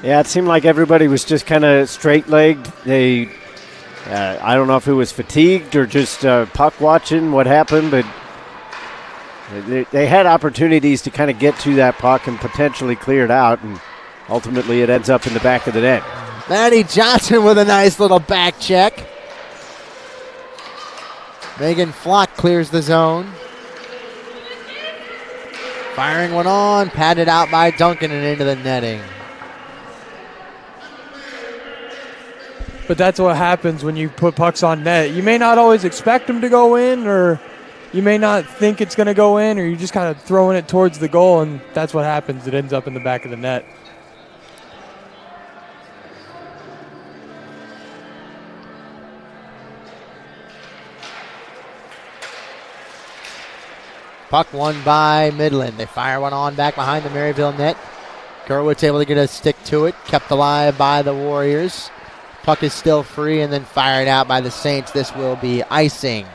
Yeah, it seemed like everybody was just kind of straight-legged. I don't know if it was fatigued or just puck watching what happened, but they had opportunities to kind of get to that puck and potentially clear it out, and ultimately it ends up in the back of the net. Maddie Johnson with a nice little back check. Megan Flock clears the zone. Firing one on, patted out by Duncan and into the netting. But that's what happens when you put pucks on net. You may not always expect them to go in, or you may not think it's going to go in, or you're just kind of throwing it towards the goal, and that's what happens. It ends up in the back of the net. Puck won by Midland. They fire one on back behind the Maryville net. Gerwitz able to get a stick to it. Kept alive by the Warriors. Puck is still free and then fired out by the Saints. This will be icing.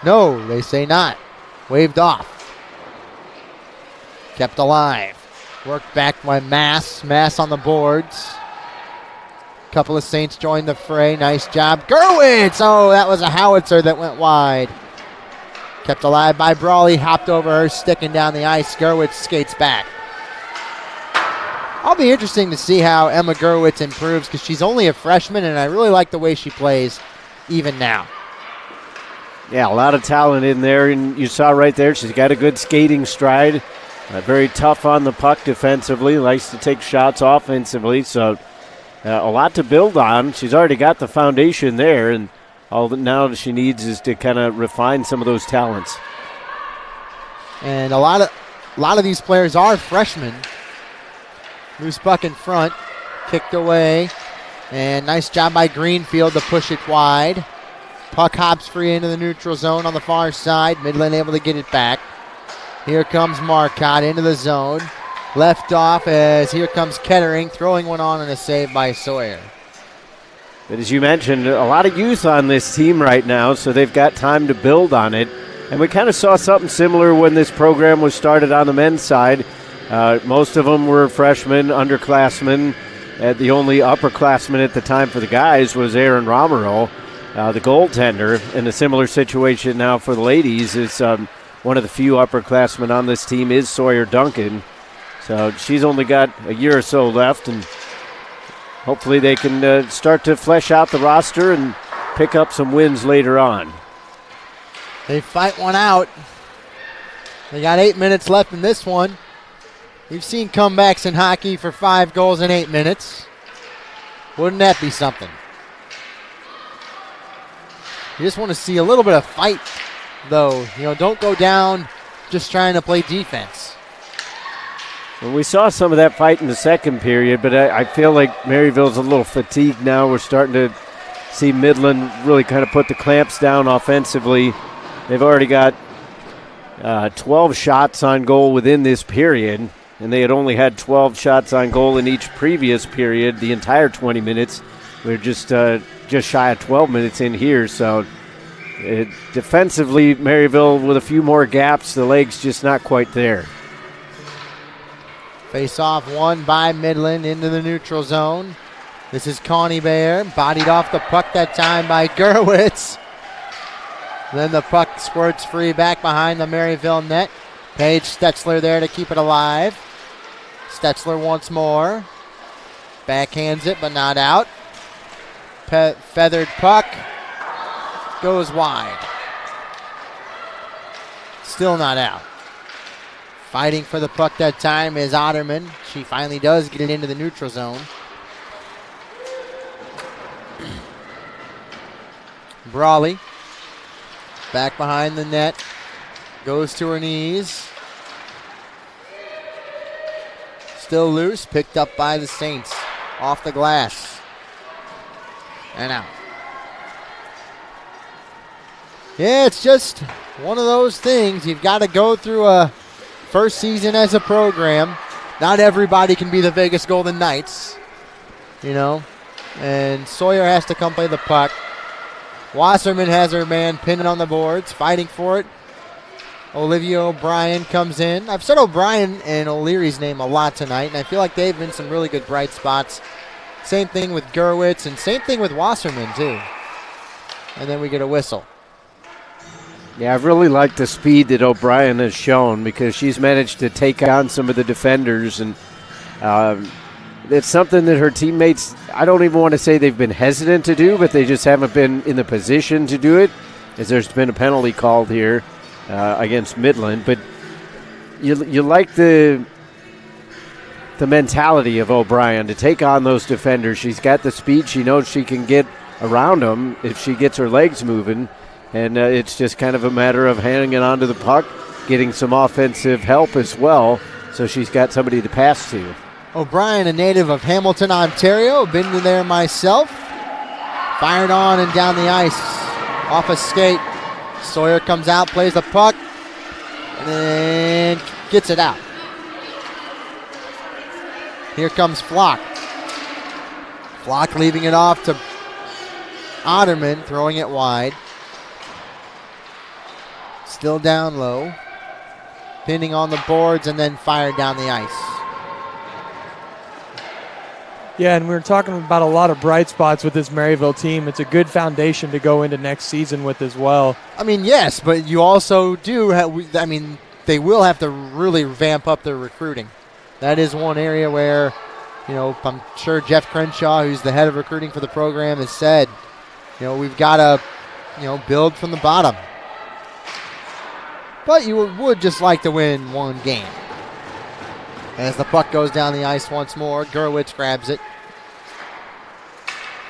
No, they say not. Waved off. Kept alive. Worked back by Mass. Mass on the boards. Couple of Saints joined the fray. Nice job. Gerwitz! Oh, that was a howitzer that went wide. Kept alive by Brawley. Hopped over her, sticking down the ice. Gerwitz skates back. I'll be interesting to see how Emma Gerwitz improves because she's only a freshman, and I really like the way she plays even now. Yeah, a lot of talent in there, and you saw right there she's got a good skating stride. Very tough on the puck defensively, likes to take shots offensively, so a lot to build on. She's already got the foundation there, and all that now she needs is to kind of refine some of those talents. And a lot of these players are freshmen. Loose puck in front, kicked away, and nice job by Greenfield to push it wide. Puck hops free into the neutral zone on the far side. Midland able to get it back. Here comes Marcotte into the zone. Left off as here comes Kettering, throwing one on and a save by Sawyer. But as you mentioned, a lot of youth on this team right now, so they've got time to build on it. And we kind of saw something similar when this program was started on the men's side. Most of them were freshmen, underclassmen. The only upperclassman at the time for the guys was Aaron Romero, the goaltender. In a similar situation now for the ladies is one of the few upperclassmen on this team is Sawyer Duncan. So she's only got a year or so left, and hopefully they can start to flesh out the roster and pick up some wins later on. They fight one out. They got 8 minutes left in this one. We've seen comebacks in hockey for 5 goals in 8 minutes. Wouldn't that be something? You just want to see a little bit of fight, though. Don't go down just trying to play defense. Well, we saw some of that fight in the second period, but I feel like Maryville's a little fatigued now. We're starting to see Midland really kind of put the clamps down offensively. They've already got 12 shots on goal within this period, and they had only had 12 shots on goal in each previous period, the entire 20 minutes. We're just shy of 12 minutes in here, so defensively, Maryville with a few more gaps, the legs just not quite there. Face off won by Midland into the neutral zone. This is Connie Bear, bodied off the puck that time by Gerwitz. Then the puck squirts free back behind the Maryville net. Paige Stetzler there to keep it alive. Stetzler once more. Backhands it, but not out. Feathered puck goes wide. Still not out. Fighting for the puck that time is Otterman. She finally does get it into the neutral zone. Brawley. Back behind the net. Goes to her knees. Still loose. Picked up by the Saints. Off the glass. And out. Yeah, it's just one of those things. You've got to go through a first season as a program. Not everybody can be the Vegas Golden Knights, and Sawyer has to come play the puck. Wasserman has her man pinned on the boards, fighting for it. Olivia O'Brien comes in. I've said O'Brien and O'Leary's name a lot tonight, and I feel like they've been some really good bright spots. Same thing with Gerwitz, and same thing with Wasserman, too. And then we get a whistle. Yeah, I've really liked the speed that O'Brien has shown because she's managed to take on some of the defenders, and it's something that her teammates, I don't even want to say they've been hesitant to do, but they just haven't been in the position to do it, as there's been a penalty called here against Midland. But you like the mentality of O'Brien to take on those defenders. She's got the speed. She knows she can get around them if she gets her legs moving. And it's just kind of a matter of hanging on to the puck, getting some offensive help as well, so she's got somebody to pass to. O'Brien, a native of Hamilton, Ontario. Been there myself. Fired on and down the ice. Off a skate. Sawyer comes out, plays the puck, and then gets it out. Here comes Flock. Flock leaving it off to Otterman, throwing it wide. Still down low. Pinning on the boards and then fired down the ice. Yeah, and we were talking about a lot of bright spots with this Maryville team. It's a good foundation to go into next season with as well. I mean, yes, but you also do have, they will have to really vamp up their recruiting. That is one area where, I'm sure Jeff Crenshaw, who's the head of recruiting for the program, has said, we've got to, build from the bottom. But you would just like to win one game. As the puck goes down the ice once more, Gerwitz grabs it.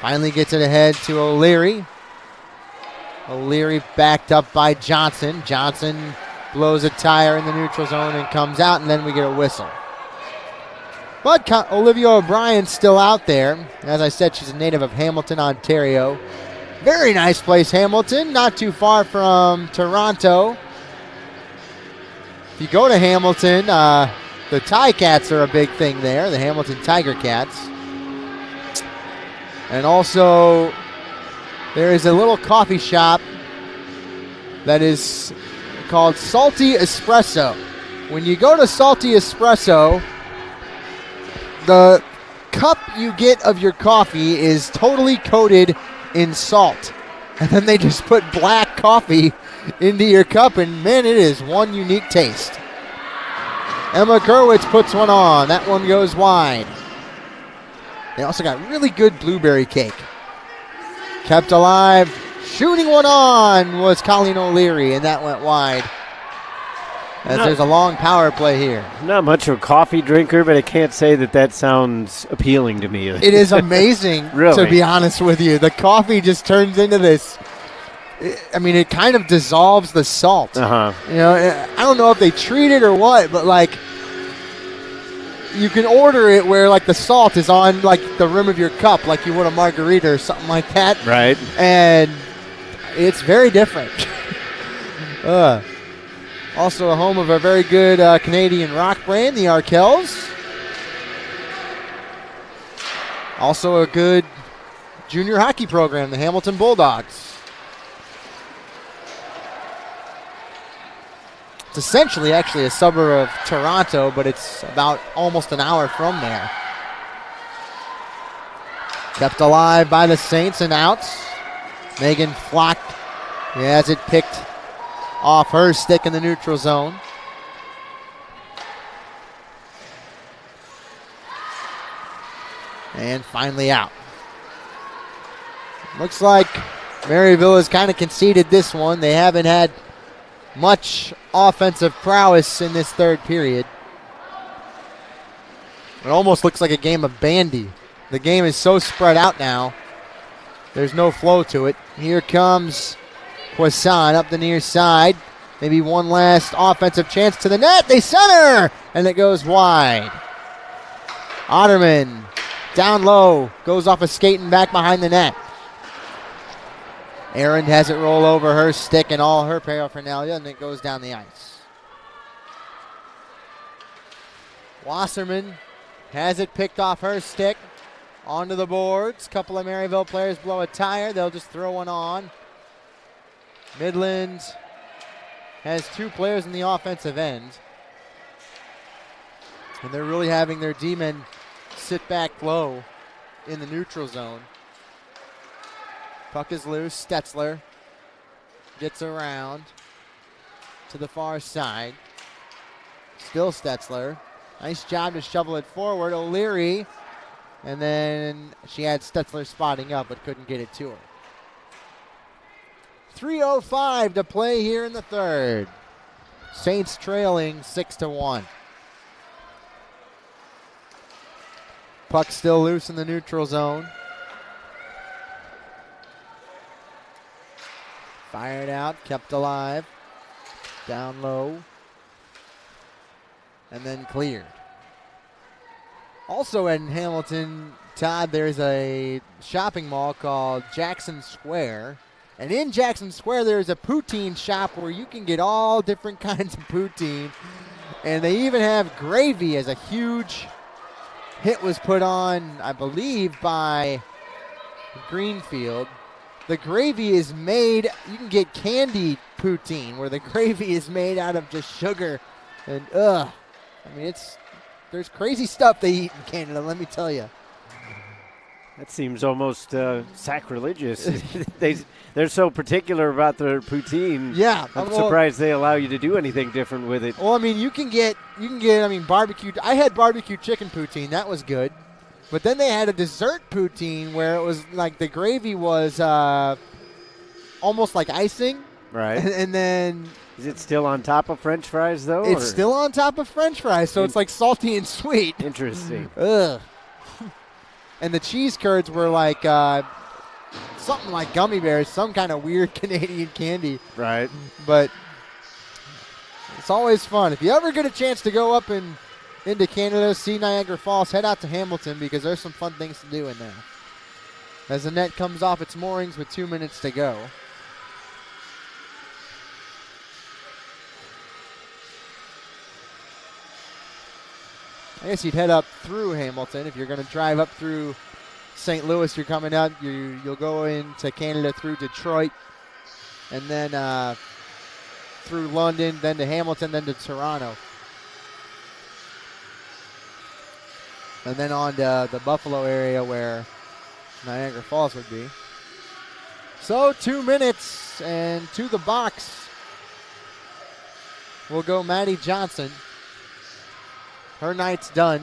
Finally gets it ahead to O'Leary. O'Leary backed up by Johnson. Johnson blows a tire in the neutral zone and comes out, and then we get a whistle. But Olivia O'Brien's still out there. As I said, she's a native of Hamilton, Ontario. Very nice place, Hamilton. Not too far from Toronto. If you go to Hamilton, the Ticats are a big thing there, the Hamilton Tiger Cats. And also, there is a little coffee shop that is called Salty Espresso. When you go to Salty Espresso, the cup you get of your coffee is totally coated in salt. And then they just put black coffee into your cup, and man, it is one unique taste. Emma Gerwitz puts one on. That one goes wide. They also got really good blueberry cake. Kept alive. Shooting one on was Colleen O'Leary, and that went wide. as there's a long power play here. I'm not much of a coffee drinker, but I can't say that sounds appealing to me. It is amazing, really? to be honest with you. The coffee just turns into this. I mean, it kind of dissolves the salt. Uh-huh. You know, I don't know if they treat it or what, but like you can order it where like the salt is on like the rim of your cup, like you would a margarita or something like that. Right. And it's very different. Also a home of a very good Canadian rock brand, the Arkells. Also a good junior hockey program, the Hamilton Bulldogs. It's essentially actually a suburb of Toronto, but it's about almost an hour from there. Kept alive by the Saints and outs. Megan Flock has it picked off her stick in the neutral zone. And finally out. Looks like Maryville has kind of conceded this one. They haven't had much offensive prowess in this third period. It almost looks like a game of bandy. The game is so spread out now. There's no flow to it. Here comes Poisson up the near side. Maybe one last offensive chance to the net. They center, and it goes wide. Otterman down low, goes off a skate and back behind the net. Aaron has it roll over her stick and all her paraphernalia, and it goes down the ice. Wasserman has it picked off her stick onto the boards. Couple of Maryville players blow a tire. They'll just throw one on. Midland has two players in the offensive end. And they're really having their D-men sit back low in the neutral zone. Puck is loose. Stetzler gets around to the far side. Still Stetzler. Nice job to shovel it forward. O'Leary. And then she had Stetzler spotting up but couldn't get it to her. 3:05 to play here in the third. Saints trailing 6-1. Puck still loose in the neutral zone. Fired out, kept alive. Down low. And then cleared. Also in Hamilton, Todd, there's a shopping mall called Jackson Square. And in Jackson Square, there's a poutine shop where you can get all different kinds of poutine. And they even have gravy as a huge hit was put on, I believe, by Greenfield. The gravy is made, you can get candied poutine where the gravy is made out of just sugar. And I mean, there's crazy stuff they eat in Canada, let me tell you. That seems almost sacrilegious. They're so particular about their poutine. Yeah. I'm surprised they allow you to do anything different with it. Well, I mean, you can get, barbecue. I had barbecue chicken poutine. That was good. But then they had a dessert poutine where it was like the gravy was almost like icing. Right. And then... Is it still on top of French fries, though? It's still on top of French fries, so it's like salty and sweet. Interesting. Ugh. And the cheese curds were like something like gummy bears, some kind of weird Canadian candy. Right. But it's always fun. If you ever get a chance to go up into Canada, see Niagara Falls, head out to Hamilton because there's some fun things to do in there. As the net comes off its moorings with 2 minutes to go. I guess you'd head up through Hamilton. If you're going to drive up through St. Louis, you're coming out. You'll go into Canada through Detroit, and then through London, then to Hamilton, then to Toronto. And then on to the Buffalo area where Niagara Falls would be. So 2 minutes, and to the box will go Maddie Johnson. Her night's done.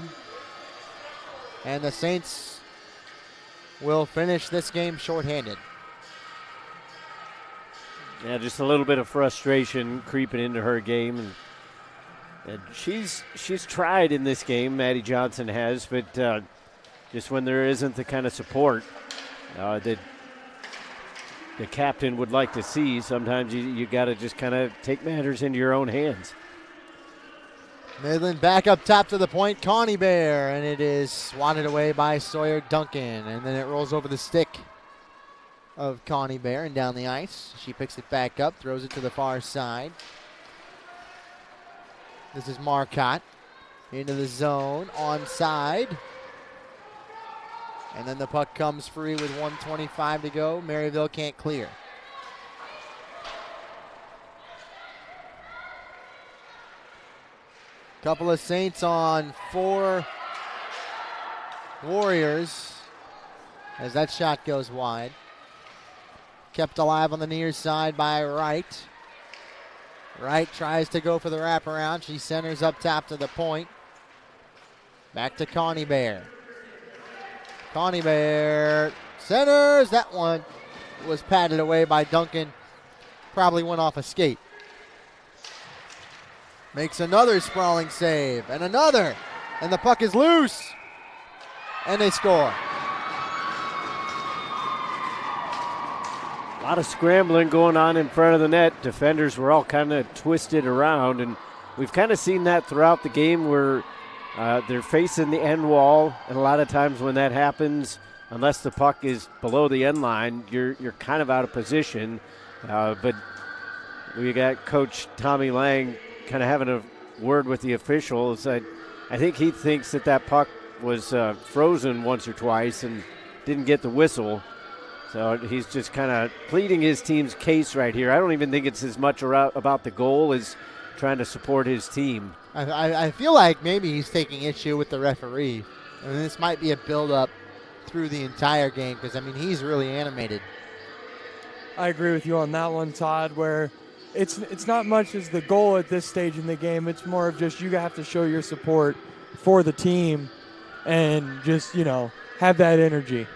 And the Saints will finish this game shorthanded. Yeah, just a little bit of frustration creeping into her game. And And she's tried in this game, Maddie Johnson has, but just when there isn't the kind of support that the captain would like to see, sometimes you got to just kind of take matters into your own hands. Midland back up top to the point, Connie Bear, and it is swatted away by Sawyer Duncan, and then it rolls over the stick of Connie Bear and down the ice. She picks it back up, throws it to the far side. This is Marcotte into the zone, onside. And then the puck comes free with 1:25 to go. Maryville can't clear. Couple of Saints on 4 Warriors as that shot goes wide. Kept alive on the near side by Wright. Wright tries to go for the wraparound. She centers up top to the point. Back to Connie Bear. Connie Bear centers. That one was patted away by Duncan. Probably went off a skate. Makes another sprawling save, and another. And the puck is loose. And they score. A lot of scrambling going on in front of the net. Defenders were all kind of twisted around, and we've kind of seen that throughout the game where they're facing the end wall, and a lot of times when that happens, unless the puck is below the end line, you're kind of out of position. But we got Coach Tommy Lang kind of having a word with the officials. I think he thinks that puck was frozen once or twice and didn't get the whistle. So he's just kind of pleading his team's case right here. I don't even think it's as much about the goal as trying to support his team. I feel like maybe he's taking issue with the referee. I mean, this might be a build-up through the entire game because, I mean, he's really animated. I agree with you on that one, Todd, where it's not much as the goal at this stage in the game. It's more of just you have to show your support for the team and just, have that energy.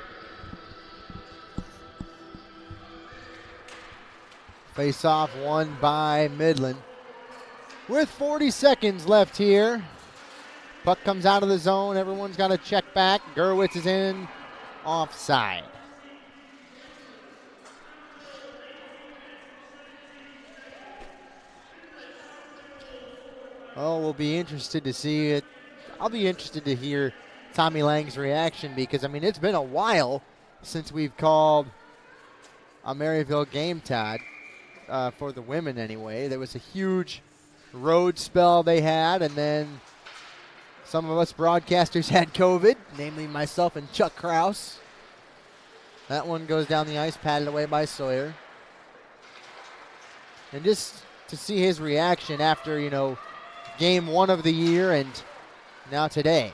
Face-off won by Midland. With 40 seconds left here. Puck comes out of the zone. Everyone's got to check back. Gerwitz is in offside. Oh, we'll be interested to see it. I'll be interested to hear Tommy Lang's reaction because, I mean, it's been a while since we've called a Maryville game, Todd, for the women anyway. There was a huge road spell they had, and then some of us broadcasters had COVID, namely myself and Chuck Kraus. That one goes down the ice, patted away by Sawyer. And just to see his reaction after, game 1 of the year and now today.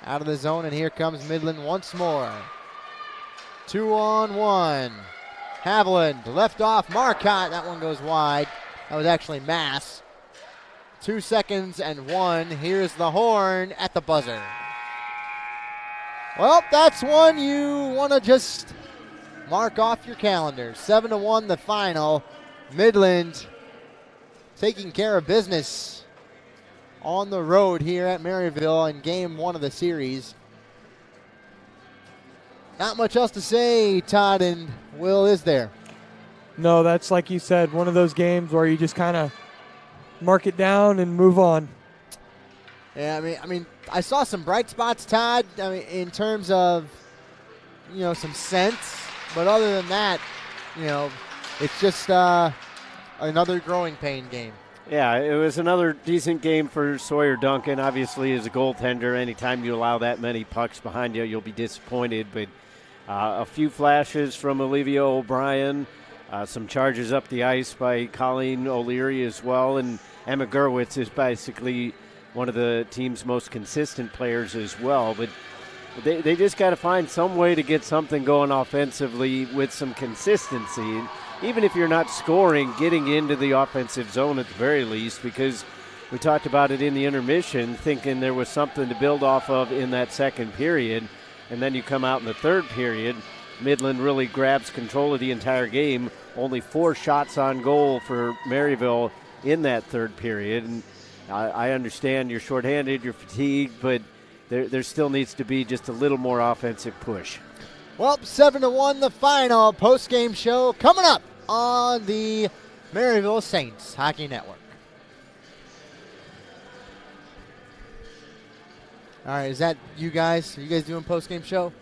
Out of the zone, and here comes Midland once more. 2-on-1. Haviland left off Marcotte. That one goes wide. That was actually Mass. 2 seconds and 1. Here's the horn at the buzzer. Well, that's one you want to just mark off your calendar. 7-1 the final. Midland taking care of business on the road here at Maryville in game 1 of the series. Not much else to say, Todd and Will, is there? No, that's like you said, one of those games where you just kind of mark it down and move on. Yeah, I mean, I saw some bright spots, Todd, in terms of, some sense. But other than that, it's just another growing pain game. Yeah, it was another decent game for Sawyer Duncan. Obviously, as a goaltender, anytime you allow that many pucks behind you, you'll be disappointed. But a few flashes from Olivia O'Brien, some charges up the ice by Colleen O'Leary as well. And Emma Gerwitz is basically one of the team's most consistent players as well. But they just got to find some way to get something going offensively with some consistency. Even if you're not scoring, getting into the offensive zone at the very least, because we talked about it in the intermission, thinking there was something to build off of in that second period, and then you come out in the third period, Midland really grabs control of the entire game. Only 4 shots on goal for Maryville in that third period. And I understand you're shorthanded, you're fatigued, but there still needs to be just a little more offensive push. Well, 7-1 the final. Post-game show coming up on the Maryville Saints Hockey Network. All right, is that you guys? Are you guys doing post-game show?